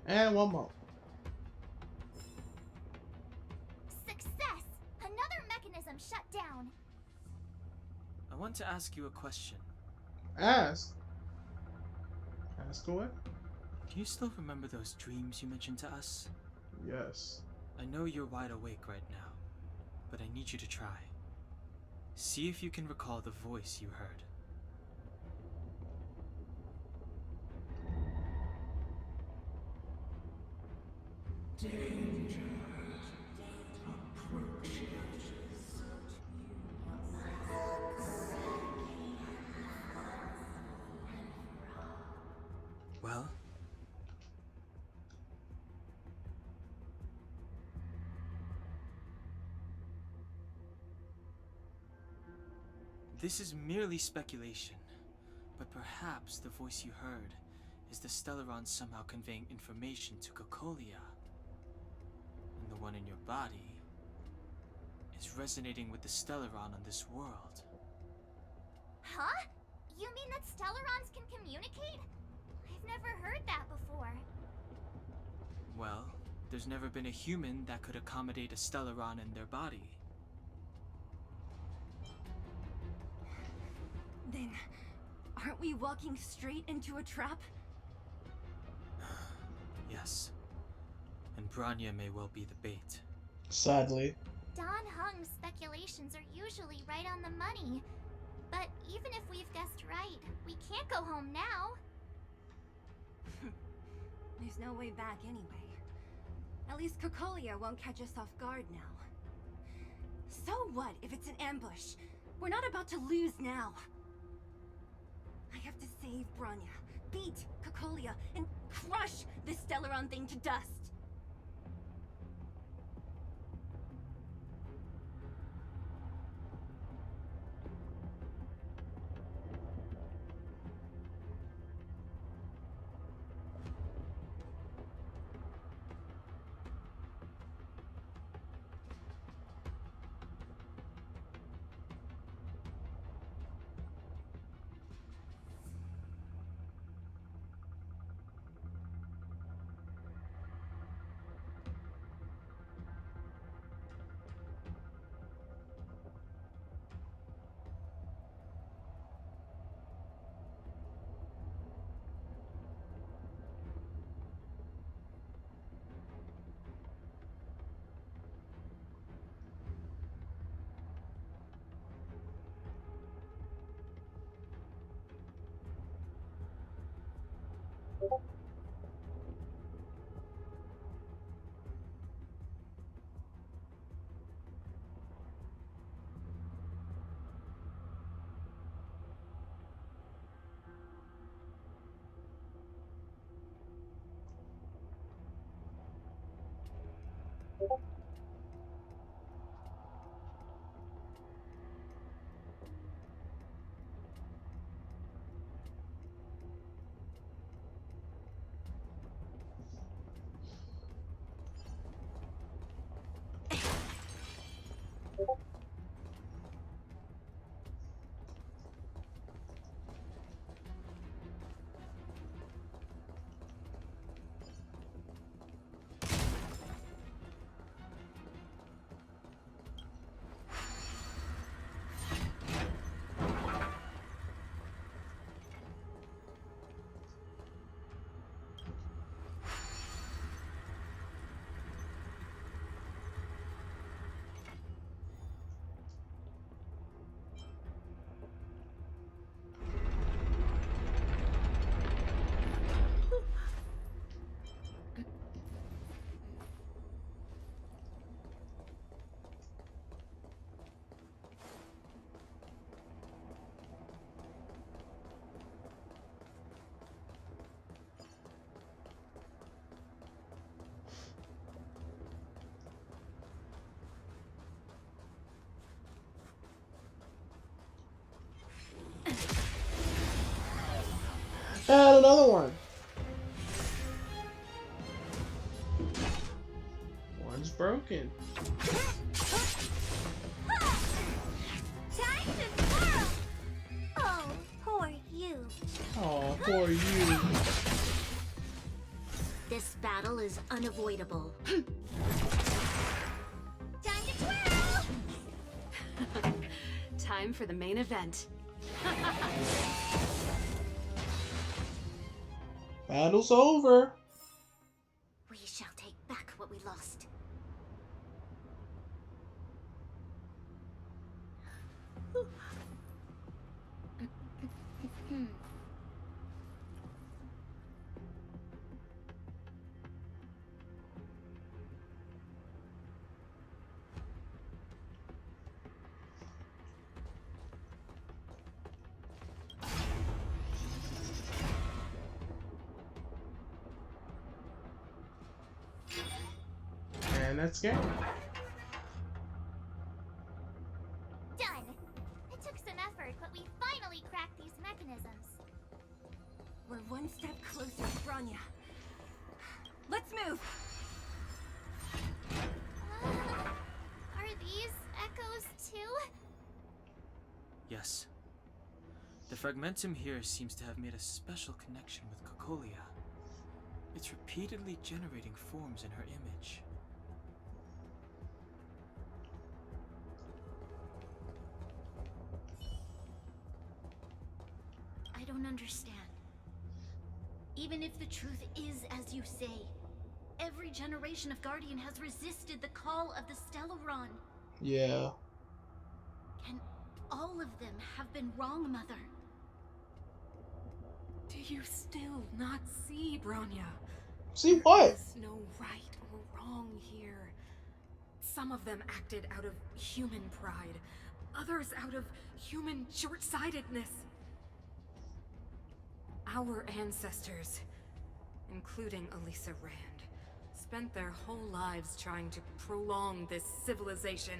And one more. Success! Another mechanism shut down. I want to ask you a question. Ask. Ask away? Do you still remember those dreams you mentioned to us? Yes. I know you're wide awake right now, but I need you to try. See if you can recall the voice you heard. Well? This is merely speculation, but perhaps the voice you heard is the Stellaron somehow conveying information to Cocolia. And the one in your body is resonating with the Stellaron on this world. Huh? You mean that Stellarons can communicate? I've never heard that before. Well, there's never been a human that could accommodate a Stellaron in their body. Then, aren't we walking straight into a trap? Yes. And Branya may well be the bait. Sadly. Don Hung's speculations are usually right on the money. But even if we've guessed right, we can't go home now. There's no way back anyway. At least Cocolia won't catch us off guard now. So what if it's an ambush? We're not about to lose now. I have to save Branya, beat Cocolia, and crush this Stellaron thing to dust. And another one. One's broken. Time to twirl! Oh, poor you. Oh, poor you. This battle is unavoidable. Time to twirl! Time for the main event. Battle's over. We shall take back what we lost. And that's game. Done! It took some effort, but we finally cracked these mechanisms. We're one step closer, Bronya. Let's move! Are these echoes too? Yes. The fragmentum here seems to have made a special connection with Cocolia. It's repeatedly generating forms in her image. I don't understand. Even if the truth is as you say, every generation of Guardian has resisted the call of the Stellaron. Yeah. Can all of them have been wrong, Mother? Do you still not see, Bronya? See what? There's no right or wrong here. Some of them acted out of human pride, others out of human short-sightedness. Our ancestors, including Elisa Rand, spent their whole lives trying to prolong this civilization.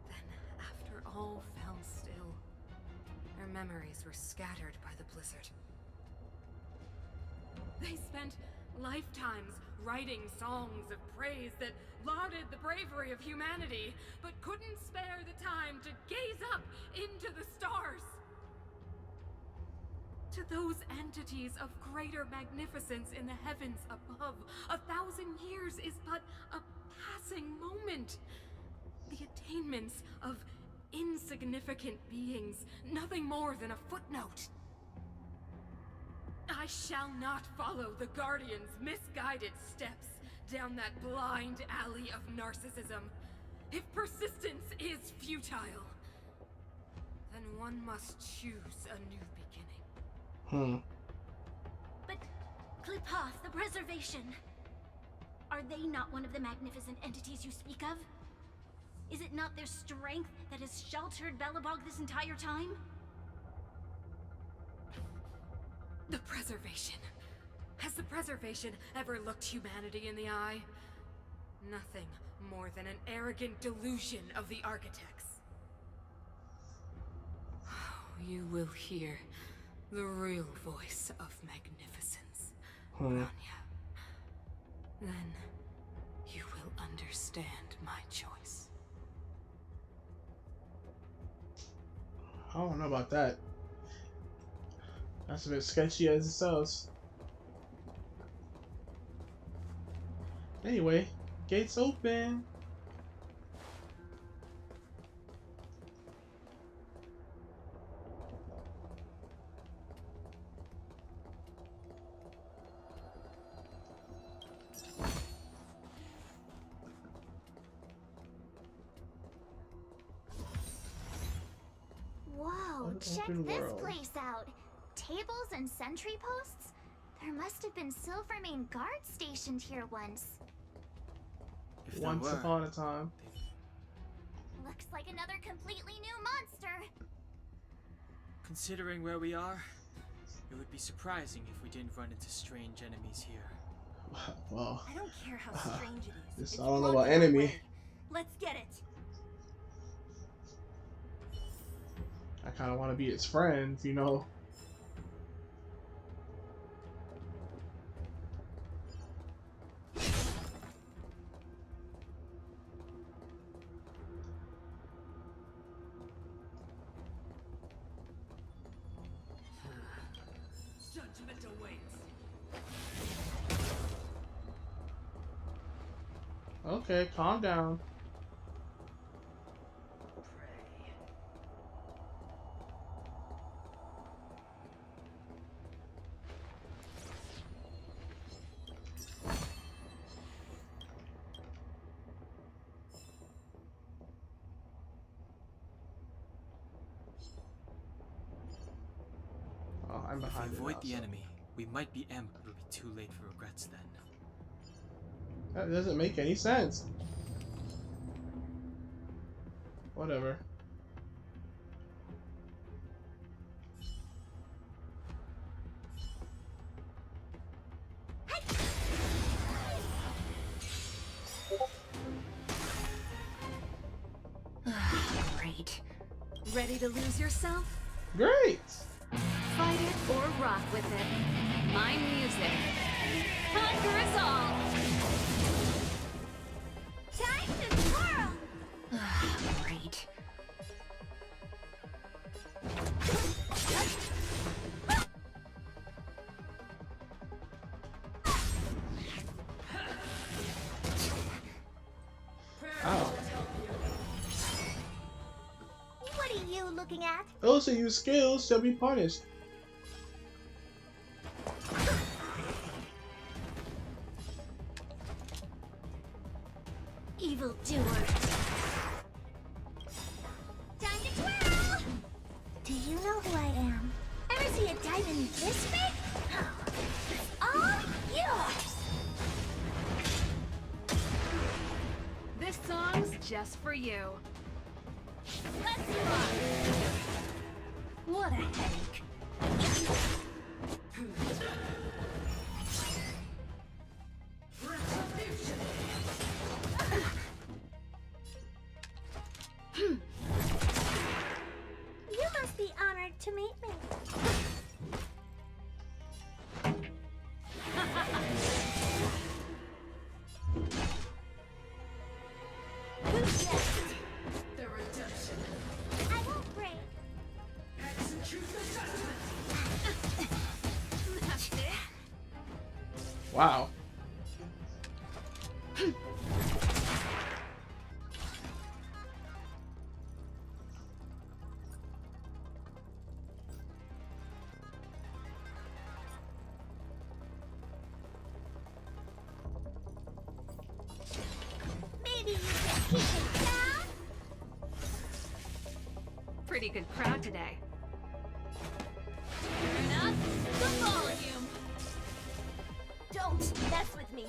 Then, after all fell still, their memories were scattered by the blizzard. They spent lifetimes writing songs of praise that lauded the bravery of humanity, but couldn't spare the time to gaze up into the stars. To those entities of greater magnificence in the heavens above, 1,000 years is but a passing moment. The attainments of insignificant beings, nothing more than a footnote. I shall not follow the Guardian's misguided steps down that blind alley of narcissism. If persistence is futile, then one must choose a new beginning. But Klipoth, the Preservation, are they not one of the magnificent entities you speak of? Is it not their strength that has sheltered Belobog this entire time? The Preservation. Has the Preservation ever looked humanity in the eye? Nothing more than an arrogant delusion of the architects. You will hear the real voice of magnificence, Bronya. Then you will understand my choice. I don't know about that. That's a bit sketchy as it sounds. Anyway, gates open. Whoa, An check open this world. place out. Tables and sentry posts? There must have been Silvermane guards stationed here once. If there Once were, upon a time. Looks like another completely new monster. considering where we are, it would be surprising if we didn't run into strange enemies here. Well, I don't care how strange it is. this, It's I don't know blocking about our enemy. way. Let's get it. I kind of want to be its friend, you know. Okay, calm down. Oh, I'm If we behind it avoid now, the so. enemy, we might be ambushed. It'll be too late for regrets then. That doesn't make any sense. Whatever. Great. Ready to lose yourself? Great! Fight it or rock with it. My music. Conquer us all! Time to twirl! Great. Ow. What are you looking at? Those who use skills shall be punished. Evil doer. Time to twirl! Do you know who I am? Ever see a diamond this big? It's all yours! This song's just for you. Let's rock! What a headache. You must be honored to meet me. Who's next? The redemption. I won't break. Execute the judgment. That's it. Wow. Maybe you can keep it down? Pretty good crowd today. Turn up the volume. Don't mess with me.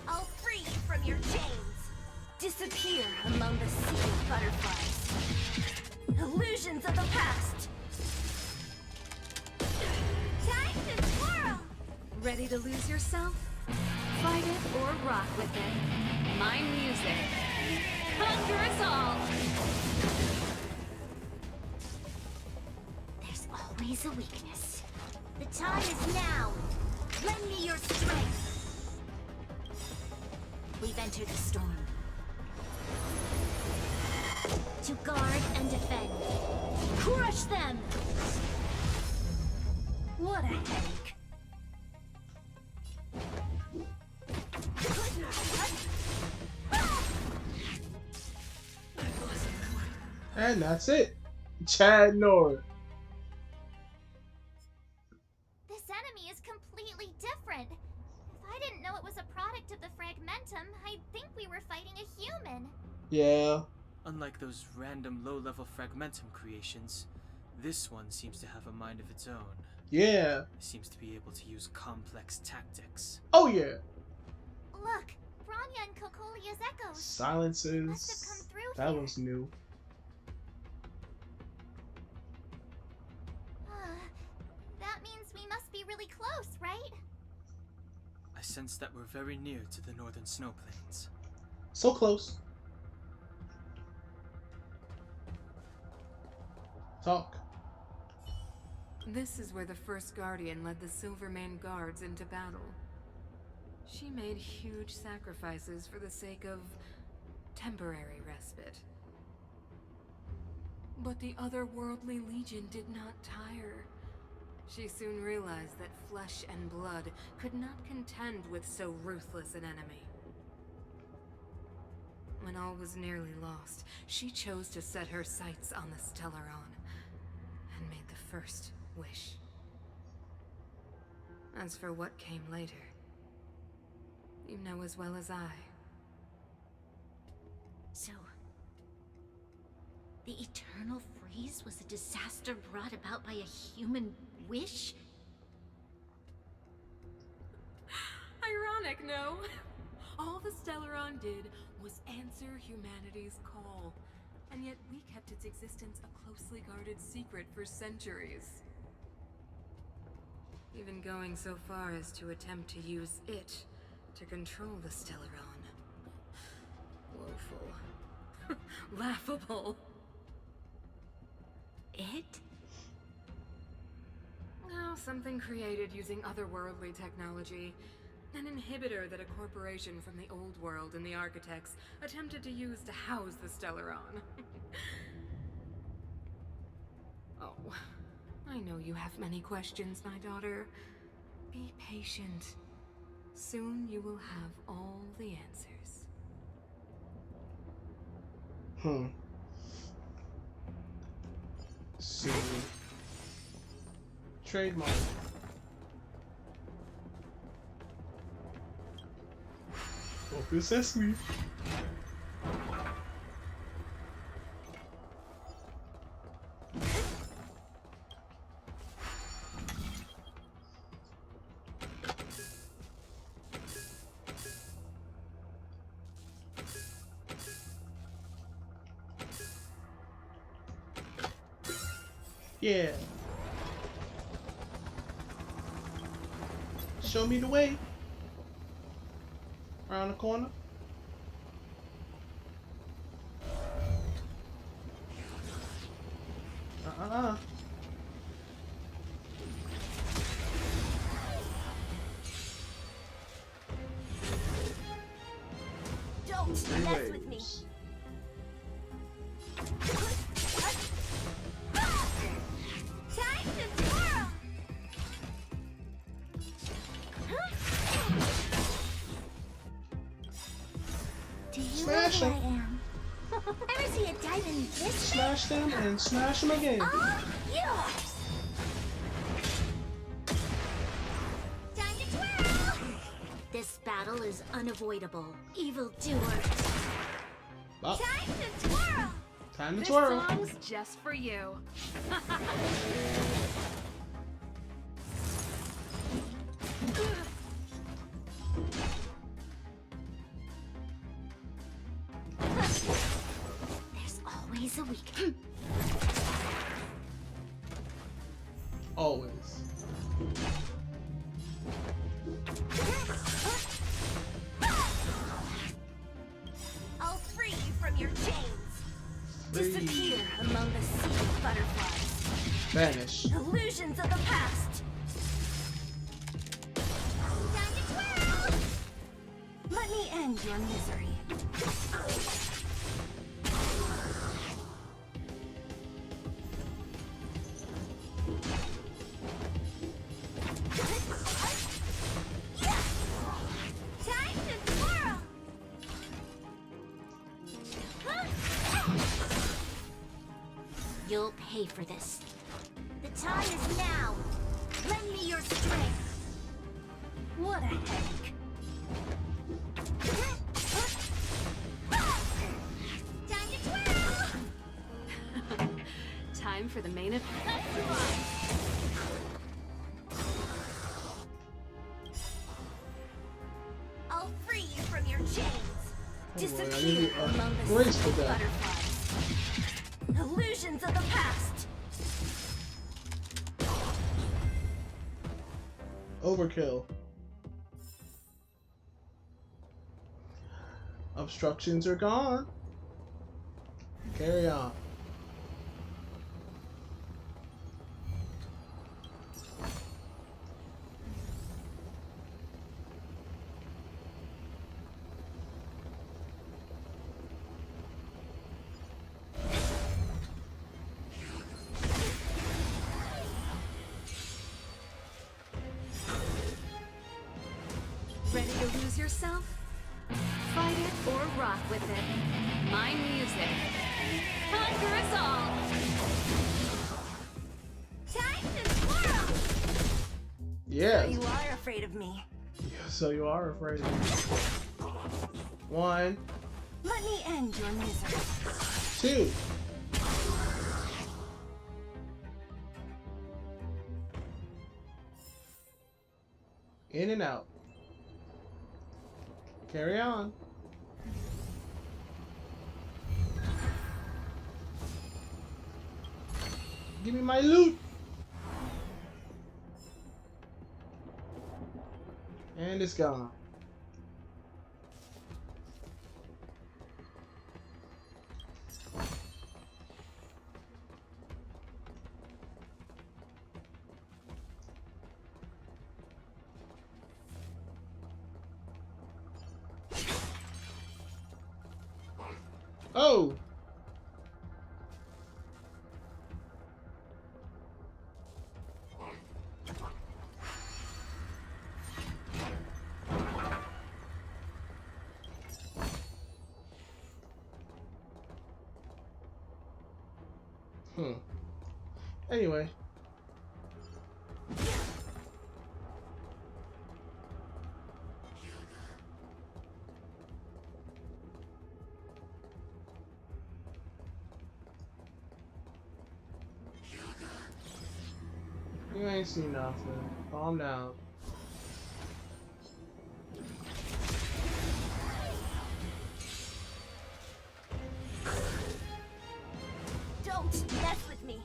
I'll free you from your chains. Disappear among the sea of butterflies. Illusions of the past. Time to twirl. Ready to lose yourself? Fight it or rock with it. My music. Conquer us all! There's always a weakness. The time is now. Lend me your strength. We've entered the storm. To guard and defend. Crush them! What a headache. And that's it. Chad Nord. This enemy is completely different. If I didn't know it was a product of the Fragmentum, I'd think we were fighting a human. Yeah. Unlike those random low-level Fragmentum creations, this one seems to have a mind of its own. Yeah. It seems to be able to use complex tactics. Oh yeah. Look, Bronya and Kokolia's echoes. Must have Silences. come through That here. was new. That means we must be really close, right? I sense that we're very near to the northern snow plains. So close. Talk. This is where the first Guardian led the Silvermane Guards into battle. She made huge sacrifices for the sake of temporary respite. But the otherworldly legion did not tire. She soon realized that flesh and blood could not contend with so ruthless an enemy. When all was nearly lost, she chose to set her sights on the Stellaron and made the first wish. As for what came later, you know as well as I. So, the eternal freeze was a disaster brought about by a human wish? Ironic, no? All the Stellaron did was answer humanity's call, and yet we kept its existence a closely guarded secret for centuries. Even going so far as to attempt to use it to control the Stellaron. Woeful. Laughable. It? Oh, something created using otherworldly technology. An inhibitor that a corporation from the old world and the architects attempted to use to house the Stellaron. Oh, I know you have many questions, my daughter. Be patient. Soon you will have all the answers. See. Trademark. Open sesame. Yeah. Show me the way. Around the corner. Don't mess with me. Time to twirl. Do you Smash know him. who I am? Ever see a diamond this big? Smash them and smash them again. All yours! Time to twirl! This battle is unavoidable. Evildoers. Oh, Time to twirl! time to This twirl. song's just for you. There's always a week. Always. I'll free you from your chains. Free. Disappear among the sea of butterflies. Vanish. Illusions of the past. Time to twirl! Let me end your misery. Time to twirl! You'll pay for this. The time is now. Lend me your strength. What a headache. Time to twirl! Time for the main event. I'll free you from your chains. Oh boy, I need Disappear a among the grace sea for of that. butterflies. Illusions of the past. Overkill. Obstructions are gone. Carry on. yourself? Fight it or rock with it. My music. Conquer us all! Time to twirl! Yeah. You are afraid of me. So you are afraid of me. 1, Let me end your misery. 2. In and out. Carry on. Give me my loot. And it's gone. Oh! Anyway. You ain't seen nothing. Calm down. Don't mess with me.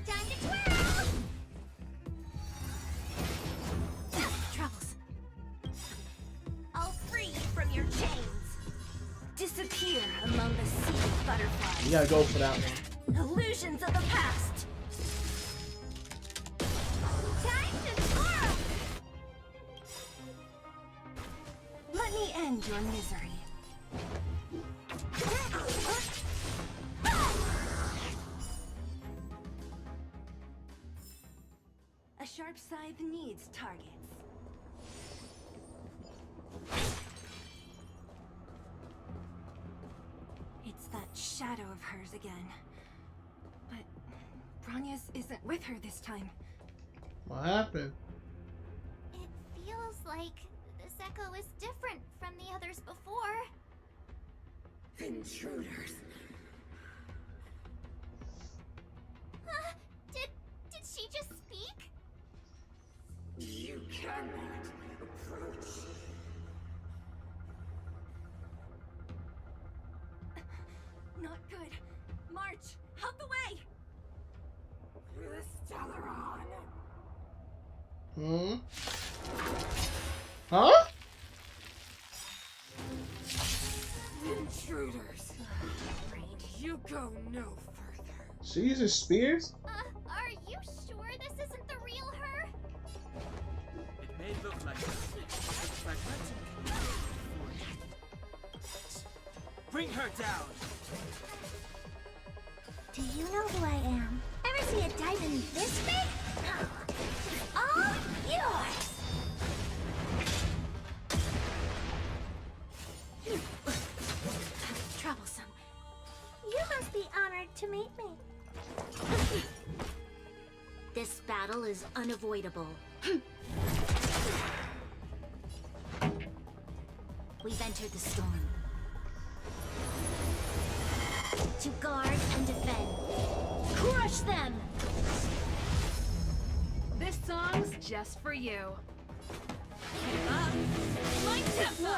Time to twirl! Troubles. I'll free you from your chains. Disappear among the sea of butterflies. You gotta go for that one. Illusions of the past. Time to twirl! Let me end your misery. A sharp scythe needs targets. It's that shadow of hers again. But Bronius isn't with her this time. What happened? It feels like this echo is different from the others before. Intruders. Did she just speak? You cannot approach. Not good. March, out the way! The Stellaron. Huh? Intruders. You go no further. She uses spears? Are you sure this isn't the real her? It may look like her, but fragmenting can be forged. Bring her down! Do you know who I am? Ever see a diamond this big? All yours! Troublesome. You must be honored to meet me. This battle is unavoidable. We've entered the storm. To guard and defend. Crush them! This song's just for you. My tempo!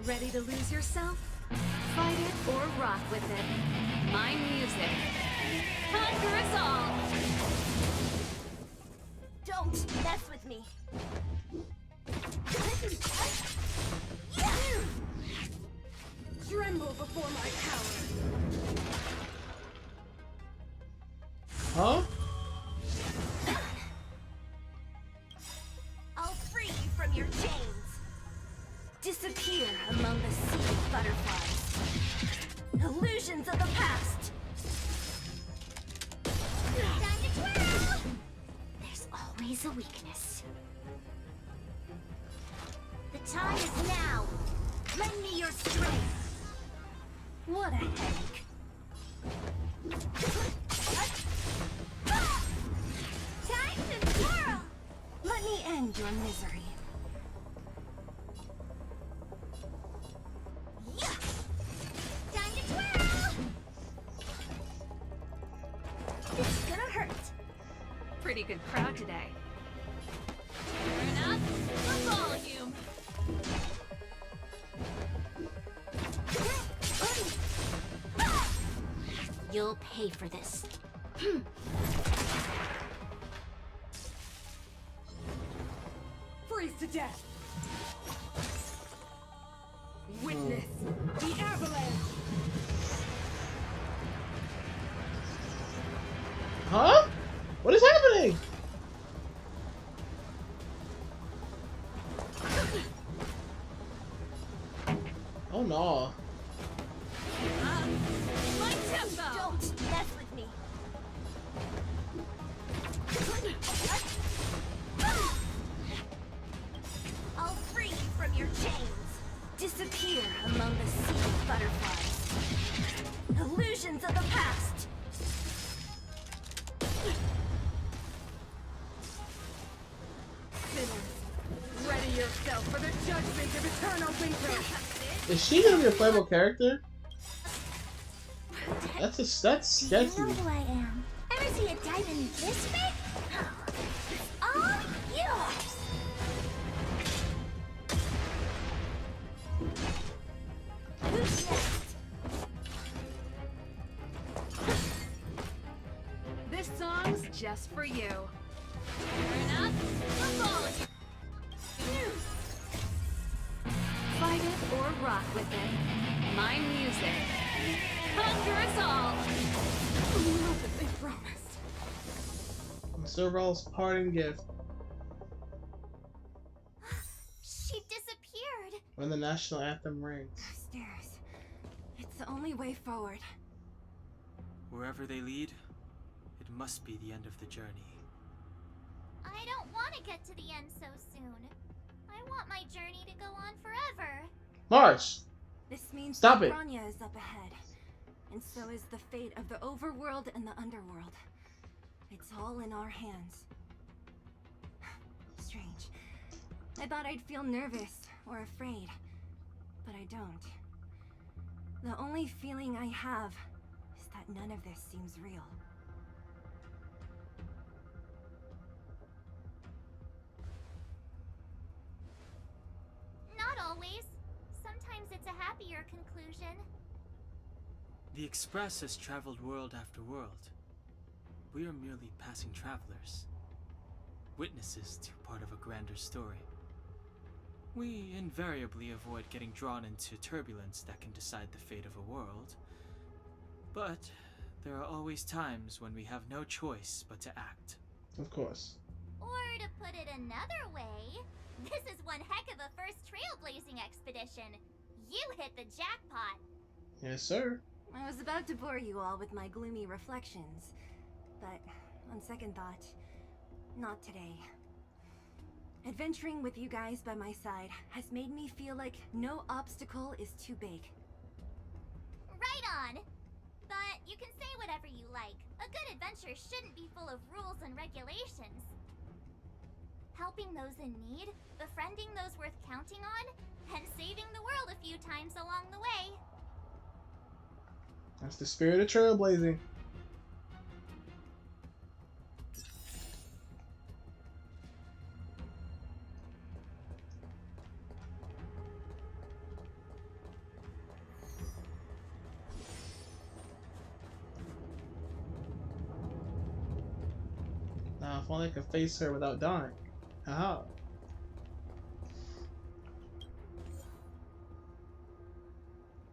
Ready to lose yourself? Fight it or rock with it. My music. Conquer us all! Don't mess with me. Tremble before my power. Huh? I'll free you from your chains. Disappear among the sea of butterflies. Illusions of the past. Time to always a weakness. The time is now. Lend me your strength. What a headache. Time to twirl! Let me end your misery. Yeah. Time to twirl! It's gonna hurt. Pretty good crowd today. Turn up the volume. You'll pay for this. Freeze to death! Witness the avalanche! Huh? What is happening? Oh no. My tempo. Don't mess with me. I'll free you from your chains. Disappear among the sea of butterflies. Illusions of the past. Sinners, ready yourself for the judgment of eternal winter! Is she gonna be a playable character? That's sketchy. Do you know who I am? Ever see a diamond this big? It's all yours. Who's next? This song's just for you. Turn up the volume. Fight it or rock with it. My music. Conquer us all! Not that they promised. Serval's parting gift She disappeared. when the national anthem rings. Stairs. It's the only way forward. Wherever they lead, it must be the end of the journey. I don't want to get to the end so soon. I want my journey to go on forever. March! This means Stop that it. Bronya is up ahead. And so is the fate of the overworld and the underworld. It's all in our hands. Strange. I thought I'd feel nervous or afraid, but I don't. The only feeling I have is that none of this seems real. Not always. Sometimes it's a happier conclusion. The Express has traveled world after world. We are merely passing travelers, witnesses to part of a grander story. We invariably avoid getting drawn into turbulence that can decide the fate of a world. But there are always times when we have no choice but to act. Of course. Or to put it another way, this is one heck of a first trailblazing expedition. You hit the jackpot. Yes, sir. I was about to bore you all with my gloomy reflections, but on second thought, not today. Adventuring with you guys by my side has made me feel like no obstacle is too big. Right on. But you can say whatever you like. A good adventure shouldn't be full of rules and regulations. Helping those in need, befriending those worth counting on, and saving the world a few times along the way. That's the spirit of trailblazing. Now, if only I could face her without dying. Haha.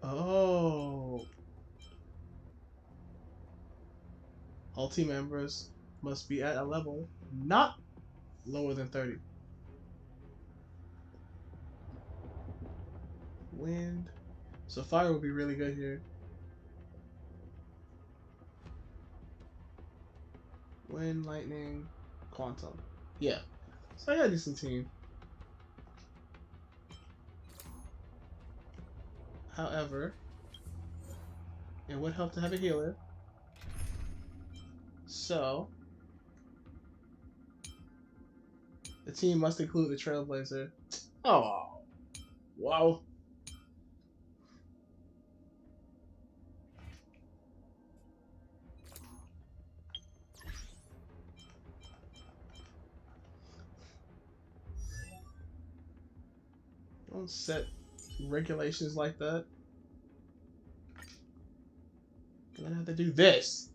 Oh. All team members must be at a level not lower than 30. Wind. So fire will be really good here. Wind, lightning, quantum. Yeah. So I got a decent team. However, it would help to have a healer. So, the team must include the Trailblazer. Oh, wow. Don't set regulations like that. I'm gonna have to do this.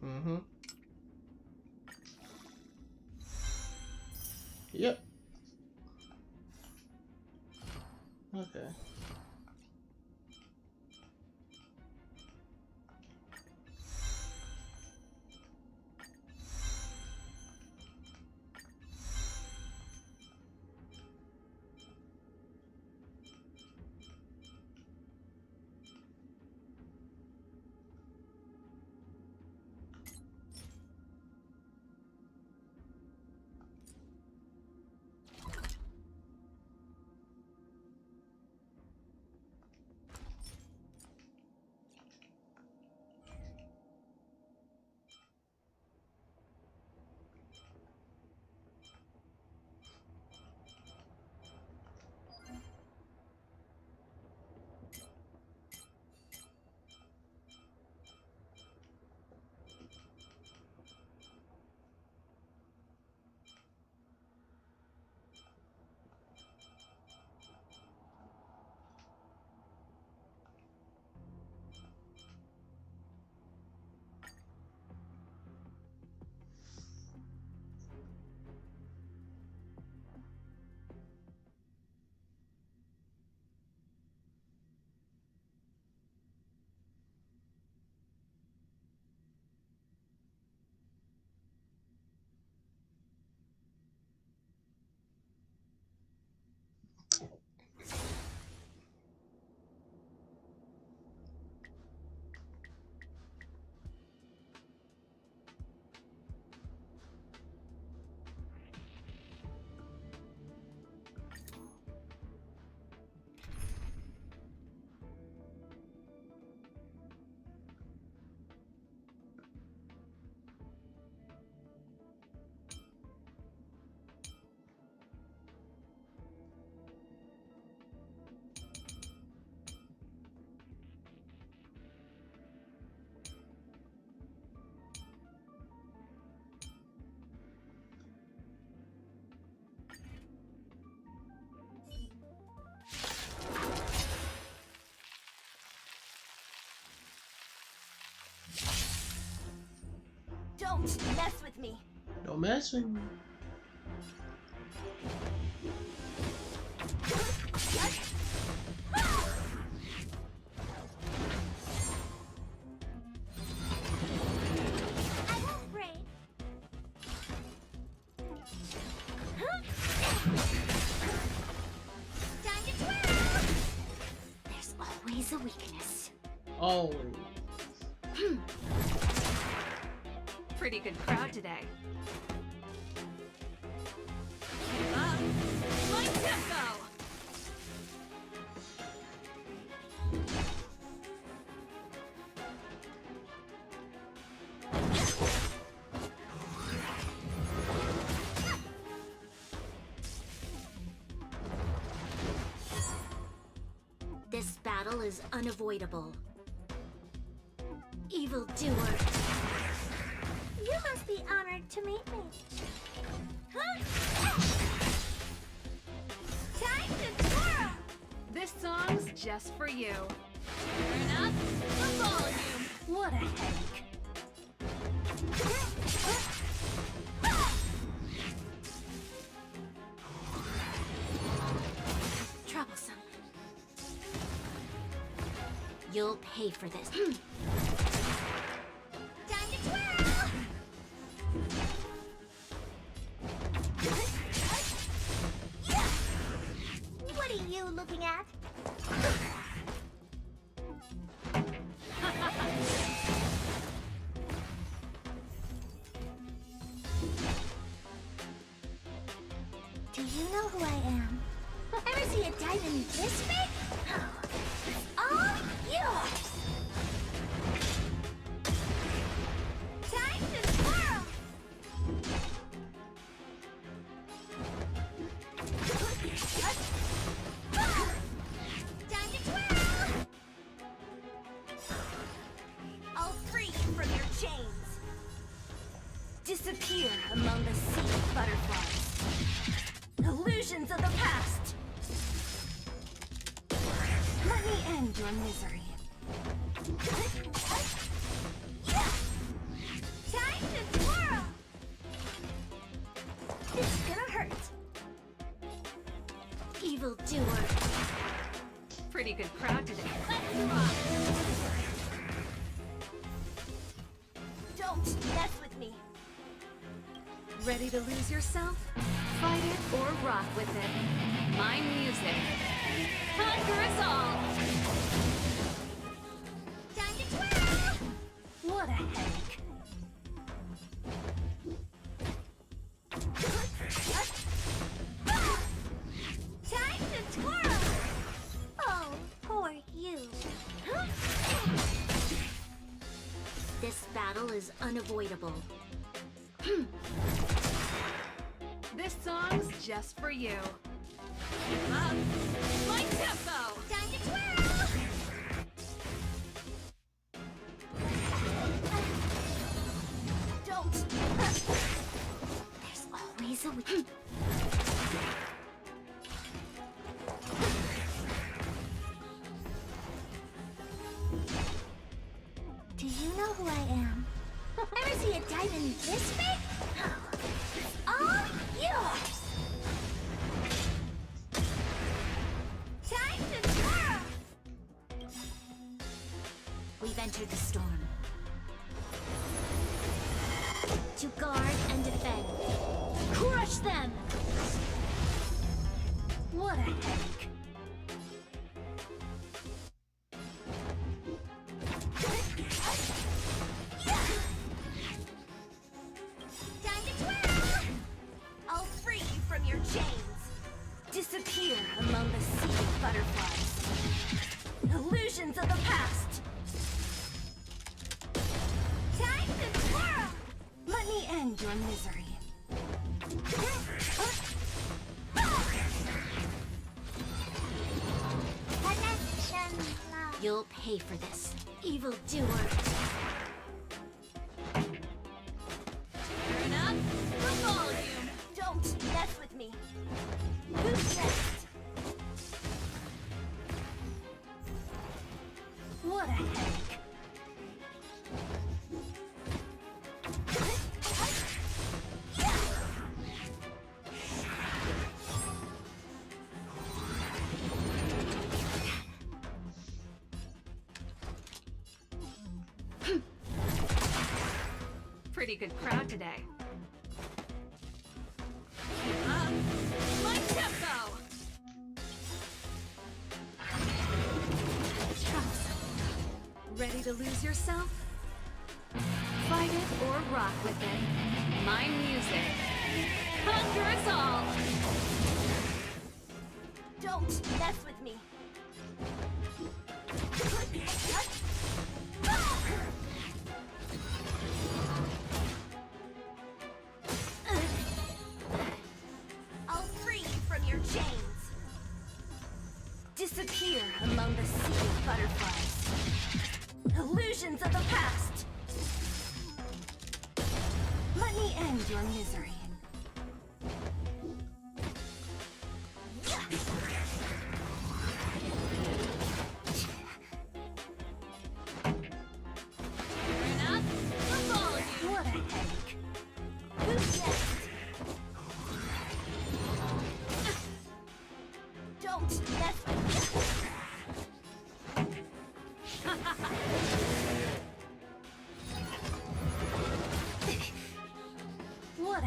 Mm-hmm. Yep. Okay. Don't mess with me. Don't mess with me. I won't break. Time to twirl. There's always a weakness. Always. Pretty good crowd today. Keep up. My tempo! This battle is unavoidable. Evildoer. You must be honored to meet me. Time to twirl. This song's just for you. Turn up the volume. What a headache. Troublesome. You'll pay for this. Time to twirl! What are you looking at? Do you know who I am? Ever see a diamond this big? It's all yours! Time to twirl! Time to twirl! I'll free you from your chains. Disappear among the sea of butterflies. Illusions of the past. Let me end your misery. Time to twirl! It's gonna hurt. Evildoer. Pretty good crowd today. Let's rock! Don't mess with me. Ready to lose yourself? Fight it or rock with it. My music. Conquer us all! Time to twirl! What a headache. Time to twirl! Oh, poor you. This battle is unavoidable. This song's just for you. Keep up. My tempo! Time to twirl! Don't. There's always a way. Do you know who I am? Ever see a diamond this big? It's all yours! Time to twirl! We've entered the storm. To guard and defend. Crush them! What a headache. Time to twirl! I'll free you from your chains. Disappear among the sea of butterflies. Illusions of the past. Time to twirl! Let me end your misery. You'll pay for this, evildoer. Turn up the volume. Don't mess with me. Who's next? What a headache. Pretty good crowd today. Keep up. My tempo! Ready to lose yourself? Fight it or rock with it. My music. Conquer us all! Don't mess with me. I'll free you from your chains. Disappear among the sea of butterflies. Illusions of the past. Let me end your misery.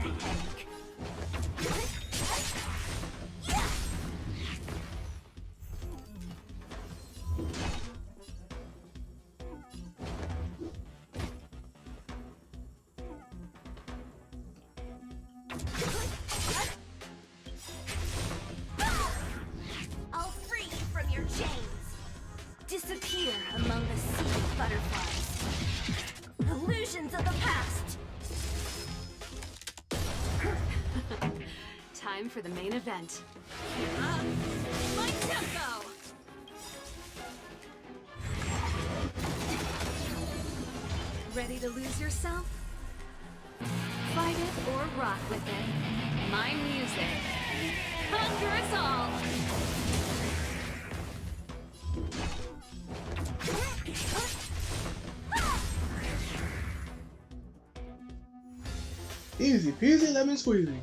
headache. I'll free you from your chains. Disappear among the sea of butterflies. Illusions of the past. Time for the main event. My tempo. Ready to lose yourself? Fight it or rock with it. My music. Conquer us all! Easy peasy lemon squeezy.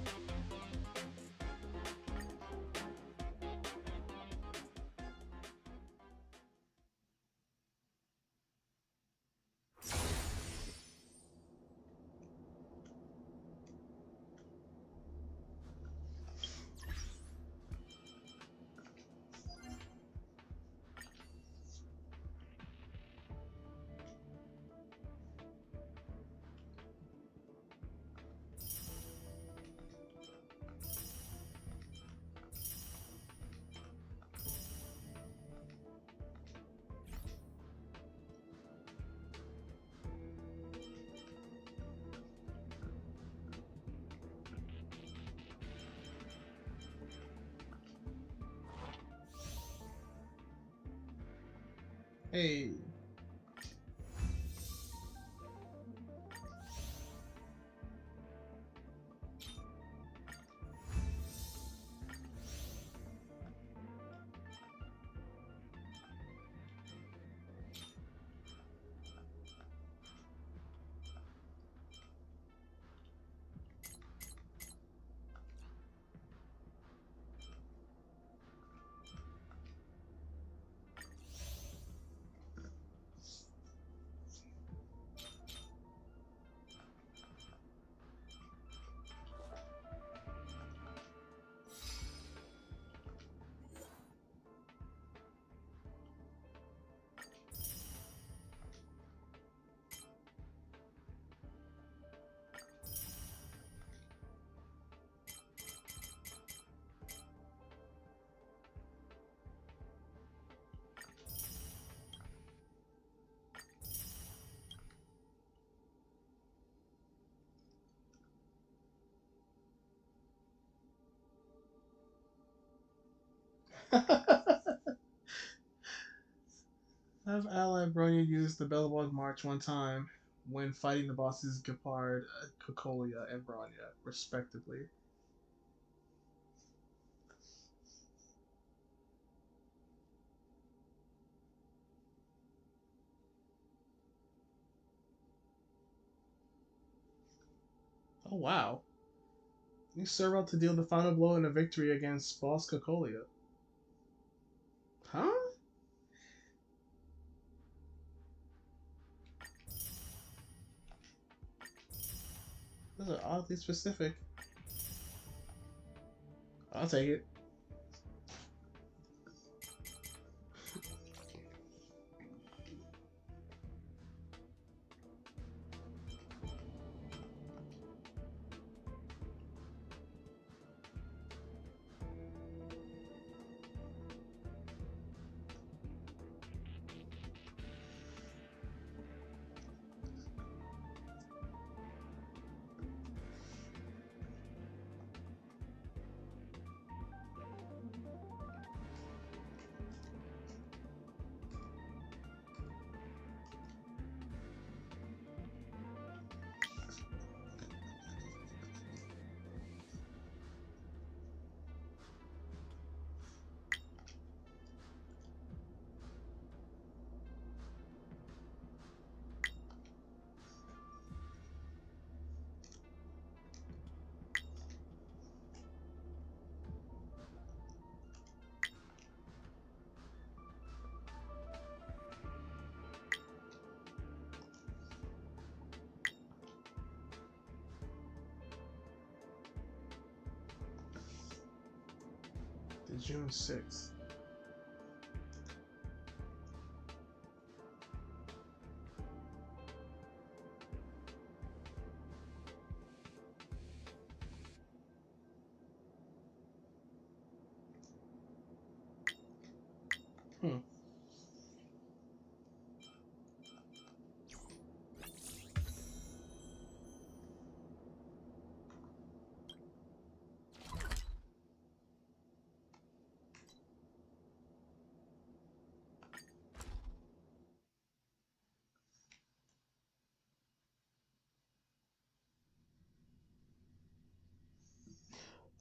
Hey. Have Ally and Bronya used the Bellabog March one time when fighting the bosses Gepard, Cocolia, and Bronya, respectively. Oh wow. You serve out to deal the final blow in a victory against boss Cocolia. Huh? Those are oddly specific. I'll take it. to June 6th.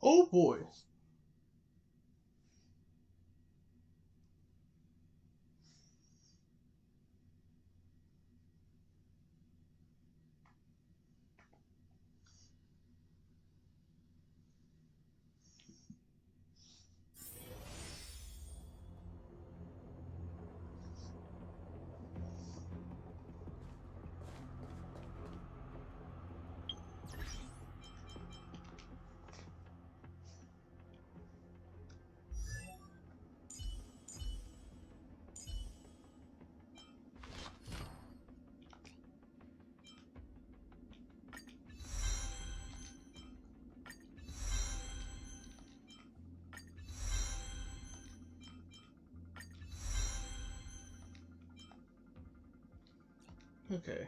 Oh boy. Okay.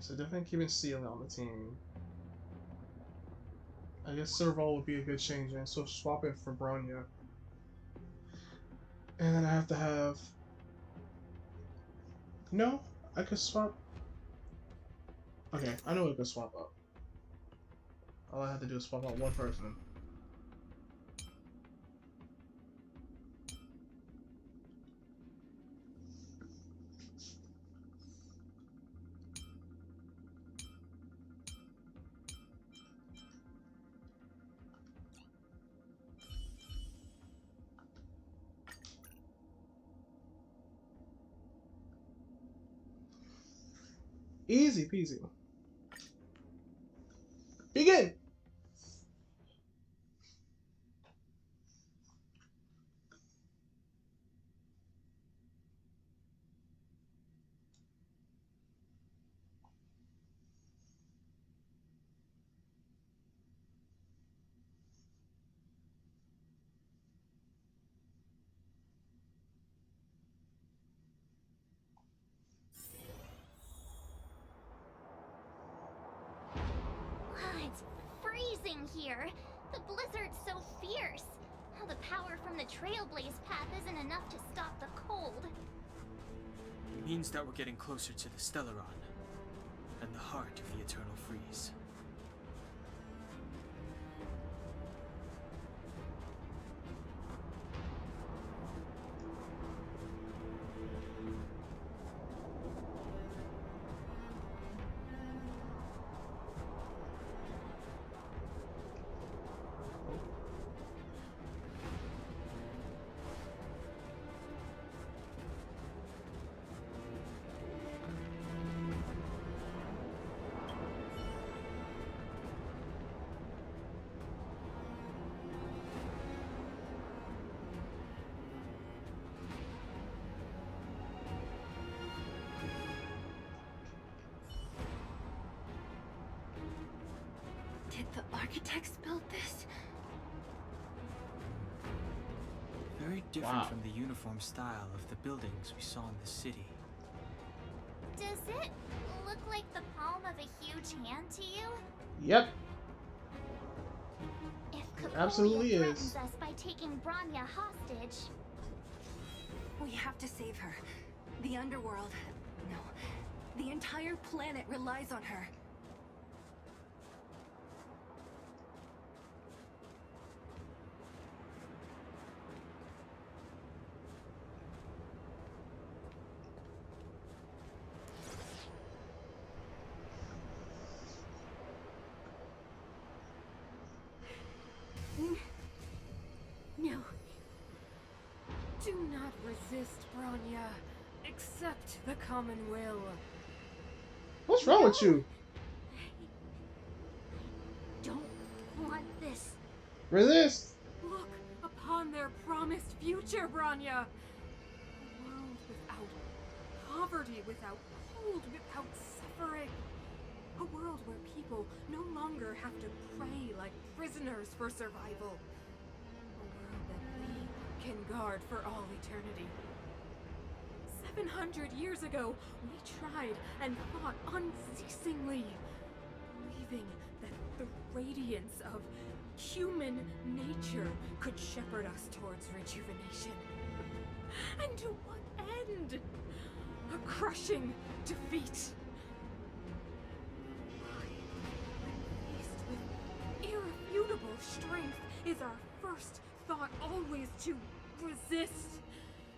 So definitely keeping Seal on the team. I guess Serval would be a good change, and so swap it for Bronya. And then I have to have... No, I could swap... Okay, I know I could swap up. All I have to do is swap out one person. Easy peasy. Begin! It's freezing here. The blizzard's so fierce. How the power from the Trailblaze path isn't enough to stop the cold. It means that we're getting closer to the Stellaron, and the heart of the Eternal Freeze. architects built this? Very different Wow. from the uniform style of the buildings we saw in the city. Does it look like the palm of a huge hand to you? Yep. If It absolutely Capolia is. threatens us by taking Bronya hostage, We have to save her. The underworld. No. The entire planet relies on her. No. Do not resist, Bronya. Accept the common will. What's wrong with you? don't want this. Resist. Look upon their promised future, Bronya. A world without poverty, without cold, without suffering. A world where people no longer have to pray like prisoners for survival. A world that we can guard for all eternity. 700 years ago, we tried and fought unceasingly, believing that the radiance of human nature could shepherd us towards rejuvenation. And to what end? A crushing defeat. When faced with irrefutable strength, is our first thought always to resist?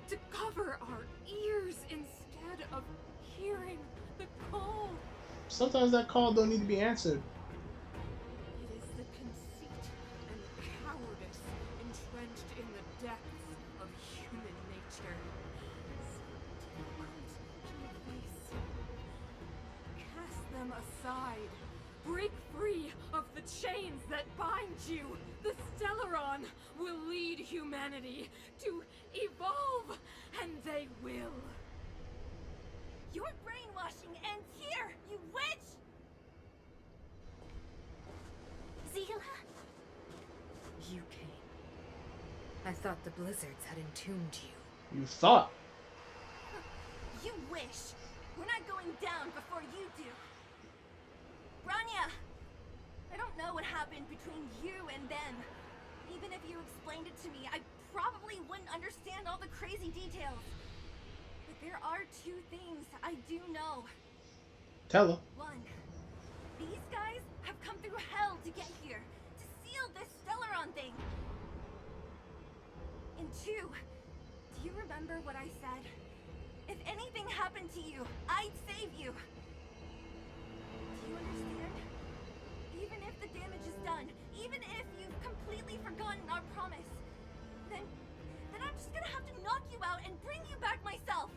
To cover our ears instead of hearing the call? Sometimes that call don't need to be answered. It is the conceit and cowardice entrenched in the depths of human nature. So difficult to face. Cast them aside. Break free of the chains that bind you. The Stellaron will lead humanity to evolve, and they will. Your brainwashing ends here, you witch! Zila? You came. I thought the blizzards had entombed you. You thought. You wish. We're not going down before you do. Bronya! I don't know what happened between you and them. Even if you explained it to me, I probably wouldn't understand all the crazy details. But there are two things I do know. Tell her. One, these guys have come through hell to get here, to seal this Stellaron thing. And two, do you remember what I said? If anything happened to you, I'd save you. Do you understand? Even if the damage is done, even if you've completely forgotten our promise, then I'm just gonna have to knock you out and bring you back myself.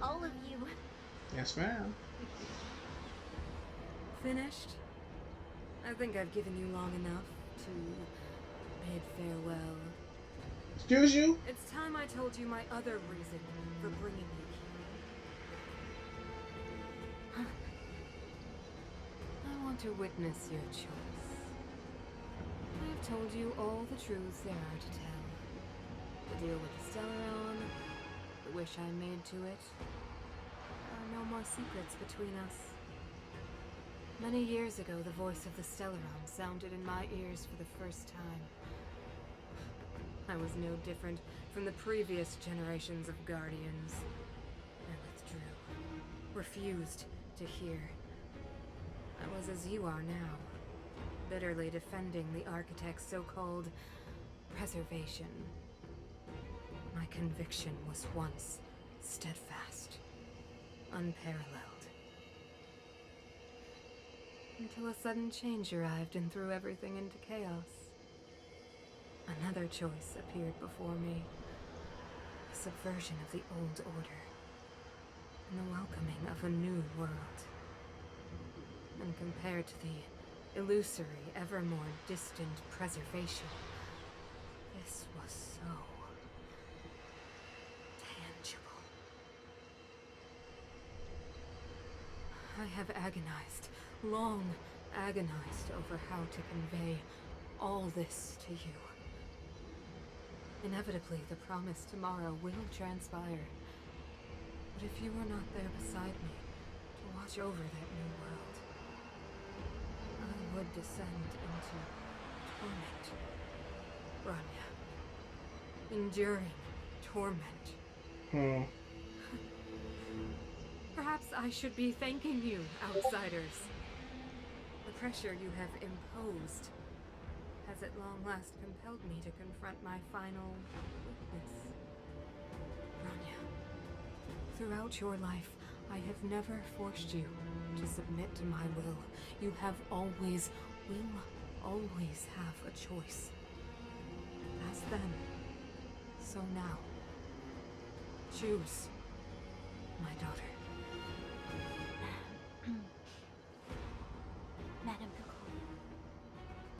All of you. Yes, ma'am. Finished? I think I've given you long enough to bid farewell. Excuse you? It's time I told you my other reason for bringing you here. I want to witness your choice. I have told you all the truths there are to tell. The deal with the Stellaron, the wish I made to it. There are no more secrets between us. Many years ago, the voice of the Stellaron sounded in my ears for the first time. I was no different from the previous generations of Guardians. I withdrew, refused to hear. I was as you are now, bitterly defending the Architect's so-called preservation. My conviction was once steadfast, unparalleled. Until a sudden change arrived and threw everything into chaos. Another choice appeared before me. A subversion of the old order. And the welcoming of a new world. And compared to the illusory, ever more distant preservation, this was so tangible. I have agonized, long agonized over how to convey all this to you. Inevitably, the promised tomorrow will transpire. But if you are not there beside me to watch over that new world, I would descend into torment. Bronya. Enduring torment. Perhaps I should be thanking you, outsiders. The pressure you have imposed has at long last compelled me to confront my final weakness. Bronya, throughout your life, I have never forced you to submit to my will. You have always, will always have a choice. As then, so now. Choose, my daughter. Madame Piccolo,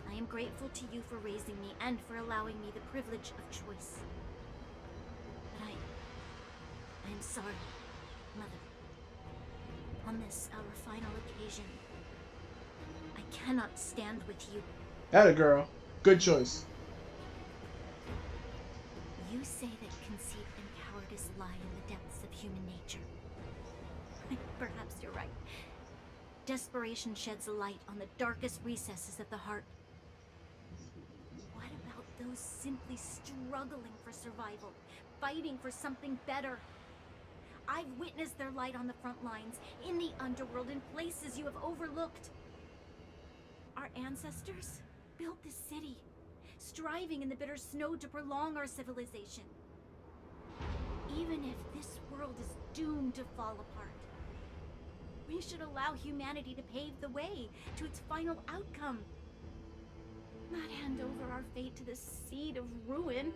I am grateful to you for raising me and for allowing me the privilege of choice. But I am sorry, Mother. On this, our final occasion, I cannot stand with you. Atta girl. Good choice. You say that conceit and cowardice lie in the depths of human nature. Perhaps you're right. Desperation sheds a light on the darkest recesses of the heart. What about those simply struggling for survival, fighting for something better? I've witnessed their light on the front lines, in the underworld, in places you have overlooked. Our ancestors built this city, striving in the bitter snow to prolong our civilization. Even if this world is doomed to fall apart, we should allow humanity to pave the way to its final outcome. Not hand over our fate to the seed of ruin.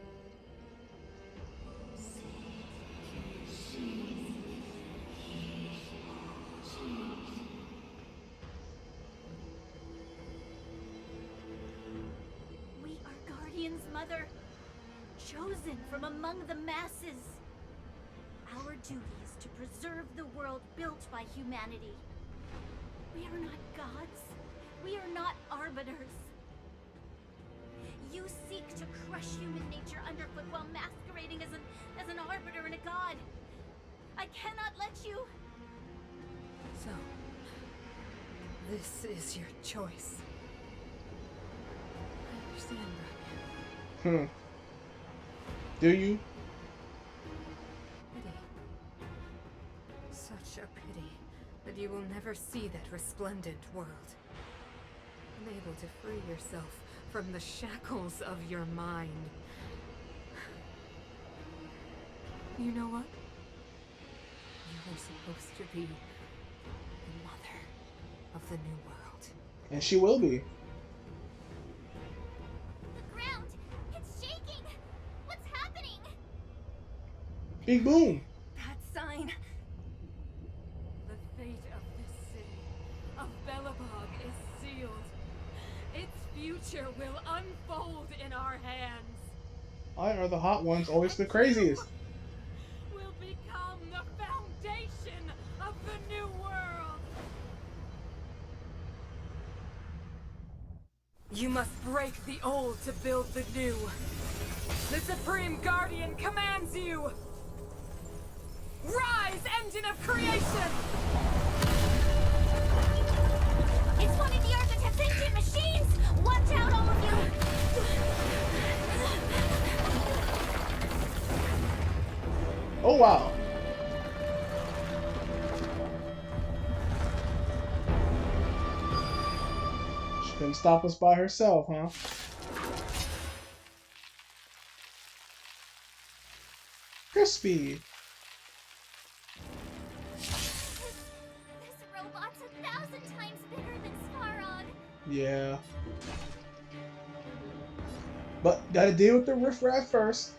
We are guardians, Mother, chosen from among the masses. Our duty is to preserve the world built by humanity. We are not gods. We are not arbiters. You seek to crush human nature underfoot while masquerading as an arbiter and a god. I cannot let you. So, this is your choice. I understand, Bronya. Do you? Pity. Such a pity that you will never see that resplendent world. Unable to free yourself from the shackles of your mind. You know what? You were supposed to be the mother of the new world. And she will be. The ground! It's shaking! What's happening? Big boom! That sign. The fate of this city, of Belobog, is sealed. Its future will unfold in our hands. Why are the hot ones always the craziest? Will become the foundation of the new world. You must break the old to build the new. The Supreme Guardian commands you. Rise, engine of creation! It's one of the Architect's ancient machines! Watch out, all of you! Oh wow! She couldn't stop us by herself, huh? Crispy! This robot's 1,000 times bigger than Starog. Yeah. But gotta deal with the riffraff first.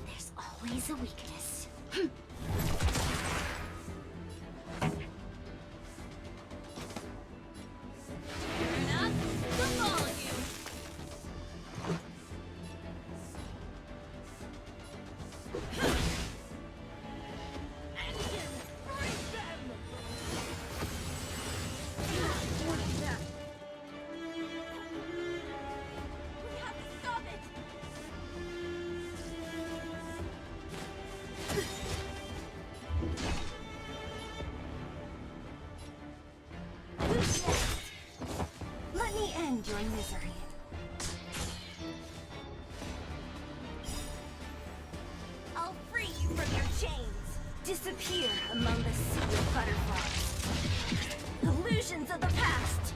There's always a weakness. Turn up the volume. Disappear among the sea of butterflies. Illusions of the past.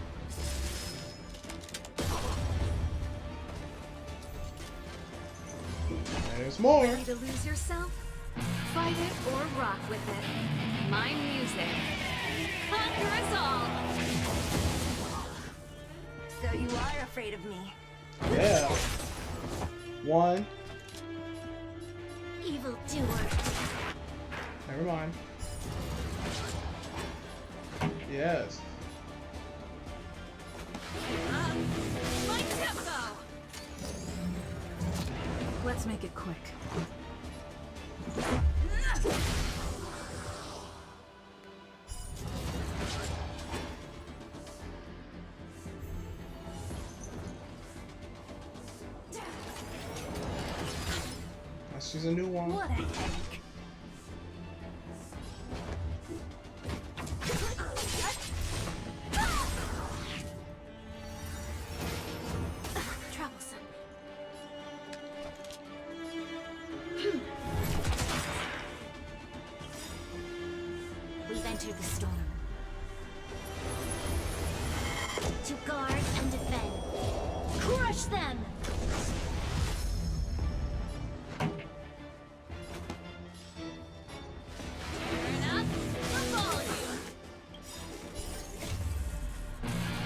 There's more. Ready to lose yourself? Fight it or rock with it. My music. Conquer us all! So you are afraid of me. Yeah. One. Evil doer. Never mind. Yes. My tempo! Let's make it quick. Let's choose a new one. What a headache. Troublesome. We've entered the storm. To guard and defend. Crush them! Turn up the volume.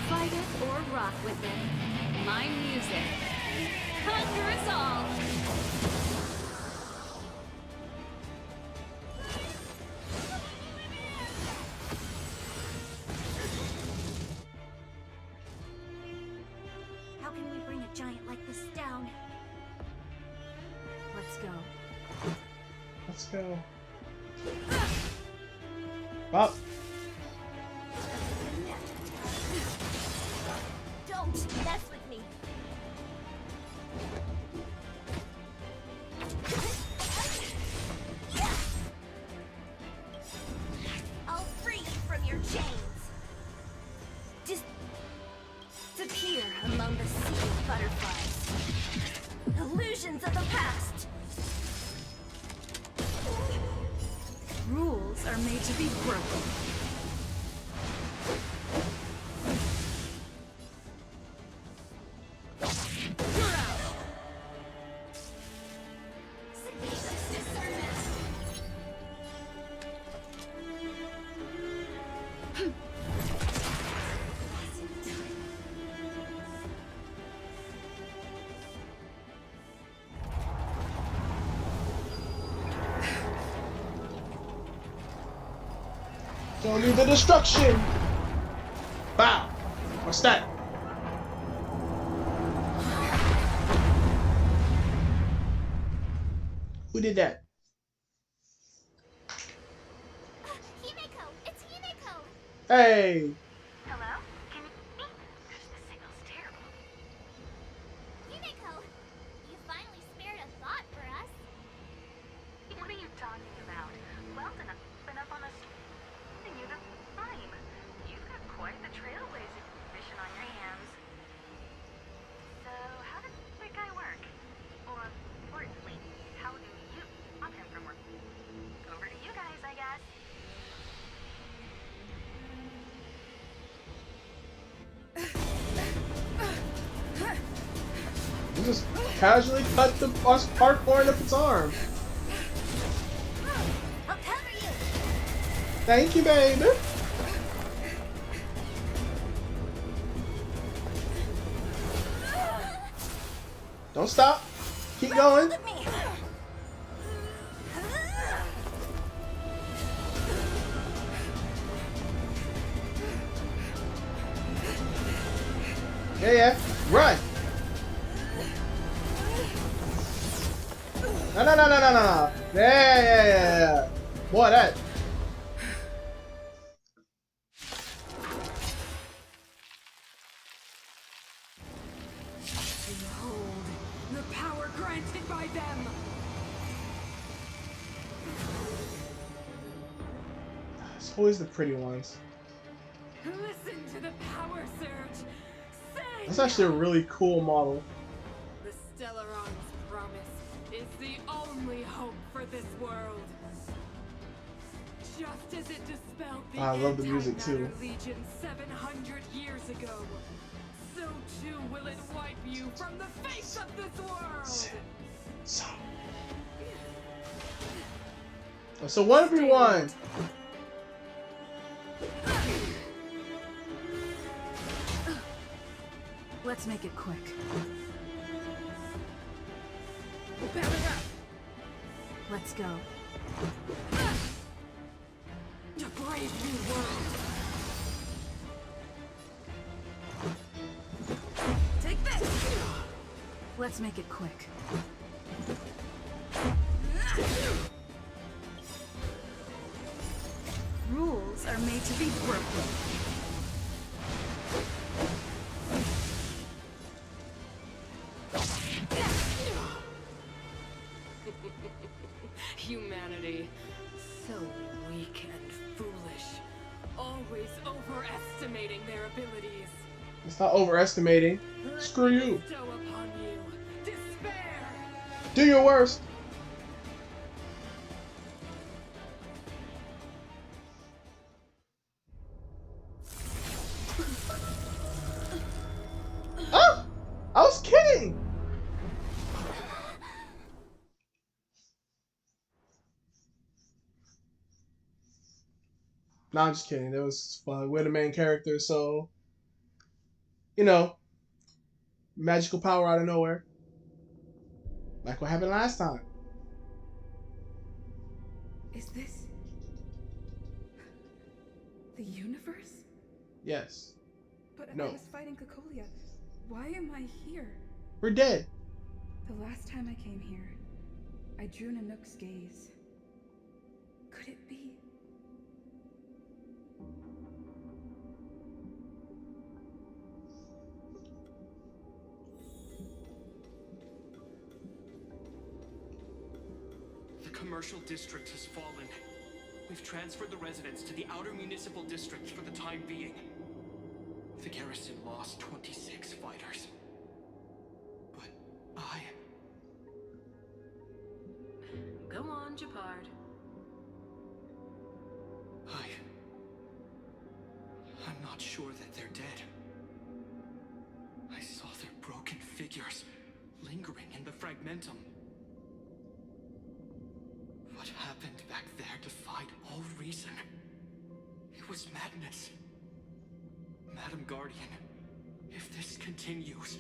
Fight it or rock with it. My music. Conquer us all! How can we bring a giant like this down? Let's go. Let's go. Up. Don't mess with me. I'll free you from your chains. Disappear among the sea of butterflies. Illusions of the past. Rules are made to be broken. Don't need the destruction. Bow. What's that? Who did that? Himeko! It's Himeko! Hey. Hello? Can you hear me? The signal's terrible. Himeko! You finally spared a thought for us. What are you talking about? Well done, been up on us. You the time. You've got quite the trailblazing mission on your hands. So, how does that guy work? Or, importantly, how do you stop him from working? Over to you guys, I guess. You just casually cut the part pouring up its arm. I'll cover you. Thank you, baby. Don't stop. Keep going. With me. Yeah, yeah. Run. No, no, no, no, no, no. Yeah. Boy, that. Behold, the power granted by them! It's always the pretty ones. Listen to the power surge! Say That's actually a really cool model. the Stellaron's promise is the only hope for this world. Just as it dispelled the I love the music too. Antimatter Legion 700 years ago, so too will it wipe you from the face of this world! So what, everyone? Let's make it quick. Let's go. To brave new world! Take this! Let's make it quick. Rules are made to be broken. Humanity, so weak and foolish, always overestimating their abilities. It's not overestimating. Screw you. Bestow upon you despair. Do your worst. Oh! I was kidding! No, I'm just kidding. That was fun. We're the main character, so you know, magical power out of nowhere. Like what happened last time. Is this the universe? Yes. But No. I was fighting Cocolia. Why am I here? We're dead. The last time I came here, I drew Nanook's gaze. Could it be? The commercial district has fallen. We've transferred the residents to the outer municipal districts for the time being. The garrison lost 26 fighters. But Go on, Japard. I'm not sure that they're dead. I saw their broken figures lingering in the fragmentum. What happened back there defied all reason. It was madness. Madam Guardian, if this continues...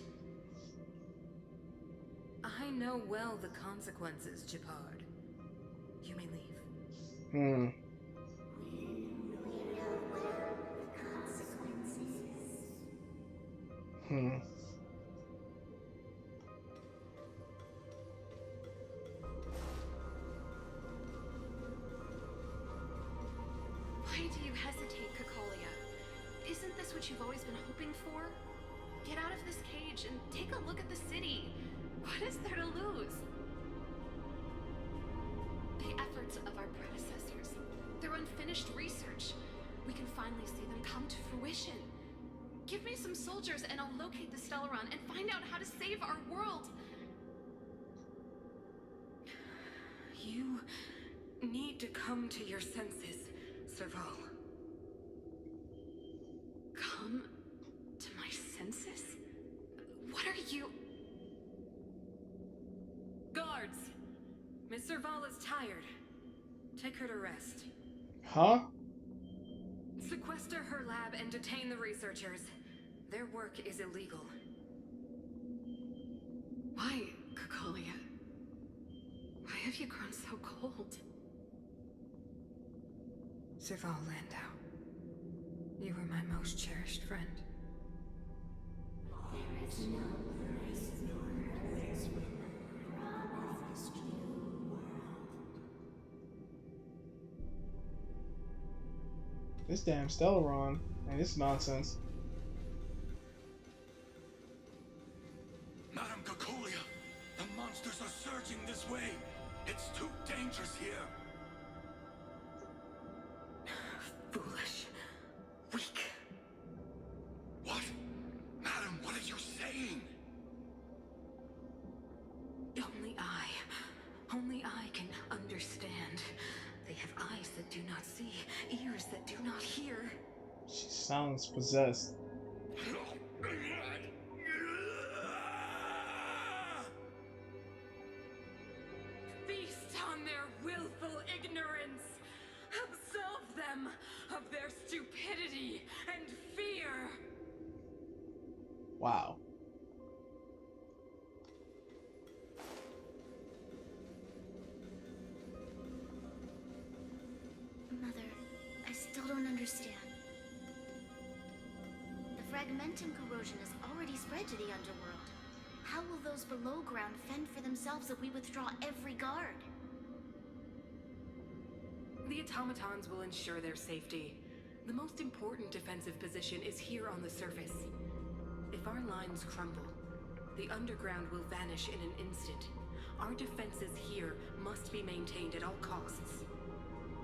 I know well the consequences, Japard. You may leave. Why do you hesitate, Cocolia? Isn't this what you've always been hoping for? Get out of this cage and take a look at the city. What is there to lose? The efforts of our predecessors, their unfinished research. We can finally see them come to fruition. Give me some soldiers and I'll locate the Stellaron and find out how to save our world. You need to come to your senses, Serval. Come to my senses? What are you... Guards! Miss Serval is tired. Take her to rest. Huh? Sequester her lab and detain the researchers. Their work is illegal. Why, Cocolia? Why have you grown so cold? Serval Landau, you were my most cherished friend. This damn Stellaron. Man, this is nonsense. Madam Cocolia, the monsters are surging this way. It's too dangerous here. Foolish. Weak. What? Madam, what are you saying? Only I can understand They have eyes that do not see, ears that do not hear. She sounds possessed. Feast on their willful ignorance. Absolve them of their stupidity and fear. Wow. Mother, I still don't understand. The fragmentum corrosion has already spread to the underworld. How will those below ground fend for themselves if we withdraw every guard? The automatons will ensure their safety. The most important defensive position is here on the surface. If our lines crumble, the underground will vanish in an instant. Our defenses here must be maintained at all costs.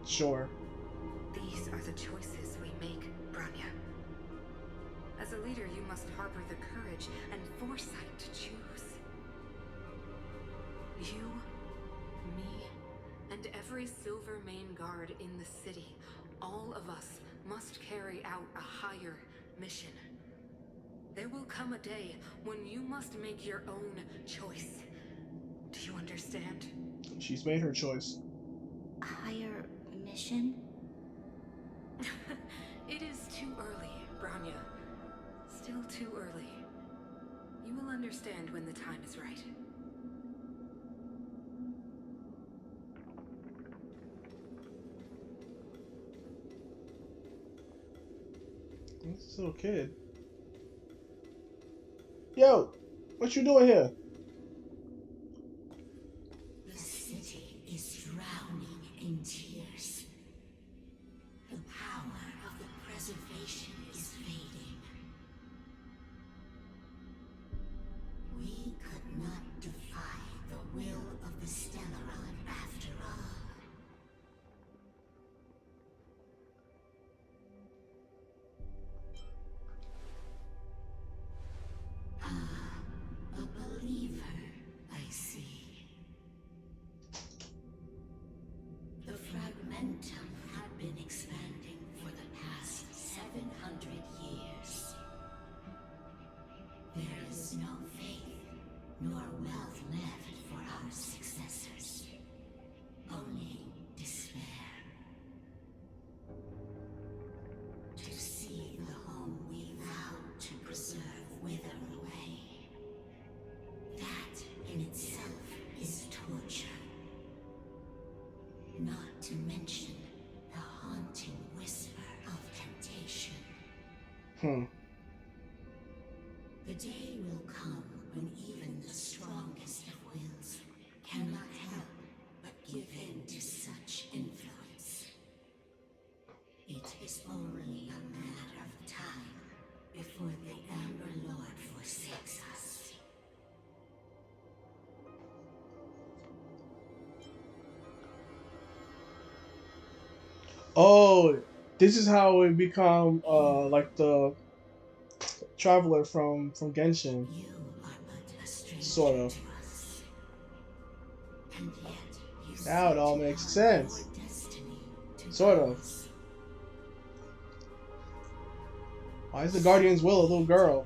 Sure. These are the choices we make, Bronya. As a leader, you must harbor the courage and foresight to choose. You, me, and every Silvermane guard in the city, all of us must carry out a higher mission. There will come a day when you must make your own choice. Do you understand? She's made her choice. A higher mission? It is too early, Bronya. Still too early. You will understand when the time is right. This little kid. Yo, what you doing here? The city is drowning in tears. The power of the preservation is fading. We could not defy the will of the Stellaron after all. A believer, I see. The fragmentum had been expanding for the past 700 years. There is no faith nor wealth left for our successors. Only despair. To see the home we vowed to preserve wither away. That in itself is torture. Not to mention the haunting whisper of temptation. The day will come when even the strongest of wills cannot help but give in to such influence. It is only a matter of time before the Amber Lord forsakes us. Oh, this is how we become like the traveler from Genshin. You are but a stranger Sort of. to us. And yet you Now it all seem to makes have sense. your destiny to Sort of. us. Why is the Guardian's Will a little girl?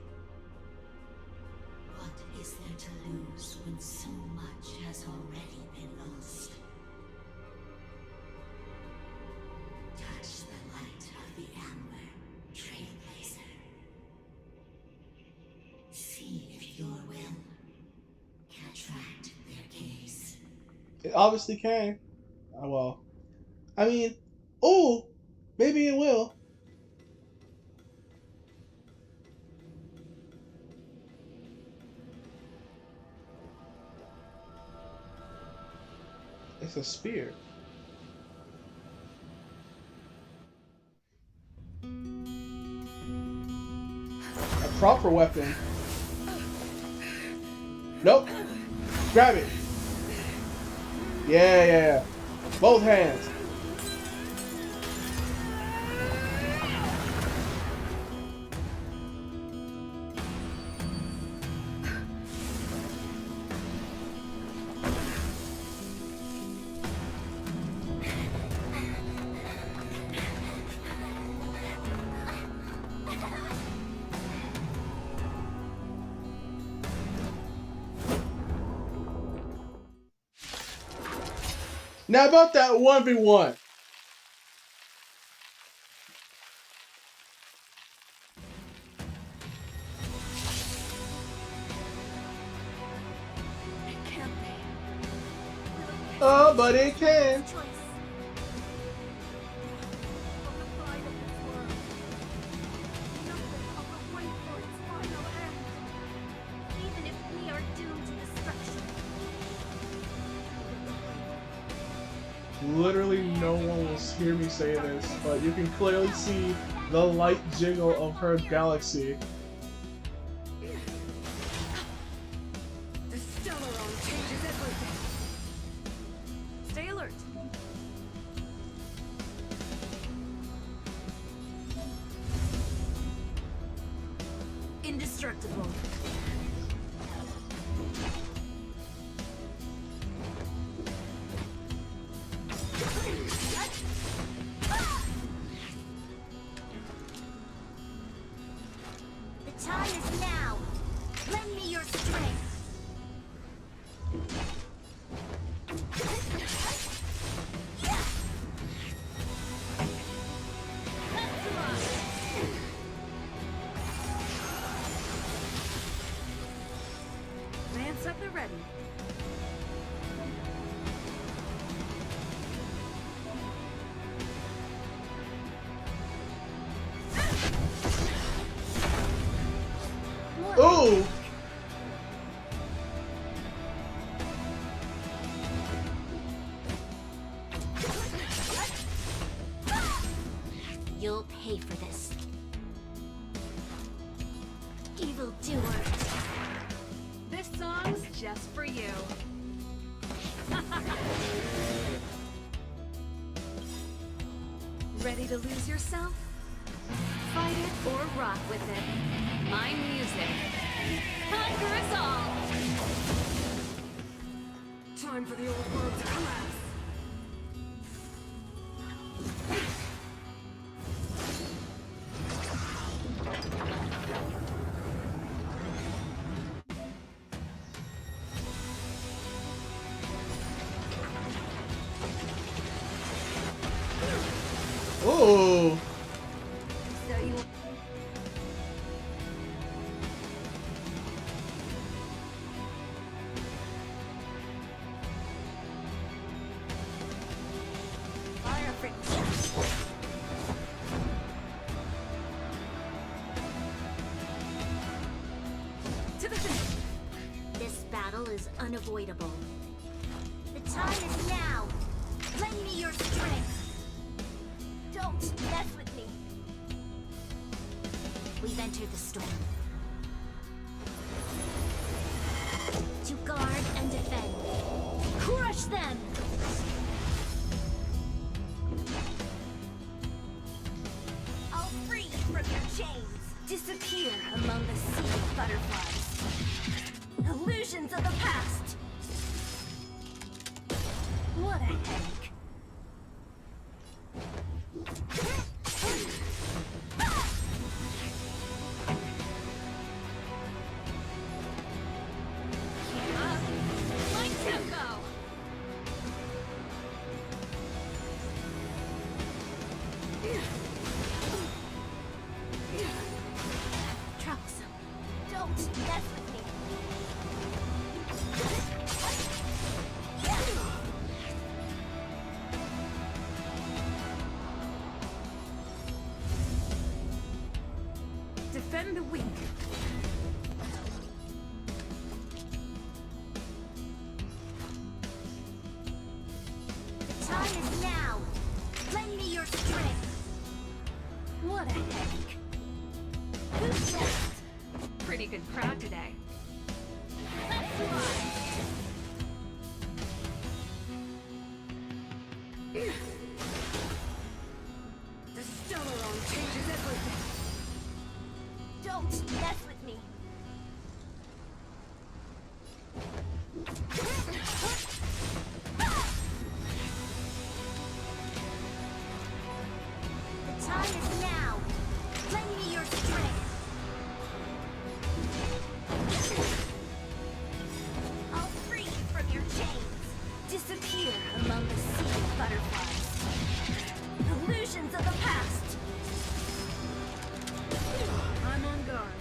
What is there to lose when so much has already been lost? Touch the light of the Amber, Trailblazer. See if your will can attract their gaze. It obviously can. Oh, well. I mean, oh, maybe it will. It's a spear. A proper weapon. Nope. Grab it. Yeah. Both hands. Now about that 1v1. It can't be. Oh, but it can. Even if we are doomed to destruction. Literally no one will hear me say this, but you can clearly see the light jiggle of her galaxy. The Stellaron changes everything. Stay alert. Indestructible. The time is now. Lend me your strength. Lance at the ready. Ooh! You'll pay for this. Evil doer. This song's just for you. Ready to lose yourself? Fight it or rock with it. My music. Conquer us all! Time for the old world to collapse. Ooh! So you fire friction. To the finish. This battle is unavoidable. The time is now. Lend me your strength. Don't mess with me. We've entered the storm. To guard and defend. Crush them! I'll free you from your chains. Disappear among the sea of butterflies. Illusions of the past. What a headache. My tempo! Troublesome. Don't mess with me. Defend the weak. The time is now. Lend me your strength. What a headache. Who's next? Pretty good crowd today. The Stellaron changes everything. Don't mess with me. The time is now. Lend me your strength. I'll free you from your chains. Disappear among the sea butterflies. Illusions of the past. I'm on guard.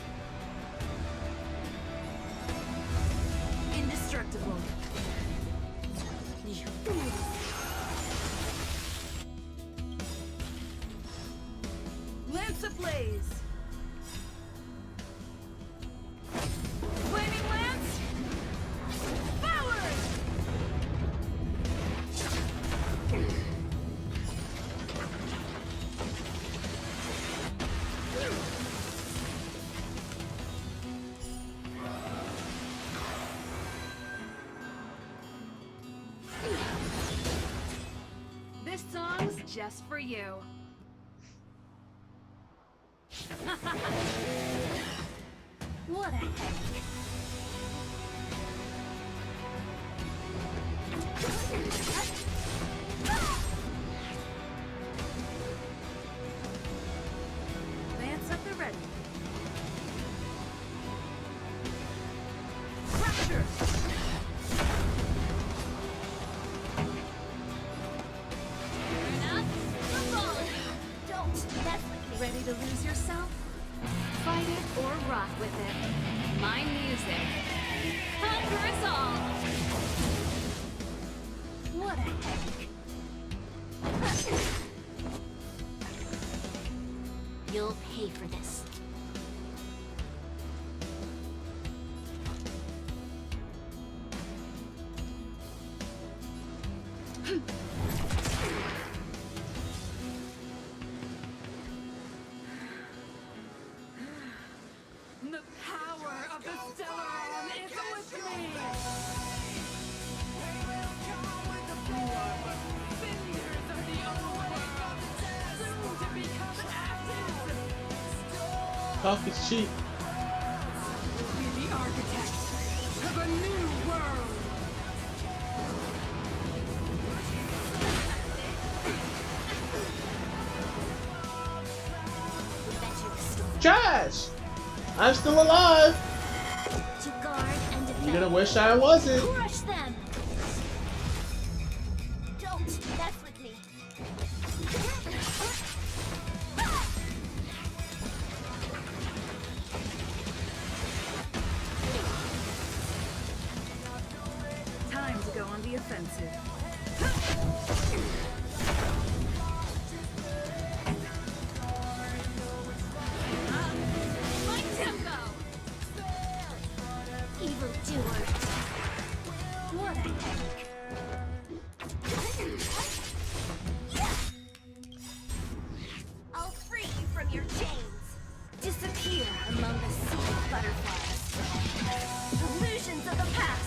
Indestructible. Lance ablaze. Flaming lance. Forward. This song's just for you. What a headache. Lance at the ready. Fracture! Don't mess with me. Ready to lose yourself? Fight it or rock with it. My music. Conquer us all! What a headache. You'll pay for this. The power of the Stellaron is with me! Fingers of the old world, soon to become ashes! Talk is cheap. Be the architect of a new world! Trash! I'm still alive! To guard and defend. You're gonna wish I wasn't. Crush them. Don't mess with me. Time to go on the offensive. My tempo. Evil doer. What a headache. I'll free you from your chains. Disappear among the sea butterflies. Illusions of the past.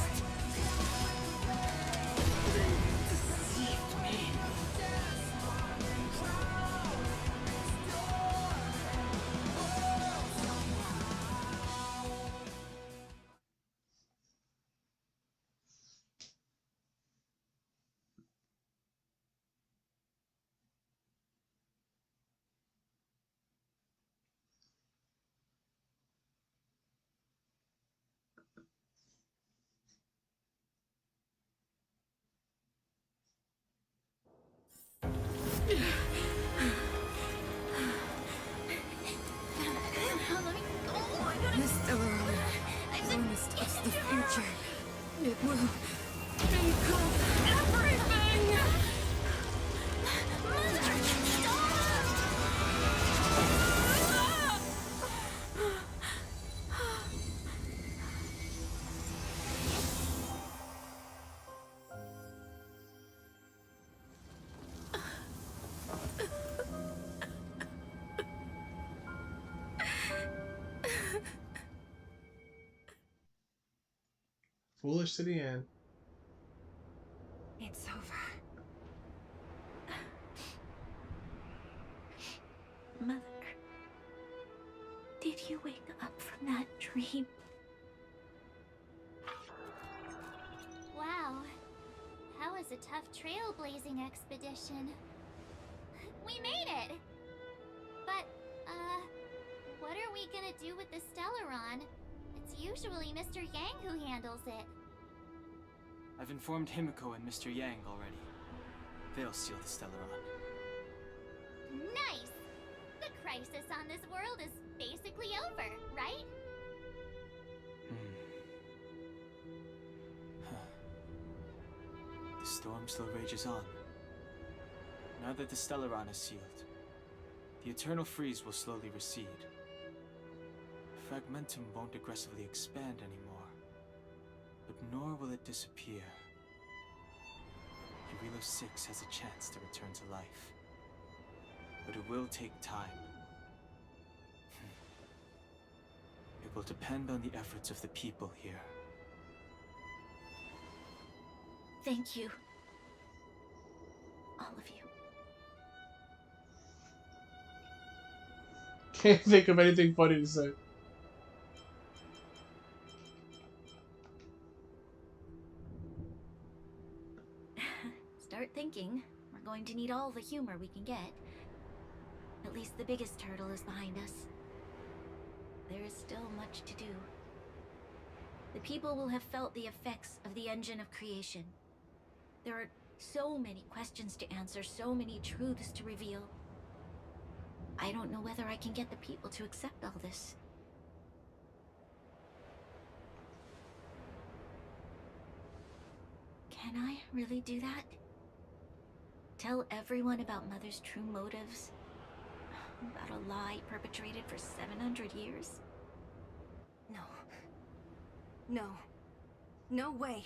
This Stellaron promised us the future. It will become everything! Foolish to the end. It's over. Mother, did you wake up from that dream? Wow. That was a tough trailblazing expedition. We made it! But, what are we gonna do with the Stellaron? It's usually Mr. Yang who handles it. I've informed Himiko and Mr. Yang already. they'll seal the Stellaron. Nice! The crisis on this world is basically over, right? The storm still rages on. Now that the Stellaron is sealed, the eternal freeze will slowly recede. Fragmentum won't aggressively expand anymore, but nor will it disappear. Jarilo 6 has a chance to return to life, but it will take time. It will depend on the efforts of the people here. Thank you. All of you. Can't think of anything funny to say. Start thinking. We're going to need all the humor we can get. At least the biggest hurdle is behind us. There is still much to do. The people will have felt the effects of the engine of creation. There are so many questions to answer, so many truths to reveal. I don't know whether I can get the people to accept all this. Can I really do that? Tell everyone about Mother's true motives? About a lie perpetrated for 700 years? No. No. No way.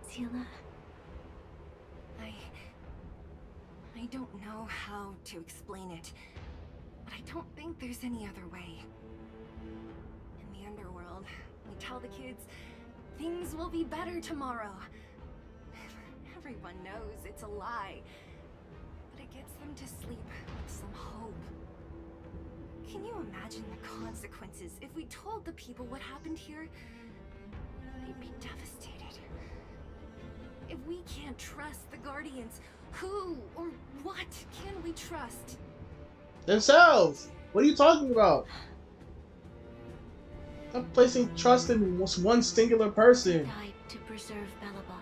Seela. I don't know how to explain it, but I don't think there's any other way. In the underworld, we tell the kids, things will be better tomorrow. Everyone knows it's a lie, but it gets them to sleep with some hope. Can you imagine the consequences if we told the people what happened here? They'd be devastated. If we can't trust the Guardians, who or what can we trust? Themselves! What are you talking about? I'm placing trust in one singular person. Died to preserve Belobog.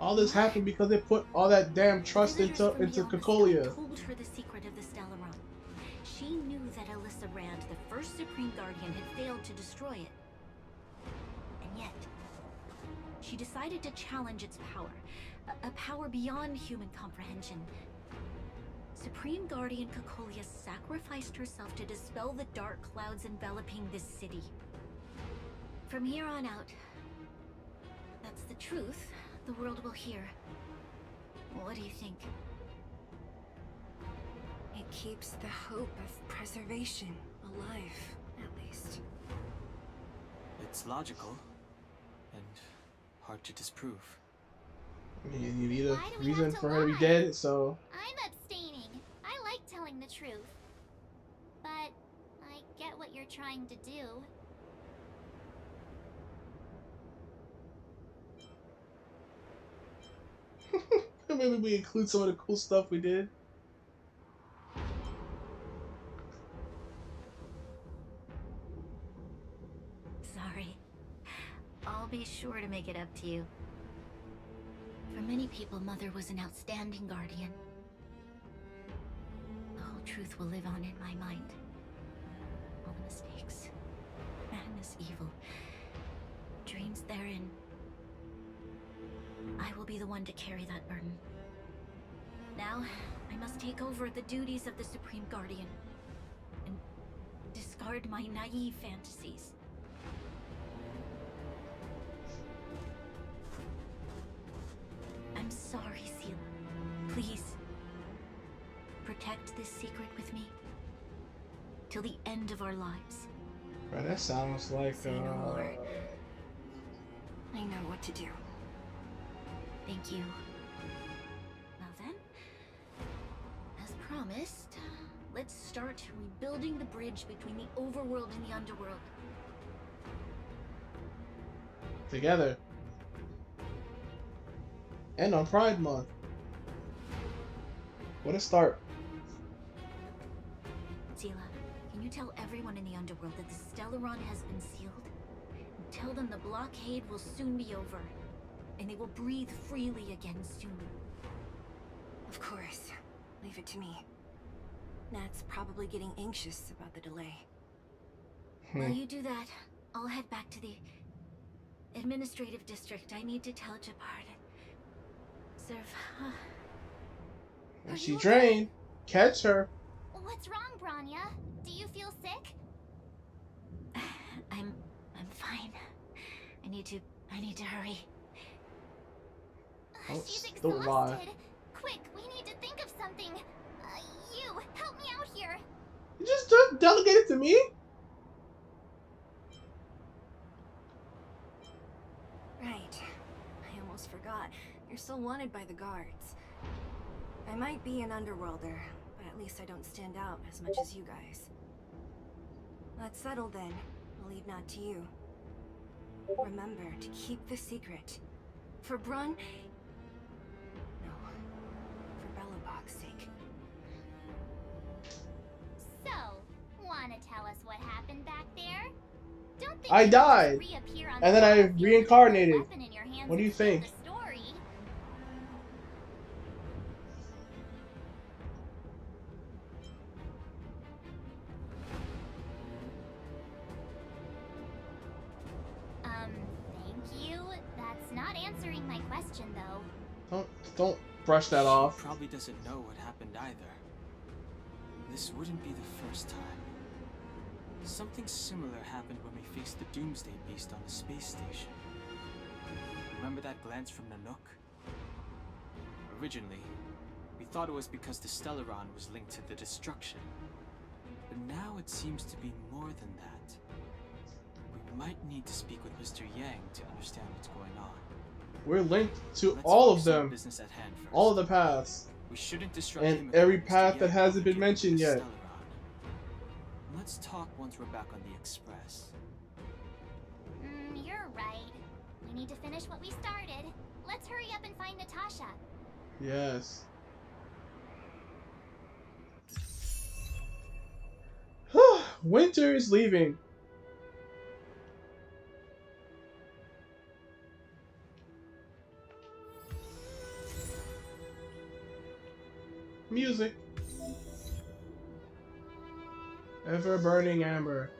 All this happened because they put all that damn trust into Cocolia. Told her the secret of the Stellaron. She knew that Alyssa Rand, the first Supreme Guardian, had failed to destroy it. And yet, she decided to challenge its power. A power beyond human comprehension. Supreme Guardian Cocolia sacrificed herself to dispel the dark clouds enveloping this city. From here on out, that's the truth the world will hear. What do you think? It keeps the hope of preservation alive, at least. It's logical, and hard to disprove. I mean, you need a reason for her to be dead, so... I'm abstaining. I like telling the truth. But I get what you're trying to do. Maybe we include some of the cool stuff we did. Sorry. I'll be sure to make it up to you. For many people, Mother was an outstanding guardian. The whole truth will live on in my mind. All the mistakes, madness, evil, dreams therein. I will be the one to carry that burden. Now, I must take over the duties of the Supreme Guardian and discard my naive fantasies. I'm sorry, Seela. Please, protect this secret with me till the end of our lives. Bro, that sounds like Say no more. I know what to do. Thank you. Well then, as promised, let's start rebuilding the bridge between the overworld and the underworld. Together. And on Pride Month. What a start. Seela, can you tell everyone in the underworld that the Stellaron has been sealed? And tell them the blockade will soon be over. and they will breathe freely again soon. Of course. Leave it to me. Nat's probably getting anxious about the delay. While you do that, I'll head back to the administrative district. I need to tell Japard. She drained. Catch her. What's wrong, Branya? Do you feel sick? I'm fine. I need to hurry. She's Don't lie. exhausted. Quick, we need to think of something. You, help me out here. You just delegate it to me? Right. I almost forgot. You're still wanted by the guards. I might be an underworlder, but at least I don't stand out as much as you guys. Let's settle then. I'll leave Nat to you. Remember to keep the secret. For Brun... No. For Belobog's sake. So, wanna tell us what happened back there? Don't think I you can just died. reappear on And the then I battlefield with a reincarnated. weapon in your hands What do you and flip think? the story. Thank you. That's not answering my question, though. Don't brush that off. She probably doesn't know what happened either. This wouldn't be the first time. Something similar happened when we faced the Doomsday Beast on the space station. Remember that glance from Nanook? Originally, we thought it was because the Stellaron was linked to the destruction. But now it seems to be more than that. We might need to speak with Mr. Yang to understand what's going on. We're linked to Let's all of focus on them. business at hand first. All of the paths. We shouldn't disrupt And him every Mr. path that Yang hasn't been while mentioned dealing yet. with the Stellaron. Let's talk once we're back on the Express. You're right. We need to finish what we started. Let's hurry up and find Natasha. Yes. Winter is leaving. Music. Ever burning amber.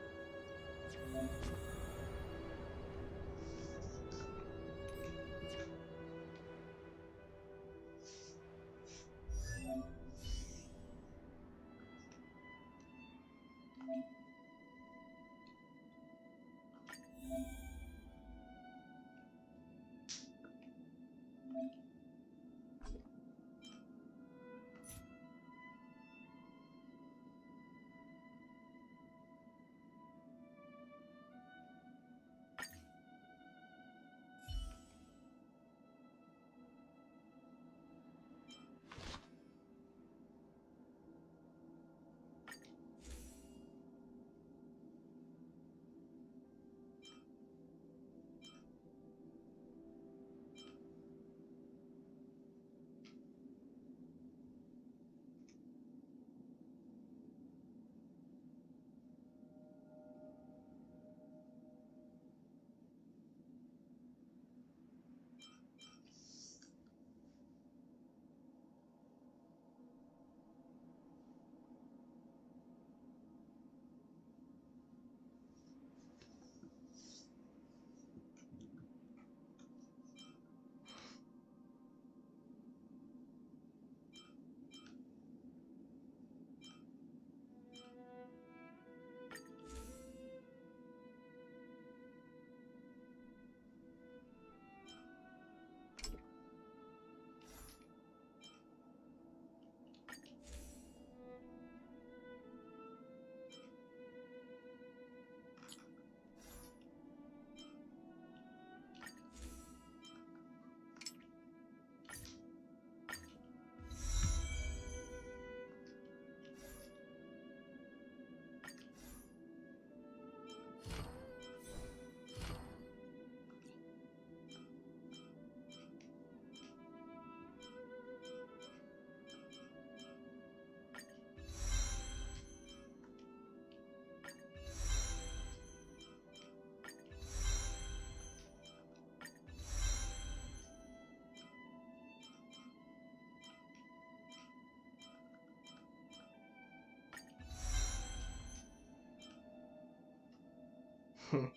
Well,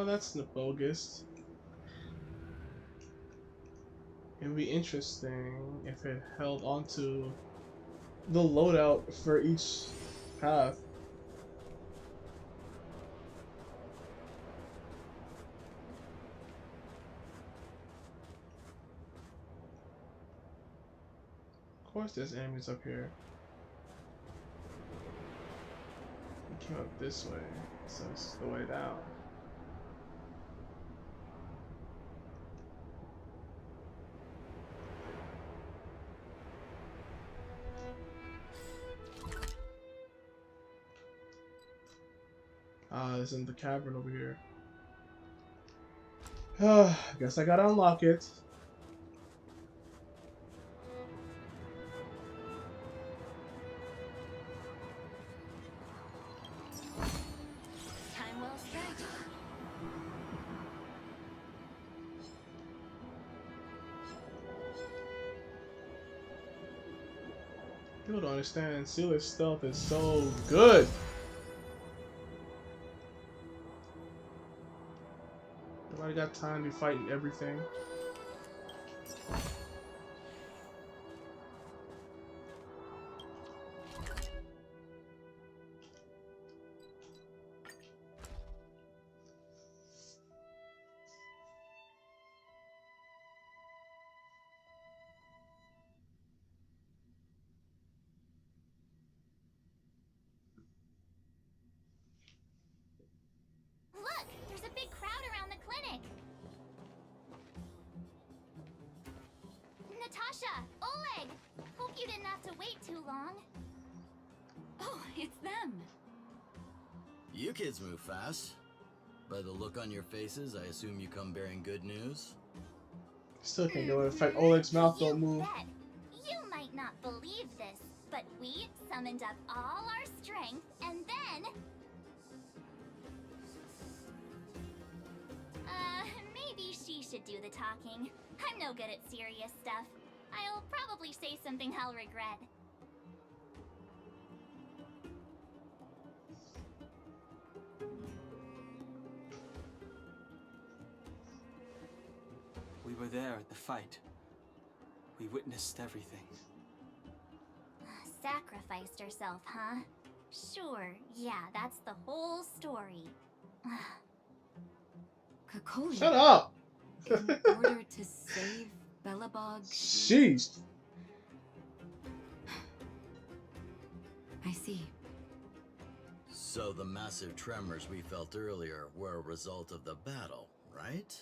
that's bogus. It would be interesting if it held onto the loadout for each path. Of course there's enemies up here. We came up this way, so it's the way down. Ah, this is the cavern over here. Guess I gotta unlock it. Time well spent. People don't understand. Sealer's stealth is so good. Nobody got time to be fighting everything. Look, there's a big crowd around the clinic. Natasha, Oleg, hope you didn't have to wait too long. Oh, it's them. You kids move fast. By the look on your faces, I assume you come bearing good news? Still can't go in effect. Oleg's mouth don't move. Bet. You might not believe this, but we summoned up all our strength and then... maybe she should do the talking. I'm no good at serious stuff. I'll probably say something I'll regret. We were there at the fight. We witnessed everything. Sacrificed herself, huh? Sure, yeah, that's the whole story. Cocolia. Shut up! In order to save Belobog. Jeez. I see. So the massive tremors we felt earlier were a result of the battle, right?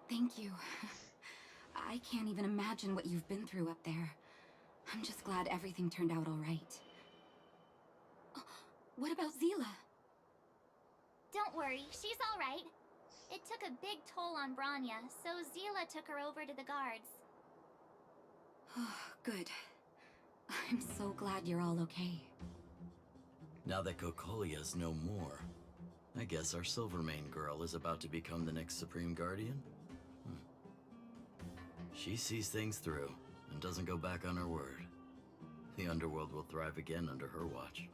Thank you. I can't even imagine what you've been through up there. I'm just glad everything turned out all right. Oh, what about Zila? Don't worry, she's all right. It took a big toll on Branya, so Zila took her over to the guards. Oh, good. I'm so glad you're all okay. Now that Cocolia's no more, I guess our Silvermane girl is about to become the next Supreme Guardian? She sees things through and doesn't go back on her word. The underworld will thrive again under her watch.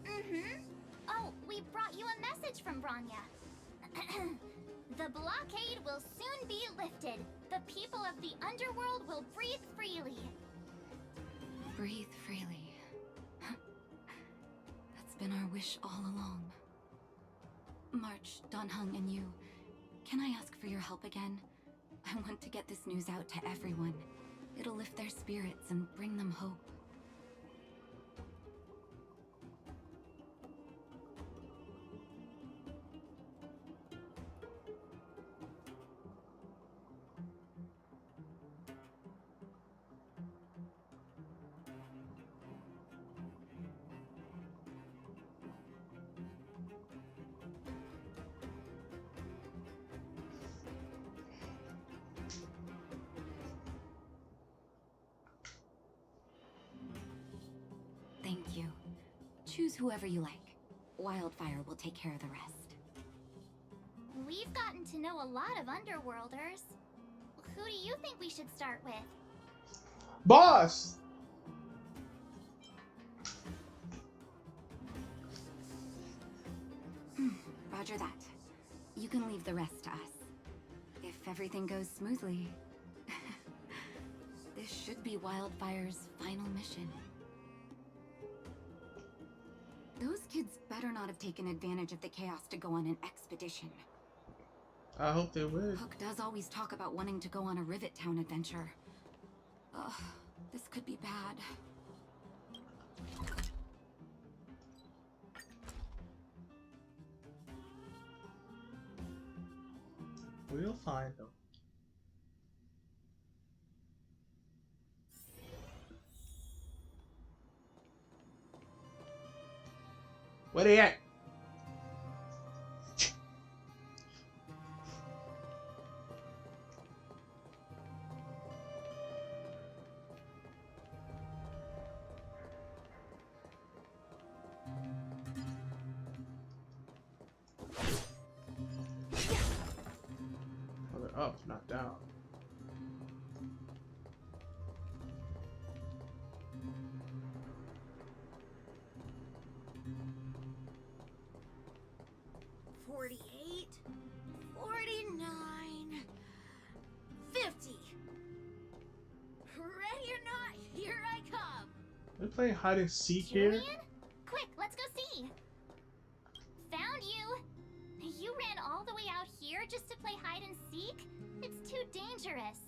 Mm-hmm. Oh, we brought you a message from Branya. The blockade will soon be lifted. The people of the underworld will breathe freely. Breathe freely. That's been our wish all along. March, Donhung, and you, can I ask for your help again? I want to get this news out to everyone. It'll lift their spirits and bring them hope. Choose whoever you like. Wildfire will take care of the rest. We've gotten to know a lot of Underworlders. Who do you think we should start with? Boss! Roger that. You can leave the rest to us. If everything goes smoothly, this should be Wildfire's final mission. Those kids better not have taken advantage of the chaos to go on an expedition. I hope they would. Hook does always talk about wanting to go on a Rivet Town adventure. Ugh, this could be bad. We'll find them. Where they at? Oh, they're up, not down. We're playing hide and seek here. Julian? Quick, let's go see. Found you. You ran all the way out here just to play hide and seek? It's too dangerous.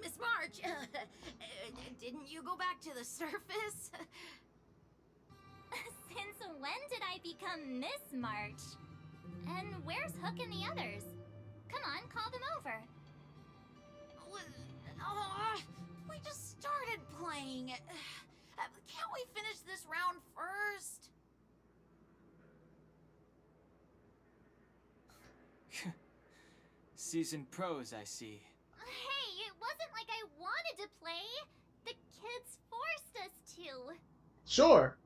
Miss March, didn't you go back to the surface? Since when did I become Miss March? And where's Hook and the others? Come on, call them over. We just started playing. Can't we finish this round first? Seasoned pros, I see. Hey, it wasn't like I wanted to play. The kids forced us to. Sure.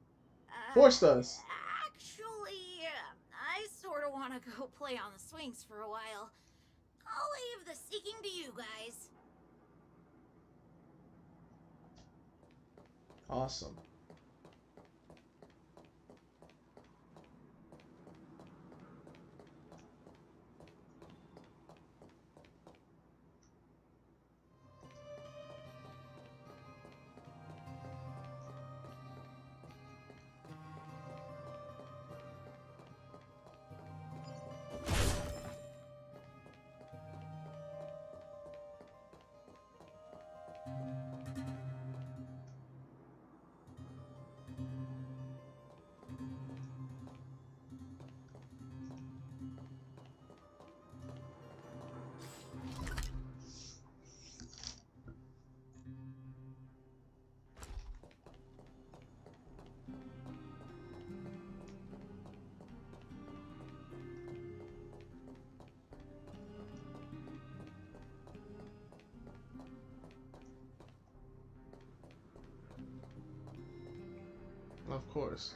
Forced us. Actually, I sort of want to go play on the swings for a while. I'll leave the seeking to you guys. Awesome. Of course.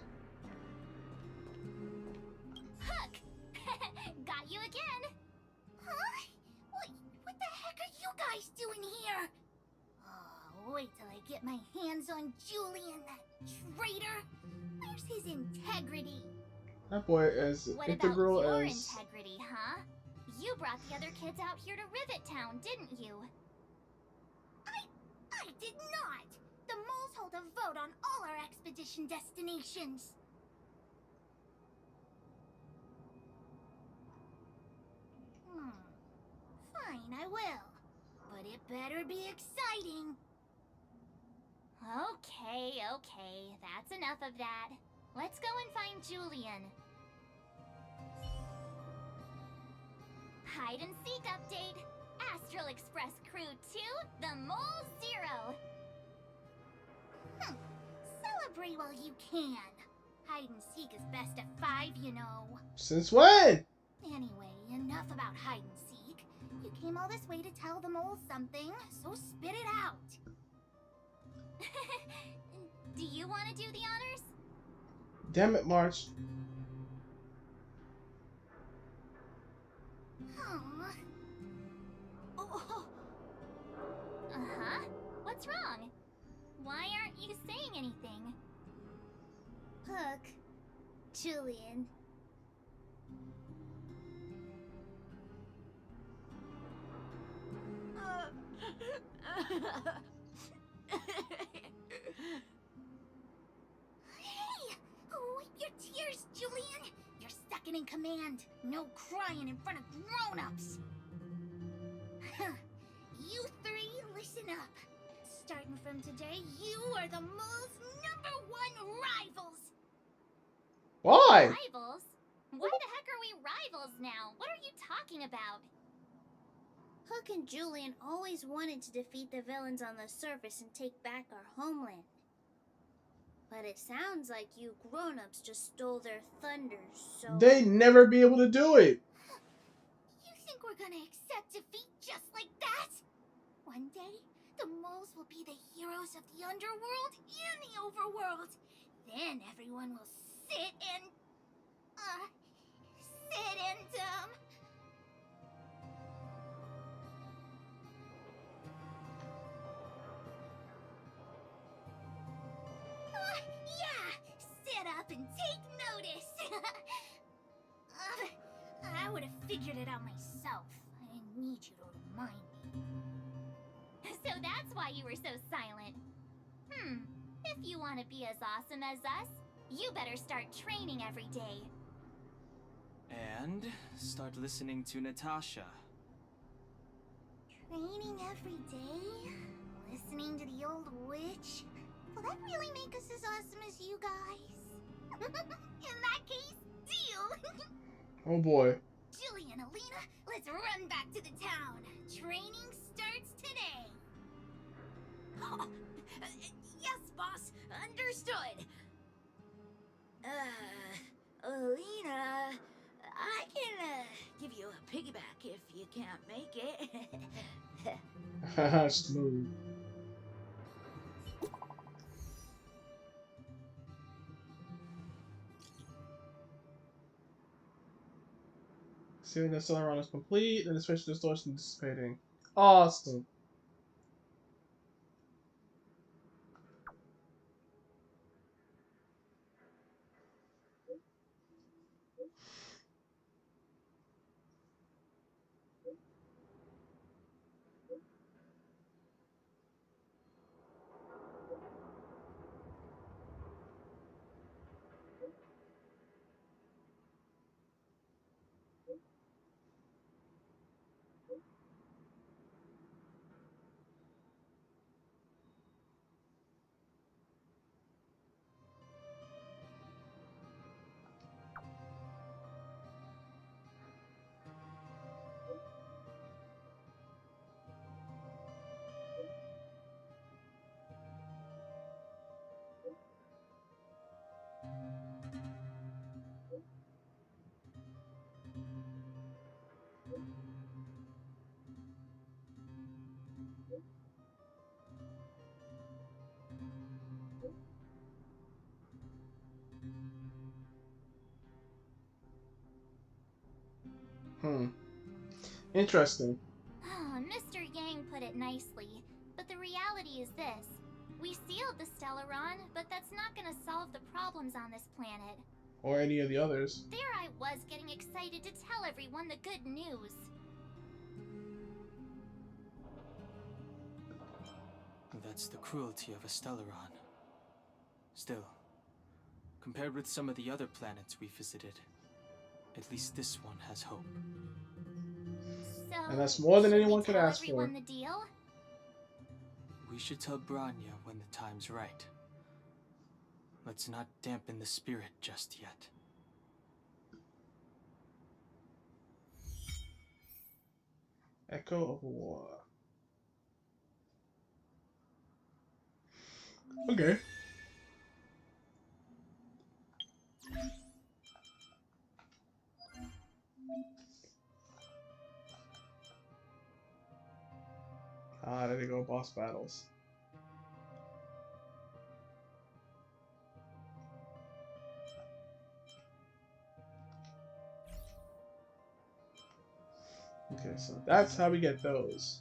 Hook! Got you again! Huh? What the heck are you guys doing here? Oh, wait till I get my hands on Julian, that traitor! Where's his integrity? That boy is What integral about your as... integrity, huh? You brought the other kids out here to Rivet Town, didn't you? I did not! The moles hold a vote on all our expedition destinations. Fine, I will. But it better be exciting. Okay, that's enough of that. Let's go and find Julian. Hide and seek update. Astral Express Crew 2, the Mole 0. Celebrate while you can. Hide and seek is best at 5, you know. Since when? Anyway, enough about hide and seek. You came all this way to tell the moles something, so spit it out. Do you want want to do the honors? Damn it, March. Aw. Uh-huh. What's wrong? Why aren't you saying anything? Hook. Julian. Hey! Wipe your tears, Julian! You're second in command. No crying in front of grown-ups. You three, listen up. Starting from today, you are the mole's #1 rivals. Why? Rivals? Why the heck are we rivals now? What are you talking about? Hook and Julian always wanted to defeat the villains on the surface and take back our homeland. But it sounds like you grown-ups just stole their thunder, so... They'd never be able to do it. You think we're gonna accept defeat just like that? One day, the moles will be the heroes of the underworld and the overworld. Then everyone will sit and... yeah! Sit up and take notice! I would have figured it out myself. I didn't need you to remind me. So that's why you were so silent. If you want to be as awesome as us, you better start training every day. And start listening to Natasha. Training every day? Listening to the old witch? Will that really make us as awesome as you guys? In that case, deal! Oh boy. Julian, Alina, let's run back to the town. Training starts today. Yes, boss. Understood. Alina, I can give you a piggyback if you can't make it. Haha, smooth. Sealing the Celeron is complete, and the special distortion dissipating. Awesome. Interesting. Mr. Yang put it nicely, but the reality is this. We sealed the Stellaron, but that's not gonna solve the problems on this planet. Or any of the others. There I was getting excited to tell everyone the good news. That's the cruelty of a Stellaron. Still, compared with some of the other planets we visited, at least this one has hope. So, And that's more than should we anyone could tell ask for. everyone the deal? We should tell Branya when the time's right. Let's not dampen the spirit just yet. Echo of War. Okay. Ah, there they go, boss battles. Okay, so that's how we get those.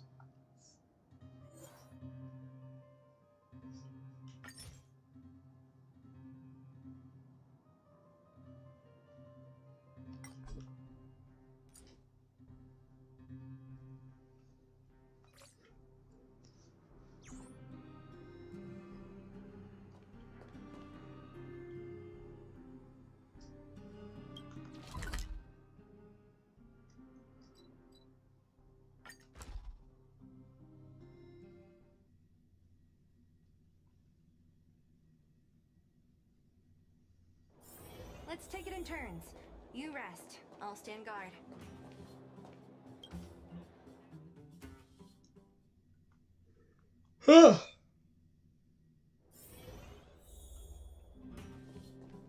Let's take it in turns. You rest. I'll stand guard.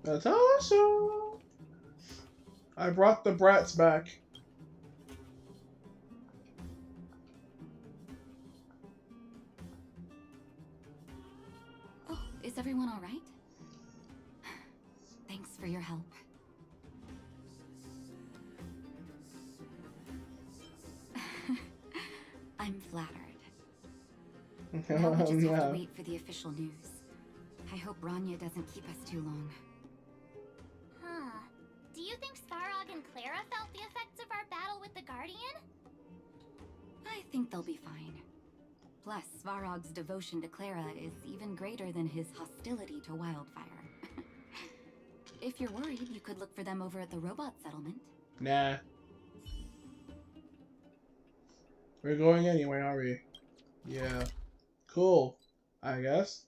That's awesome. I brought the brats back. Oh, is everyone all right? Thanks for your help. I'm flattered. Now we just have to wait for the official news. I hope Bronya doesn't keep us too long. Huh. Do you think Svarog and Clara felt the effects of our battle with the Guardian? I think they'll be fine. Plus, Svarog's devotion to Clara is even greater than his hostility to Wildfire. If you're worried, you could look for them over at the robot settlement. Nah. We're going anyway, are we? Yeah. Cool. I guess.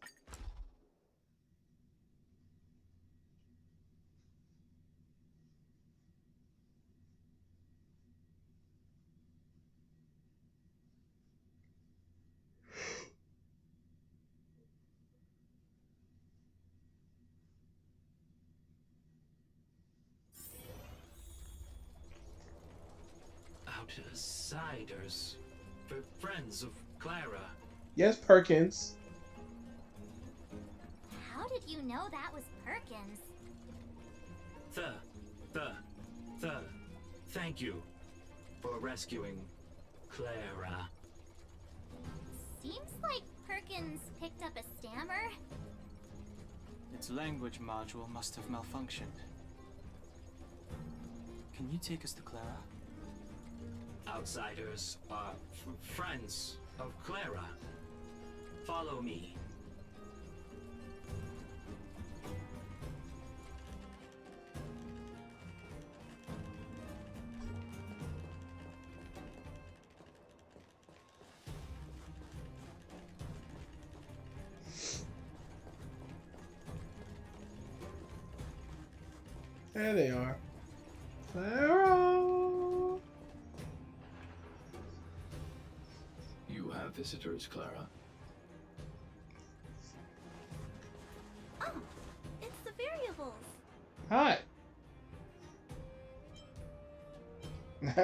Outsiders. For friends of Clara. Yes, Perkins. How did you know that was Perkins? Thank you for rescuing Clara. Seems like Perkins picked up a stammer. Its language module must have malfunctioned. Can you take us to Clara? Outsiders are friends of Clara. Follow me. There they are. Clara! You have visitors, Clara. Oh, it's the variables. Hi.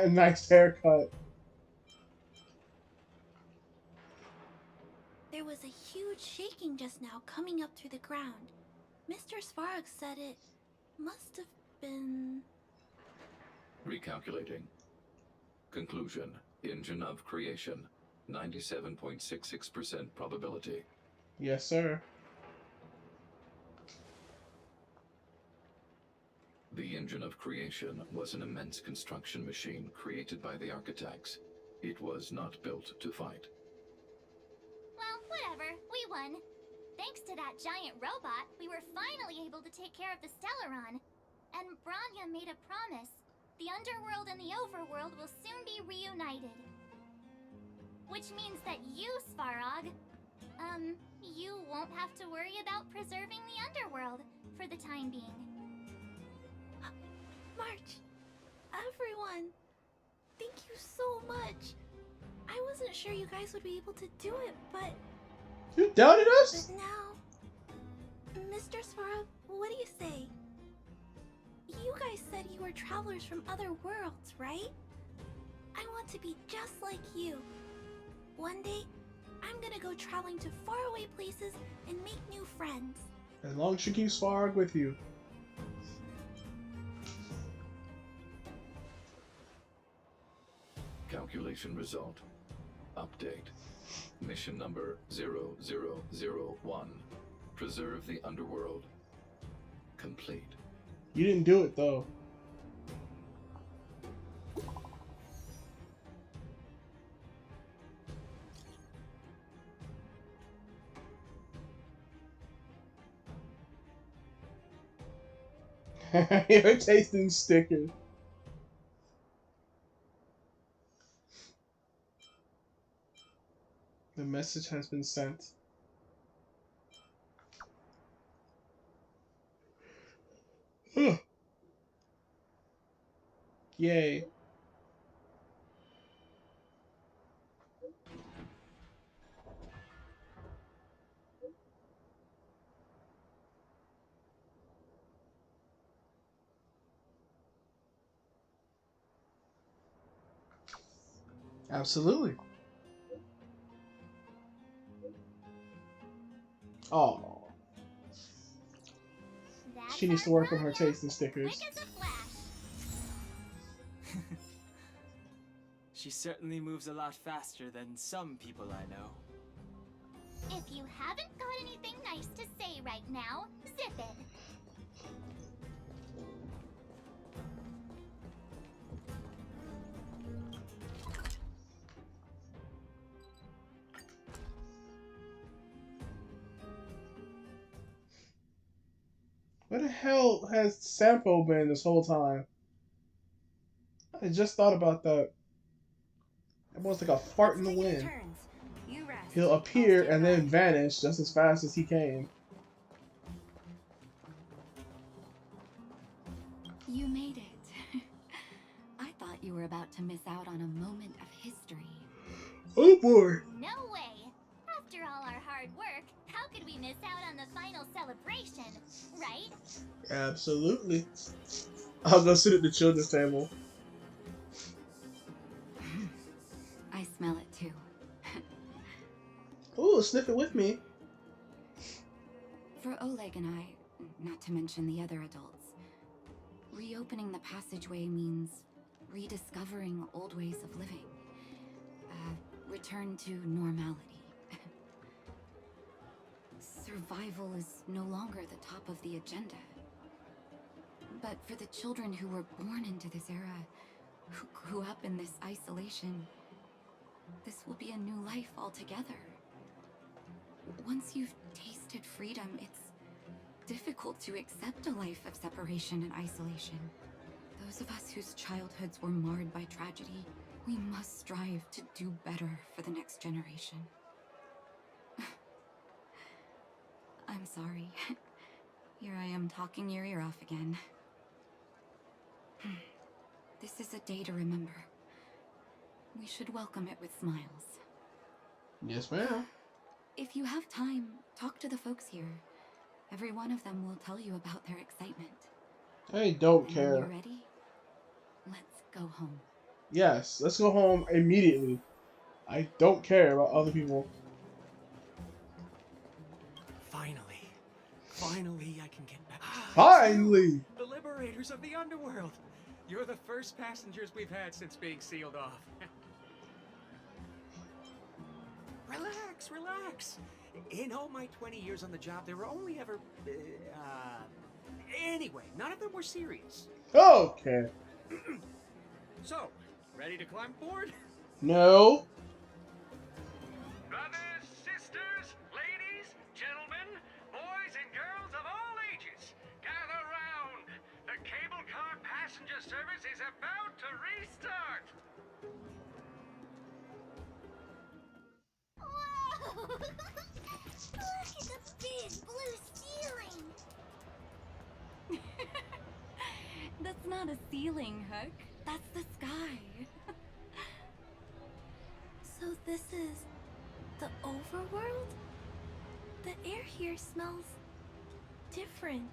Nice haircut. There was a huge shaking just now coming up through the ground. Mr. Svarog said it must have been... Recalculating. Conclusion. Engine of creation. 97.66% probability. Yes, sir. The engine of creation was an immense construction machine created by the architects. It was not built to fight. Well, whatever. We won. Thanks to that giant robot, we were finally able to take care of the Stellaron. And Bronya made a promise. The underworld and the overworld will soon be reunited. Which means that you, Svarog, you won't have to worry about preserving the underworld for the time being. March, everyone, thank you so much. I wasn't sure you guys would be able to do it, but... You doubted us? But now... Mr. Svarog, what do you say? You guys said you were travelers from other worlds, right? I want to be just like you. One day, I'm gonna go traveling to faraway places and make new friends. As long as you keep Svarog with you. Compilation result. Update. Mission number 0001. Preserve the underworld. Complete. You didn't do it though. You're tasting stickers. The message has been sent. Yay. Absolutely. Oh. She needs to work on her tasting stickers. She certainly moves a lot faster than some people I know. If you haven't got anything nice to say right now, zip it. Where the hell has Sampo been this whole time? I just thought about that. It was like a fart in the wind. He'll appear and then vanish just as fast as he came. You made it. I thought you were about to miss out on a moment of history. Oh boy! No way! After all our hard work, how could we miss out on the final celebration, right? Absolutely. I'll go sit at the children's table. I smell it too. Ooh, sniff it with me. For Oleg and I, not to mention the other adults, reopening the passageway means rediscovering old ways of living. Return to normality. Survival is no longer the top of the agenda. But for the children who were born into this era, who grew up in this isolation, this will be a new life altogether. Once you've tasted freedom, it's difficult to accept a life of separation and isolation. Those of us whose childhoods were marred by tragedy, we must strive to do better for the next generation. I'm sorry. Here I am talking your ear off again. This is a day to remember. We should welcome it with smiles. Yes, ma'am. If you have time, talk to the folks here. Every one of them will tell you about their excitement. I don't And care. when you're ready, let's go home. Yes, let's go home immediately. I don't care about other people. Finally, I can get back. Finally! The liberators of the underworld. You're the first passengers we've had since being sealed off. Relax, relax. In all my 20 years on the job, there were only ever... Anyway, none of them were serious. Okay. So, ready to climb aboard? No. Brothers, sisters, ladies, gentlemen, boys and girls of all ages, gather round. The cable car passenger service is about to restart. Whoa! Look at the big blue ceiling! That's not a ceiling, Hook. That's the sky. So this is the overworld? The air here smells different.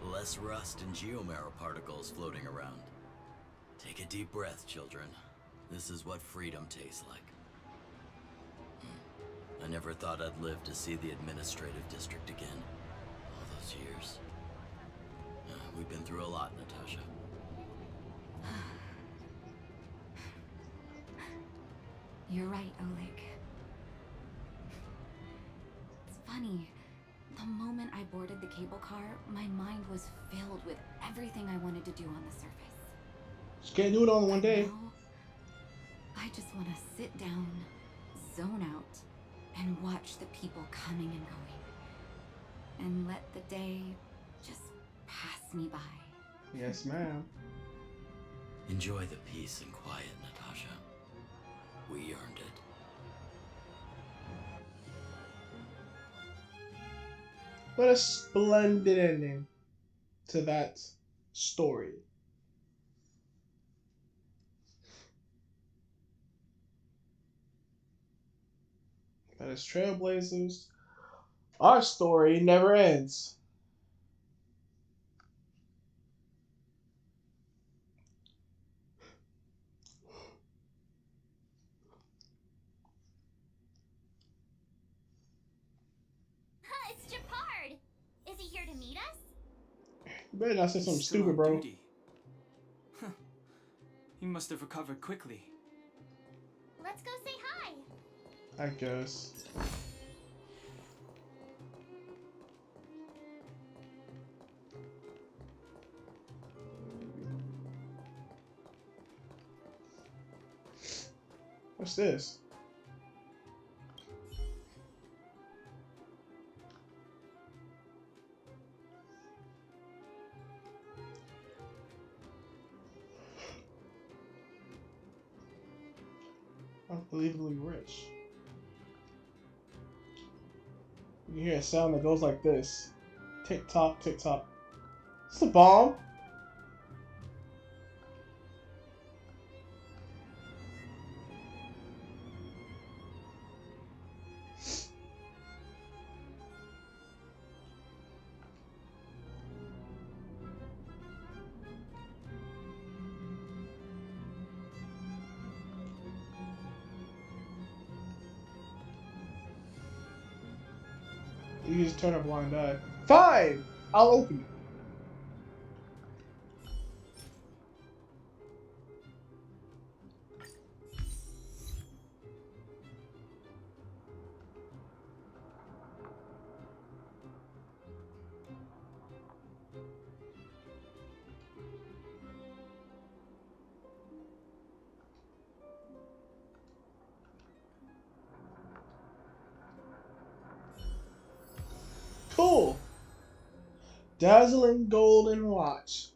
Less rust and geomarrow particles floating around. Take a deep breath, children. This is what freedom tastes like. I never thought I'd live to see the administrative district again. All those years. We've been through a lot, Natasha. You're right, Oleg. It's funny. The moment I boarded the cable car, my mind was filled with everything I wanted to do on the surface. Just can't do it all in one day. Now, I just want to sit down, zone out, and watch the people coming and going. And let the day just pass me by. Yes, ma'am. Enjoy the peace and quiet, Natasha. We earned it. What a splendid ending to that story. That is Trailblazers. Our story never ends. It's Japard! Is he here to meet us? You better not say something He's still stupid, on bro. duty. Huh. He must have recovered quickly. Let's go say hi. I guess. What's this? Unbelievably rich. You hear a sound that goes like this. Tick tock, tick tock. It's a bomb. You just turn a blind eye. Fine! I'll open it. Cool. Dazzling golden watch.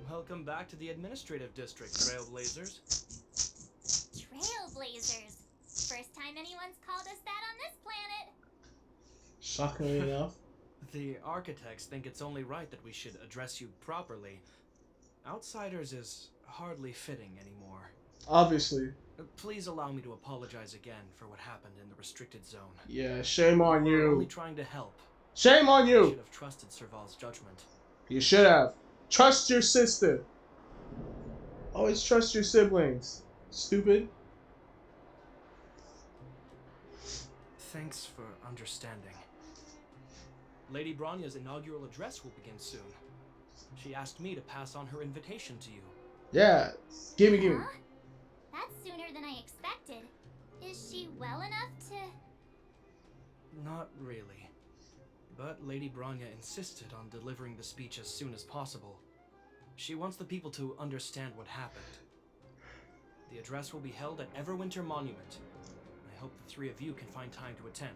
Welcome back to the administrative district, Trailblazers. Trailblazers. First time anyone's called us that on this planet. Shockingly enough. The architects think it's only right that we should address you properly. Outsiders is hardly fitting anymore. Obviously. Please allow me to apologize again for what happened in the restricted zone. Yeah, shame on We're you. only trying to help. Shame on I you. should have trusted Serval's judgment. You should have. Trust your sister. Always trust your siblings. Stupid. Thanks for understanding. Lady Bronya's inaugural address will begin soon. She asked me to pass on her invitation to you. Yeah. Gimme. Huh? That's sooner than I expected. Is she well enough to... Not really. But Lady Bronya insisted on delivering the speech as soon as possible. She wants the people to understand what happened. The address will be held at Everwinter Monument. I hope the three of you can find time to attend.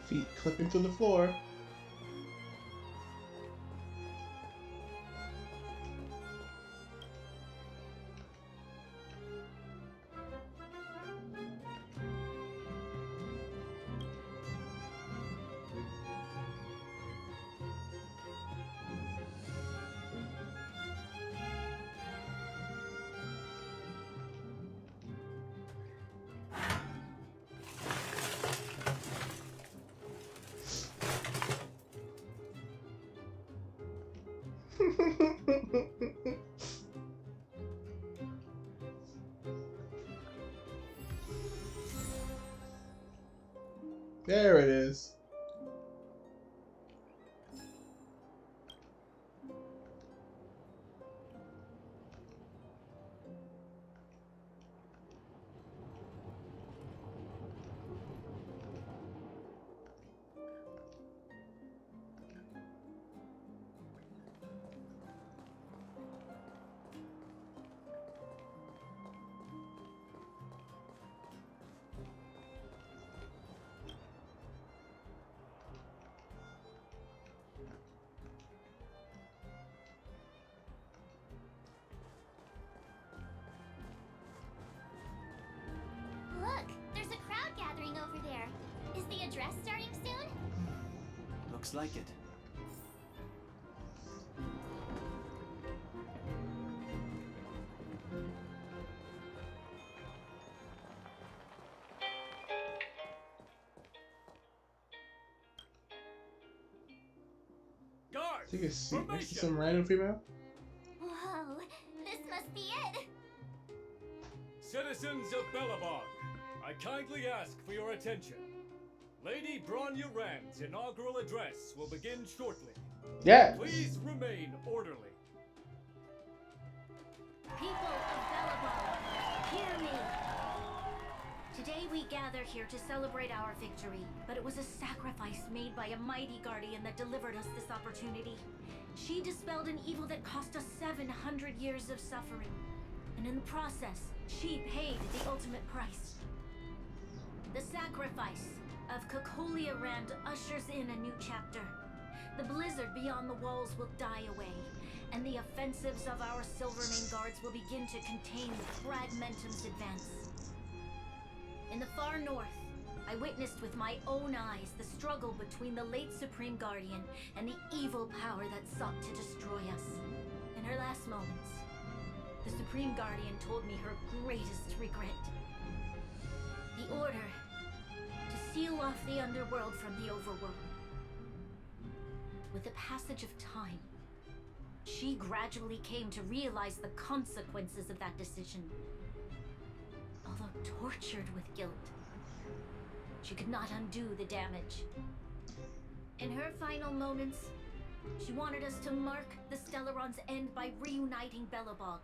Feet clipping to the floor. There it is. Look, there's a crowd gathering over there. Is the address starting soon? Looks like it. So you can see next to some random female. Whoa, this must be it. Citizens of Belobog, I kindly ask for your attention. Lady Bronya Rand's inaugural address will begin shortly. Yeah. Please remain orderly. People of Belobog, hear me. Today we gather here to celebrate our victory, but it was a sacrifice made by a mighty guardian that delivered us this opportunity. She dispelled an evil that cost us 700 years of suffering, and in the process, she paid the ultimate price. The sacrifice of Cocolia Rand ushers in a new chapter. The blizzard beyond the walls will die away, and the offensives of our Silvermane guards will begin to contain the Fragmentum's advance. In the far north, I witnessed with my own eyes the struggle between the late Supreme Guardian and the evil power that sought to destroy us. In her last moments, the Supreme Guardian told me her greatest regret. The order to seal off the underworld from the overworld. With the passage of time, she gradually came to realize the consequences of that decision. Although tortured with guilt, she could not undo the damage. In her final moments, she wanted us to mark the Stellaron's end by reuniting Belobog.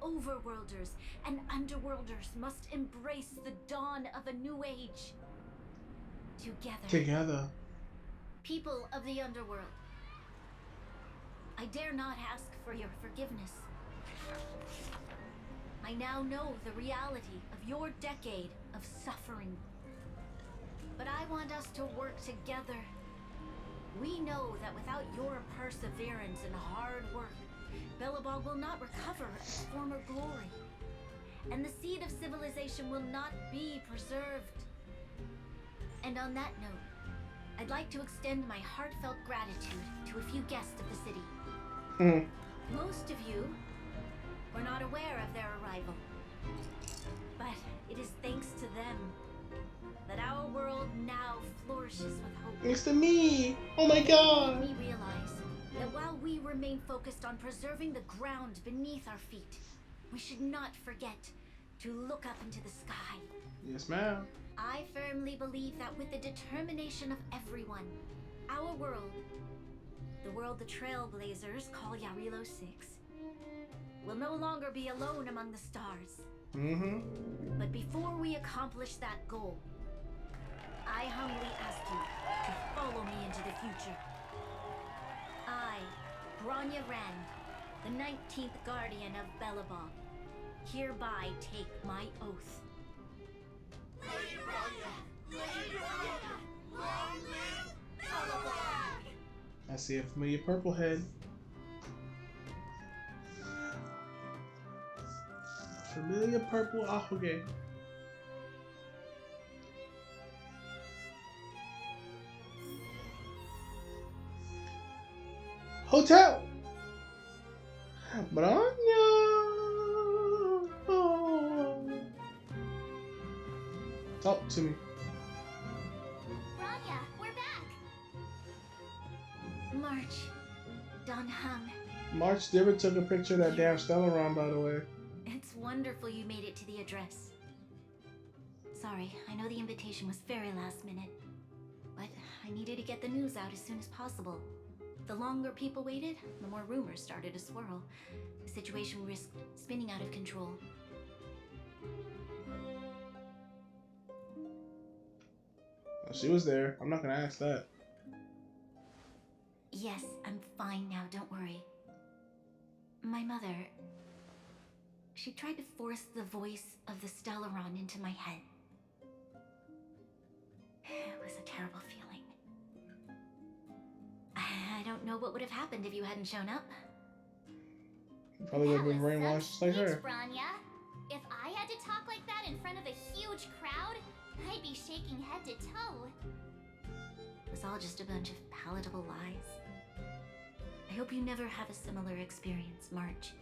Overworlders and Underworlders must embrace the dawn of a new age. Together. People of the Underworld, I dare not ask for your forgiveness. I now know the reality of your decade of suffering. But I want us to work together. We know that without your perseverance and hard work, Belobog will not recover its former glory. And the seed of civilization will not be preserved. And on that note, I'd like to extend my heartfelt gratitude to a few guests of the city. Most of you were not aware of their arrival. But it is thanks to them that our world now flourishes with hope. Thanks to me! Oh my god! We realize that while we remain focused on preserving the ground beneath our feet, we should not forget to look up into the sky. Yes, ma'am. I firmly believe that with the determination of everyone, our world, the world the Trailblazers call Jarilo 6, will no longer be alone among the stars. But before we accomplish that goal, I humbly ask you to follow me into the future. I, Bronya Rand, the 19th Guardian of Belobog, hereby take my oath. Lady Bronya! Lady Bronya! Long see a familiar purple head. Familiar purple Ahoge. Hotel! Branya! Talk to me. Branya, we're back! March. Don Hung. March never took a picture of that damn Stellaron, by the way. It's wonderful you made it to the address. Sorry, I know the invitation was very last minute, but I needed to get the news out as soon as possible. The longer people waited, the more rumors started to swirl. The situation risked spinning out of control. She was there. I'm not gonna ask that. Yes, I'm fine now, don't worry. My mother... She tried to force the voice of the Stellaron into my head. It was a terrible feeling. I don't know what would have happened if you hadn't shown up. You probably would have been brainwashed just like her. Branya. If I had to talk like that in front of a huge crowd, I'd be shaking head to toe. It was all just a bunch of palatable lies. I hope you never have a similar experience, March.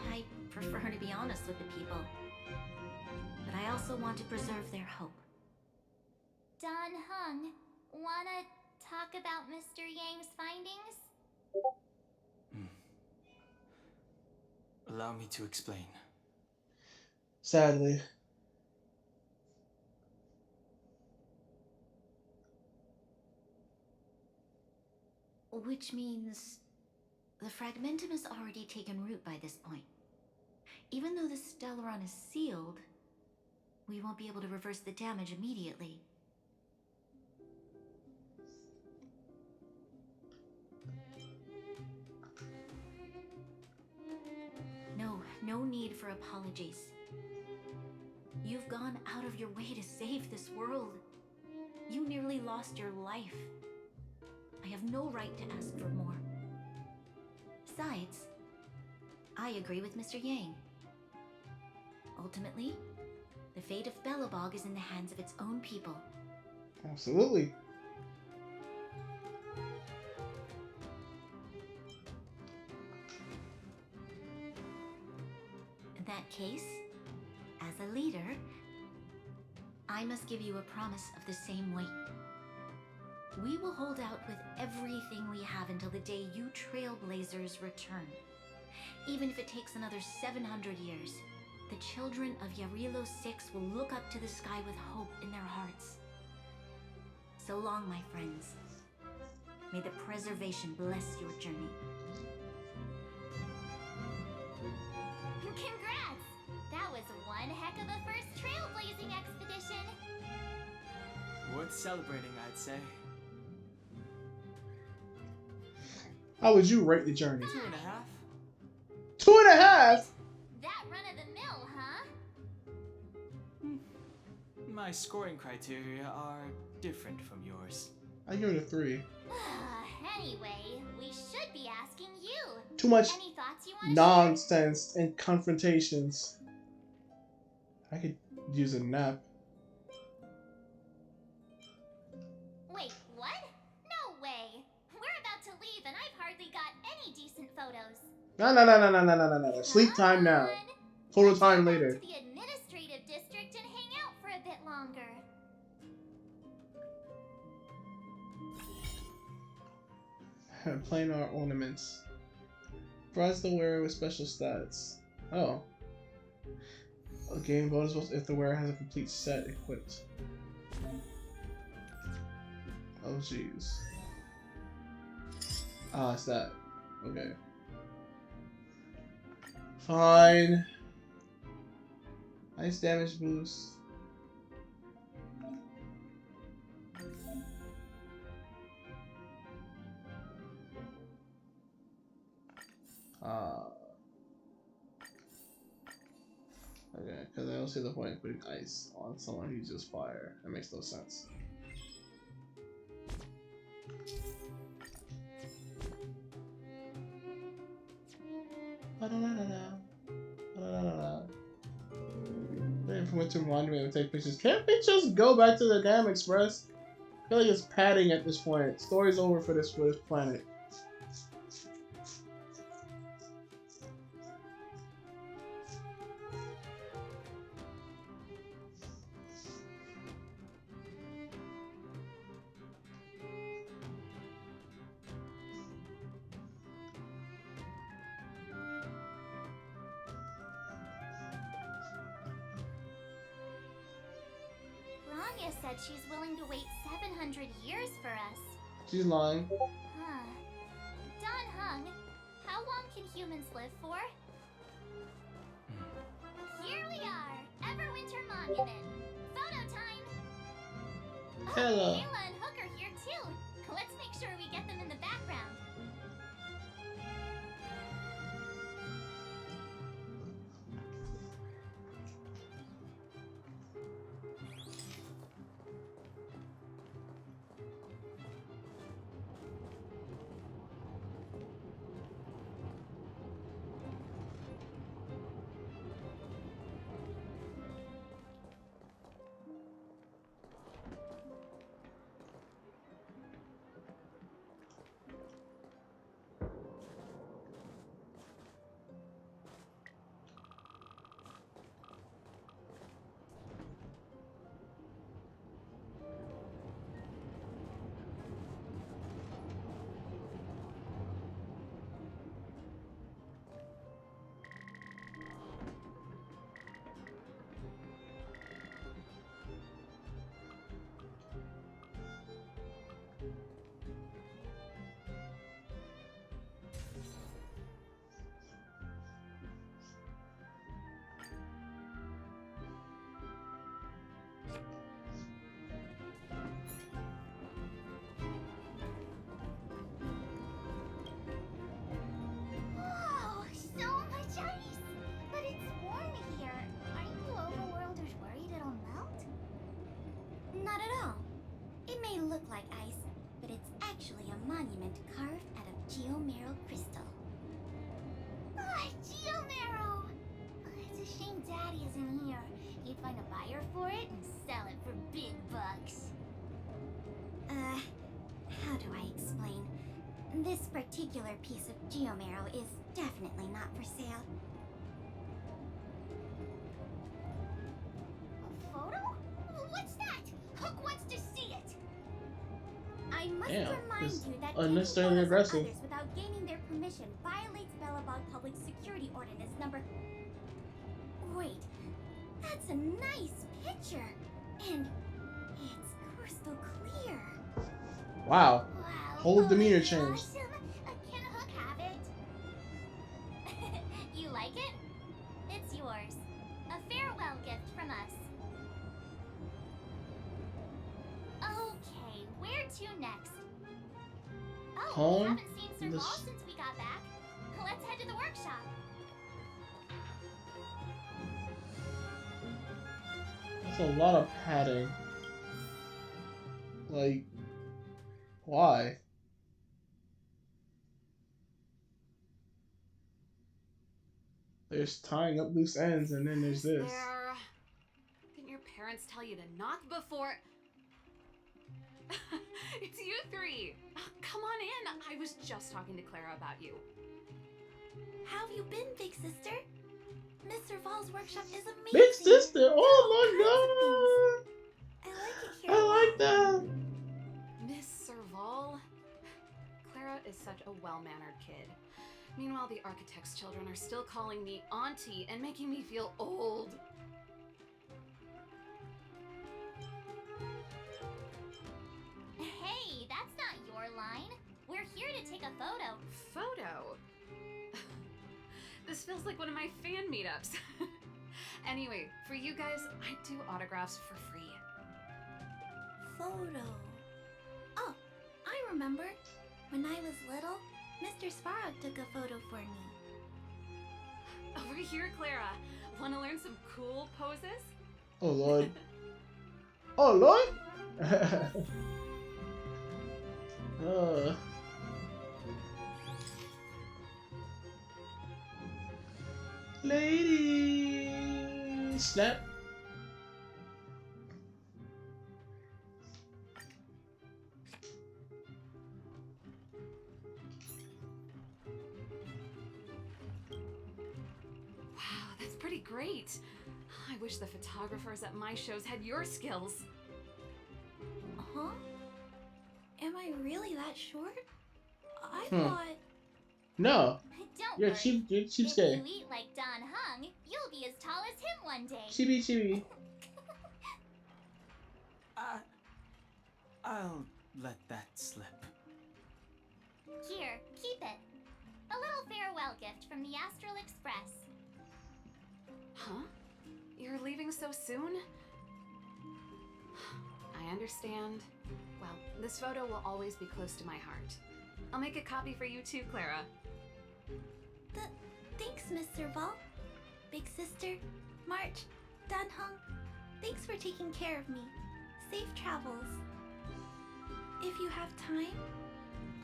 I prefer to be honest with the people, but I also want to preserve their hope. Don Hung, wanna talk about Mr. Yang's findings? Allow me to explain. Sadly. Which means the fragmentum has already taken root by this point. Even though the Stellaron is sealed, we won't be able to reverse the damage immediately. No need for apologies. You've gone out of your way to save this world. You nearly lost your life. I have no right to ask for more. Besides, I agree with Mr. Yang. Ultimately, the fate of Belobog is in the hands of its own people. Absolutely. In that case, as a leader, I must give you a promise of the same weight. We will hold out with everything we have until the day you Trailblazers return. Even if it takes another 700 years, the children of Jarilo 6 will look up to the sky with hope in their hearts. So long, my friends. May the preservation bless your journey. Congrats! That was one heck of a first trailblazing expedition. Worth celebrating, I'd say. How would you rate the journey? 2.5. 2.5? That run of the mill, huh? My scoring criteria are different from yours. I give it a 3. Anyway, we should be asking you. Too much Any thoughts you want to nonsense and confrontations. I could use a nap. Wait, what? No way. We're about to leave and I've hardly got any decent photos. No. Sleep time now. Total time later. To the administrative district and hang out for a bit longer. Planar ornaments. Provides the wearer with special stats. Oh. A game bonus if the wearer has a complete set equipped. Oh jeez. Ah, it's that. Okay. Fine. Nice damage boost. Okay, because I don't see the point in putting ice on someone who uses fire. That makes no sense. Waiting for it to remind me to take pictures. Can't we just go back to the damn express? I feel like it's padding at this point. Story's over for this planet. Rania said she's willing to wait 700 years for us. She's lying. Huh. Don Hung, how long can humans live for? Here we are, Everwinter Monument. Photo time! Hello. Oh, Kayla and Hook are here too. Let's make sure we get them in the background. Whoa, so much ice! But it's warm here. Aren't you overworlders worried it'll melt? Not at all. It may look like ice, but it's actually a monument carved out of geomerald crystal. Ah, Geomarrow! It's a shame Daddy isn't here. He'd find a buyer for it and sell it for big bucks. How do I explain? This particular piece of geomarrow is definitely not for sale. A photo? What's that? Hook wants to see it! I must Damn, remind it's you that unnecessarily taking photos of aggressive. others without gaining their permission violates Belobog Public Security Ordinance number... Wait, that's a nice picture, and it's crystal clear. Wow. Wow, Whole demeanor isn't it changed. awesome? Can Hook have it? You like it? It's yours. A farewell gift from us. Okay, where to next? Oh, we Home? haven't seen Sir This- Paul since we got back. Let's head to the workshop. That's a lot of padding. Like, why? There's tying up loose ends, and then there's this. There. Didn't your parents tell you to knock before? It's you three. Come on in. I was just talking to Clara about you. How have you been, big sister? Miss Serval's workshop is amazing. Big sister! Oh my god! I like it here. I like that! Miss Serval? Clara is such a well-mannered kid. Meanwhile, the architect's children are still calling me auntie and making me feel old. Hey, that's not your line. We're here to take a photo. Photo? This feels like one of my fan meetups. Anyway, for you guys, I do autographs for free. Photo. Oh, I remember. When I was little, Mr. Svarog took a photo for me. Over here, Clara. Want to learn some cool poses? Oh lord. Oh lord. uh. Lady snap. Wow, that's pretty great. I wish the photographers at my shows had your skills. Huh? Am I really that short? I Hmm. thought... No. Don't You're worry. cheap. You're If cheapskate. you eat like Don Hung, you'll be as tall as him one day. Chibi chibi. I'll let that slip. Here, keep it. A little farewell gift from the Astral Express. Huh? You're leaving so soon? I understand. Well, this photo will always be close to my heart. I'll make a copy for you too, Clara. Thanks, Mr. Vol. Big Sister, March, Dunhung, thanks for taking care of me. Safe travels. If you have time,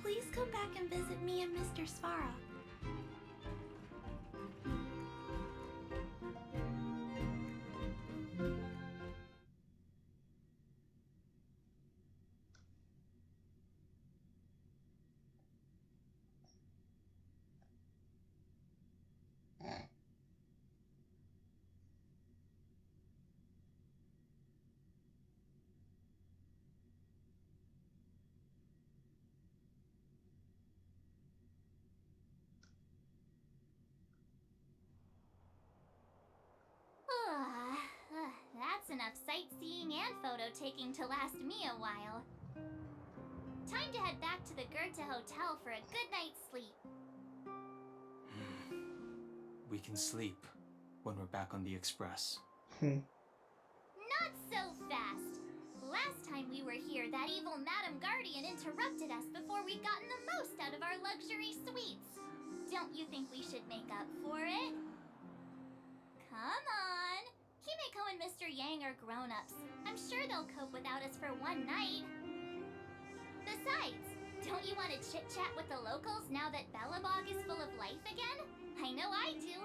please come back and visit me and Mr. Svara. That's enough sightseeing and photo taking to last me a while. Time to head back to the Goethe Hotel for a good night's sleep. We can sleep when we're back on the Express. Not so fast! Last time we were here, that evil Madam Guardian interrupted us before we'd gotten the most out of our luxury suites. Don't you think we should make up for it? Come on! Himeko and Mr. Yang are grown-ups. I'm sure they'll cope without us for one night. Besides, don't you want to chit-chat with the locals now that Belobog is full of life again? I know I do.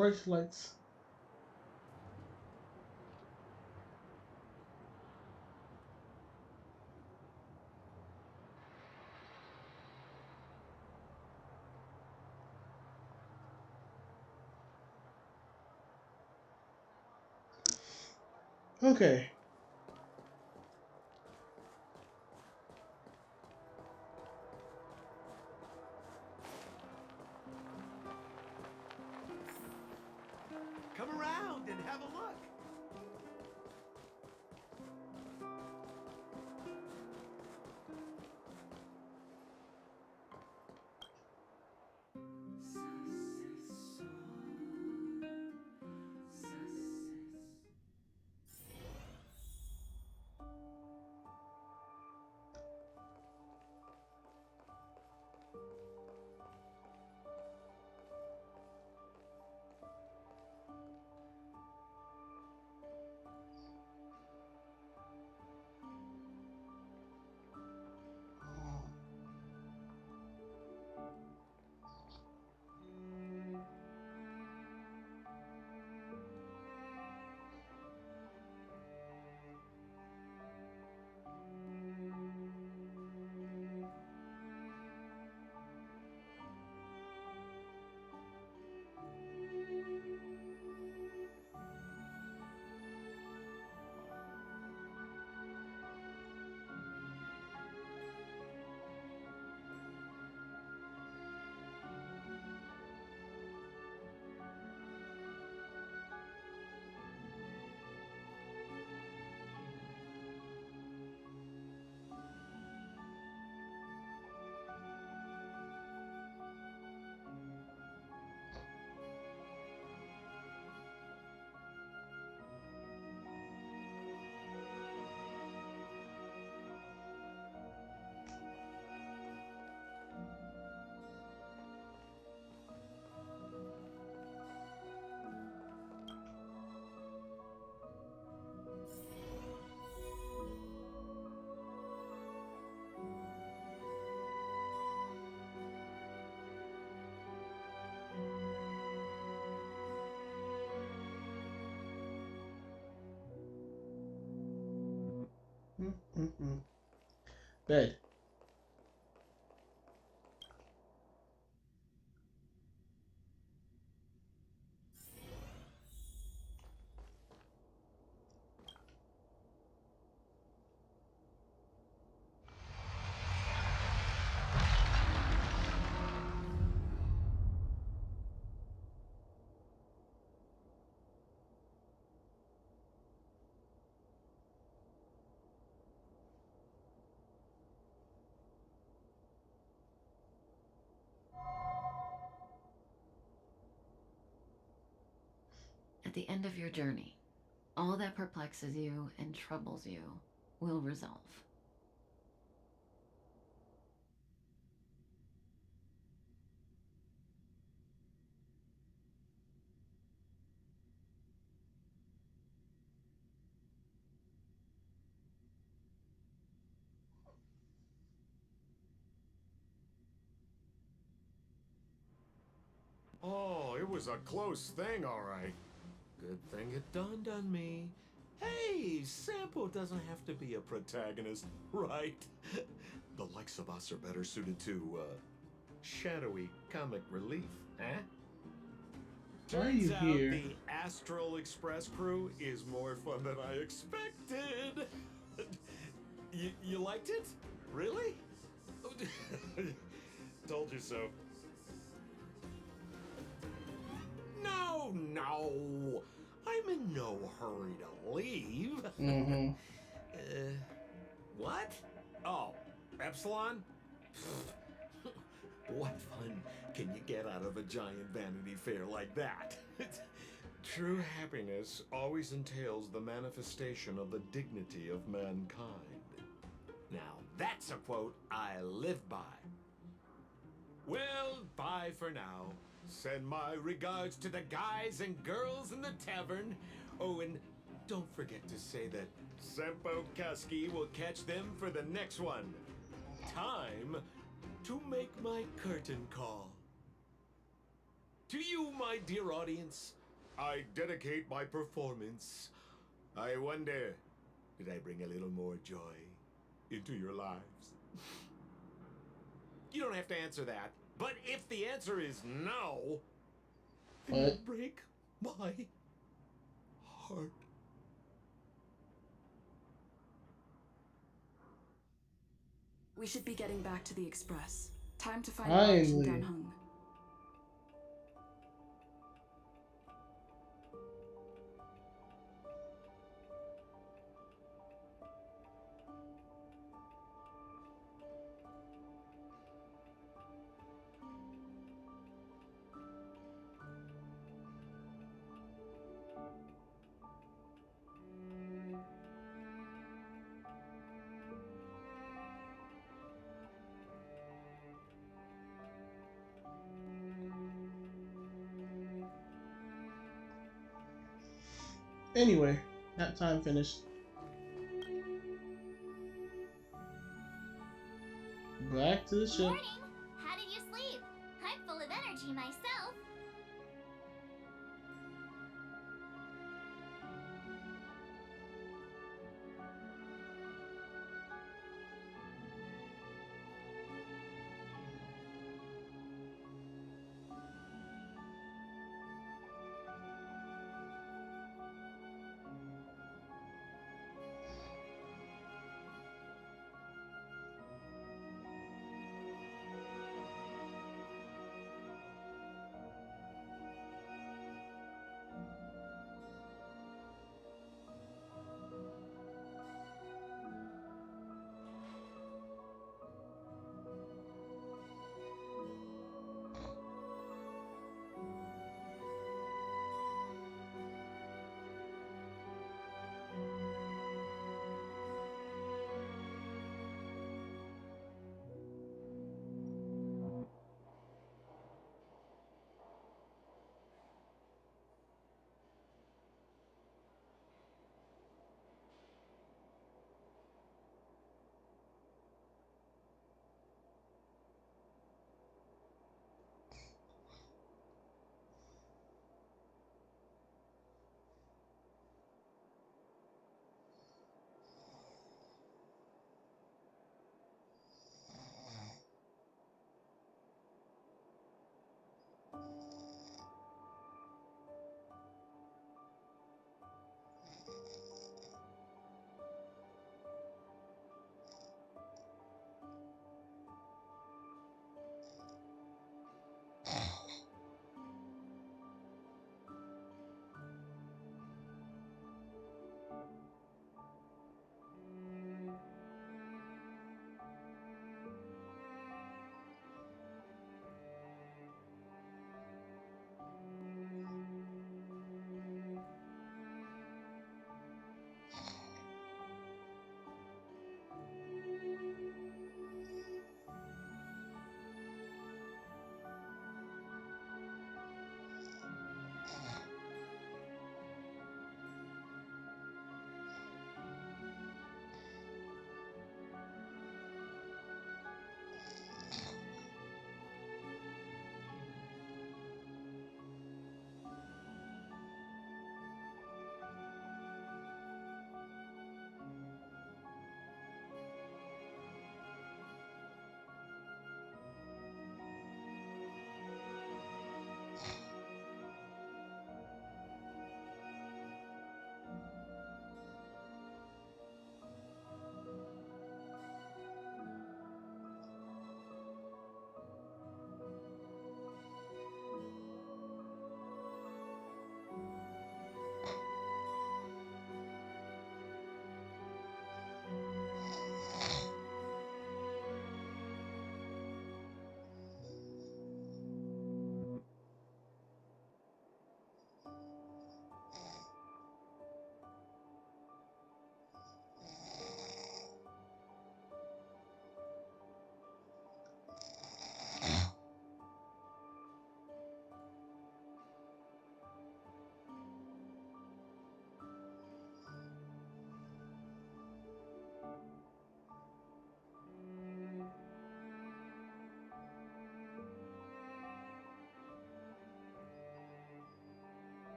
bracelets. Okay. Come around and have a look. Bed. At the end of your journey, all that perplexes you and troubles you will resolve. Oh, it was a close thing, all right. Good thing it dawned on me. Hey, Sampo doesn't have to be a protagonist, right? The likes of us are better suited to, shadowy comic relief, eh? Why are you Turns out here? the Astral Express crew is more fun than I expected. You liked it? Really? Told you so. No. I'm in no hurry to leave. Mm-hmm. What? Oh, Epsilon? What fun can you get out of a giant Vanity Fair like that? True happiness always entails the manifestation of the dignity of mankind. Now, that's a quote I live by. Well, bye for now. Send my regards to the guys and girls in the tavern. Oh, and don't forget to say that Sempo Kasky will catch them for the next one. Time to make my curtain call. To you, my dear audience, I dedicate my performance. I wonder, did I bring a little more joy into your lives? You don't have to answer that, but if the answer is no, it will break my heart. We should be getting back to the Express. Time to find lunch in Danhung. Anyway, that time finished. Back to the ship. Morning! How did you sleep? I'm full of energy myself.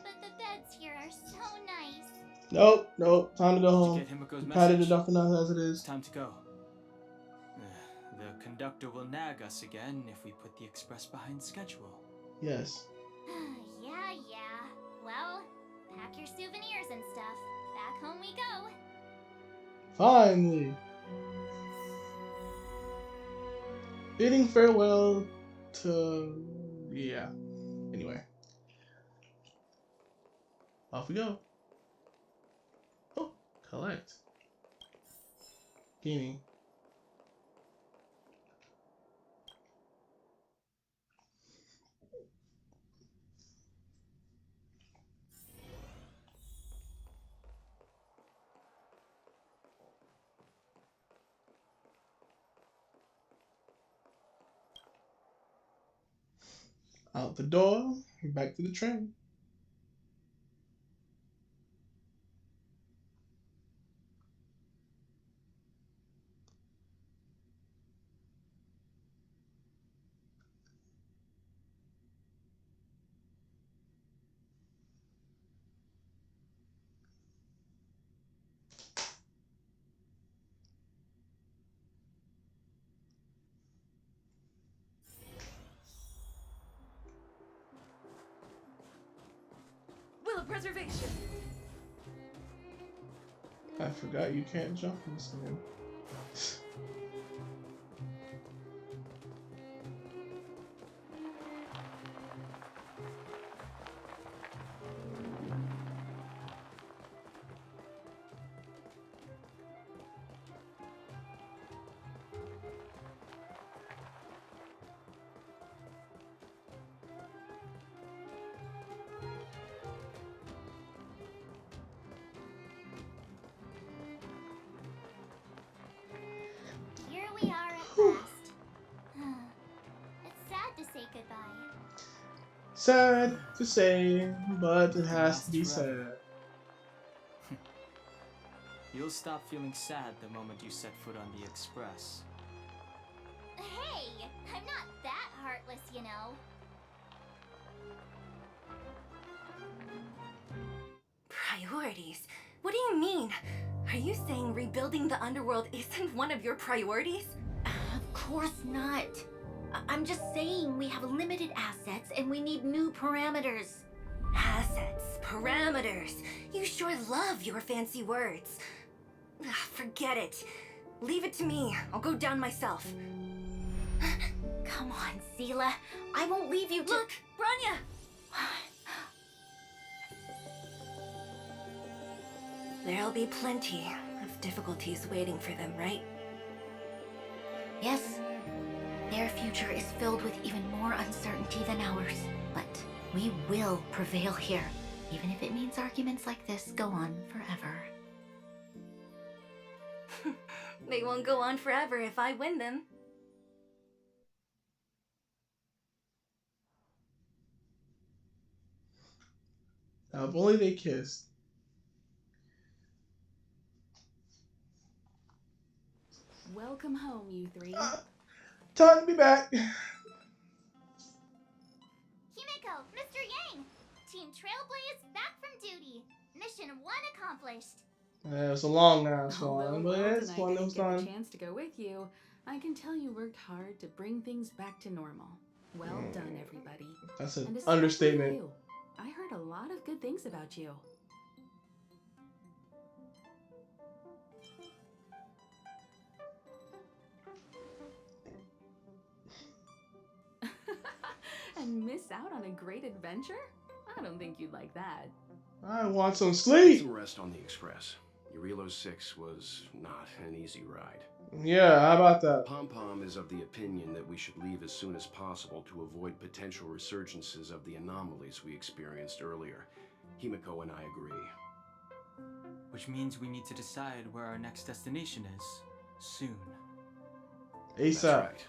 But the beds here are so nice. Nope, nope. Time to go home. Did you get Himiko's You patted message? enough as it is. Time to go. The conductor will nag us again if we put the express behind schedule. Yes. Yeah. Well, pack your souvenirs and stuff. Back home we go. Finally. Bidding farewell to... Yeah. Anyway. Off we go. Oh, collect. Gaming. Out the door, back to the train. Will of preservation. I forgot you can't jump in this game. Here we are at last. It's sad to say goodbye. Sad to say, but it has to be Forever. said. You'll stop feeling sad the moment you set foot on the express. Hey, I'm not that heartless, you know. Priorities? What do you mean? Are you saying rebuilding the underworld isn't one of your priorities? Of course not. I'm just saying we have limited assets and we need new parameters. Assets, parameters. You sure love your fancy words. Forget it. Leave it to me. I'll go down myself. Come on, Seela. I won't leave you to— Look, Bronya! There'll be plenty of difficulties waiting for them, right? Yes, their future is filled with even more uncertainty than ours. But we will prevail here, even if it means arguments like this go on forever. They won't go on forever if I win them. Now, if only they kissed. Welcome home, you three. Time to be back. Himiko, Mr. Yang! Team Trailblaze back from duty. Mission 1 accomplished. It was a long ass Although one, but Walt it's and I one that didn't was get the done. chance to go with you, I can tell you worked hard to bring things back to normal. Well done, everybody. That's an And especially understatement. you. I heard a lot of good things about you. And miss out on a great adventure? I don't think you'd like that. I want some Get sleep. some rest on the express. Jarilo 6 was not an easy ride. Yeah, how about that? Pom-Pom is of the opinion that we should leave as soon as possible to avoid potential resurgences of the anomalies we experienced earlier. Himiko and I agree. Which means we need to decide where our next destination is. Soon. ASAP. That's right.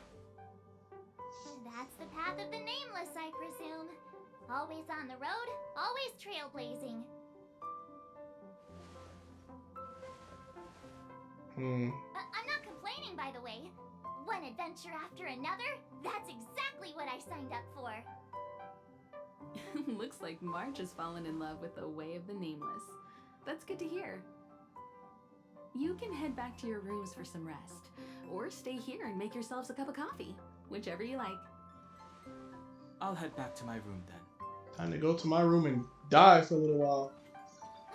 That's the path of the nameless, I presume. Always on the road, always trailblazing. I'm not complaining, by the way. One adventure after another, that's exactly what I signed up for. Looks like March has fallen in love with the Way of the Nameless. That's good to hear. You can head back to your rooms for some rest, or stay here and make yourselves a cup of coffee, whichever you like. I'll head back to my room then. Time to go to my room and die for a little while.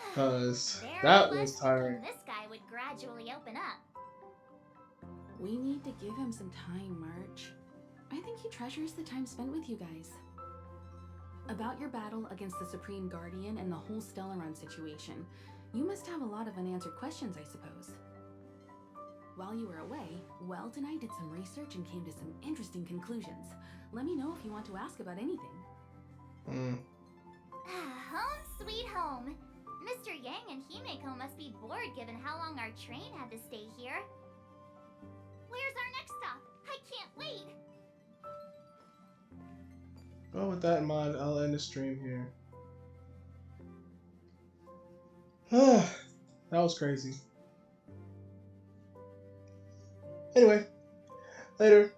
Because that was tiring. This guy would gradually open up. We need to give him some time, March. I think he treasures the time spent with you guys. About your battle against the Supreme Guardian and the whole Stellaron situation, you must have a lot of unanswered questions, I suppose. While you were away, Weld and I did some research and came to some interesting conclusions. Let me know if you want to ask about anything. Home sweet home. Mr. Yang and Himeko must be bored given how long our train had to stay here. Where's our next stop? I can't wait. Well, with that in mind, I'll end the stream here. That was crazy. Anyway, later.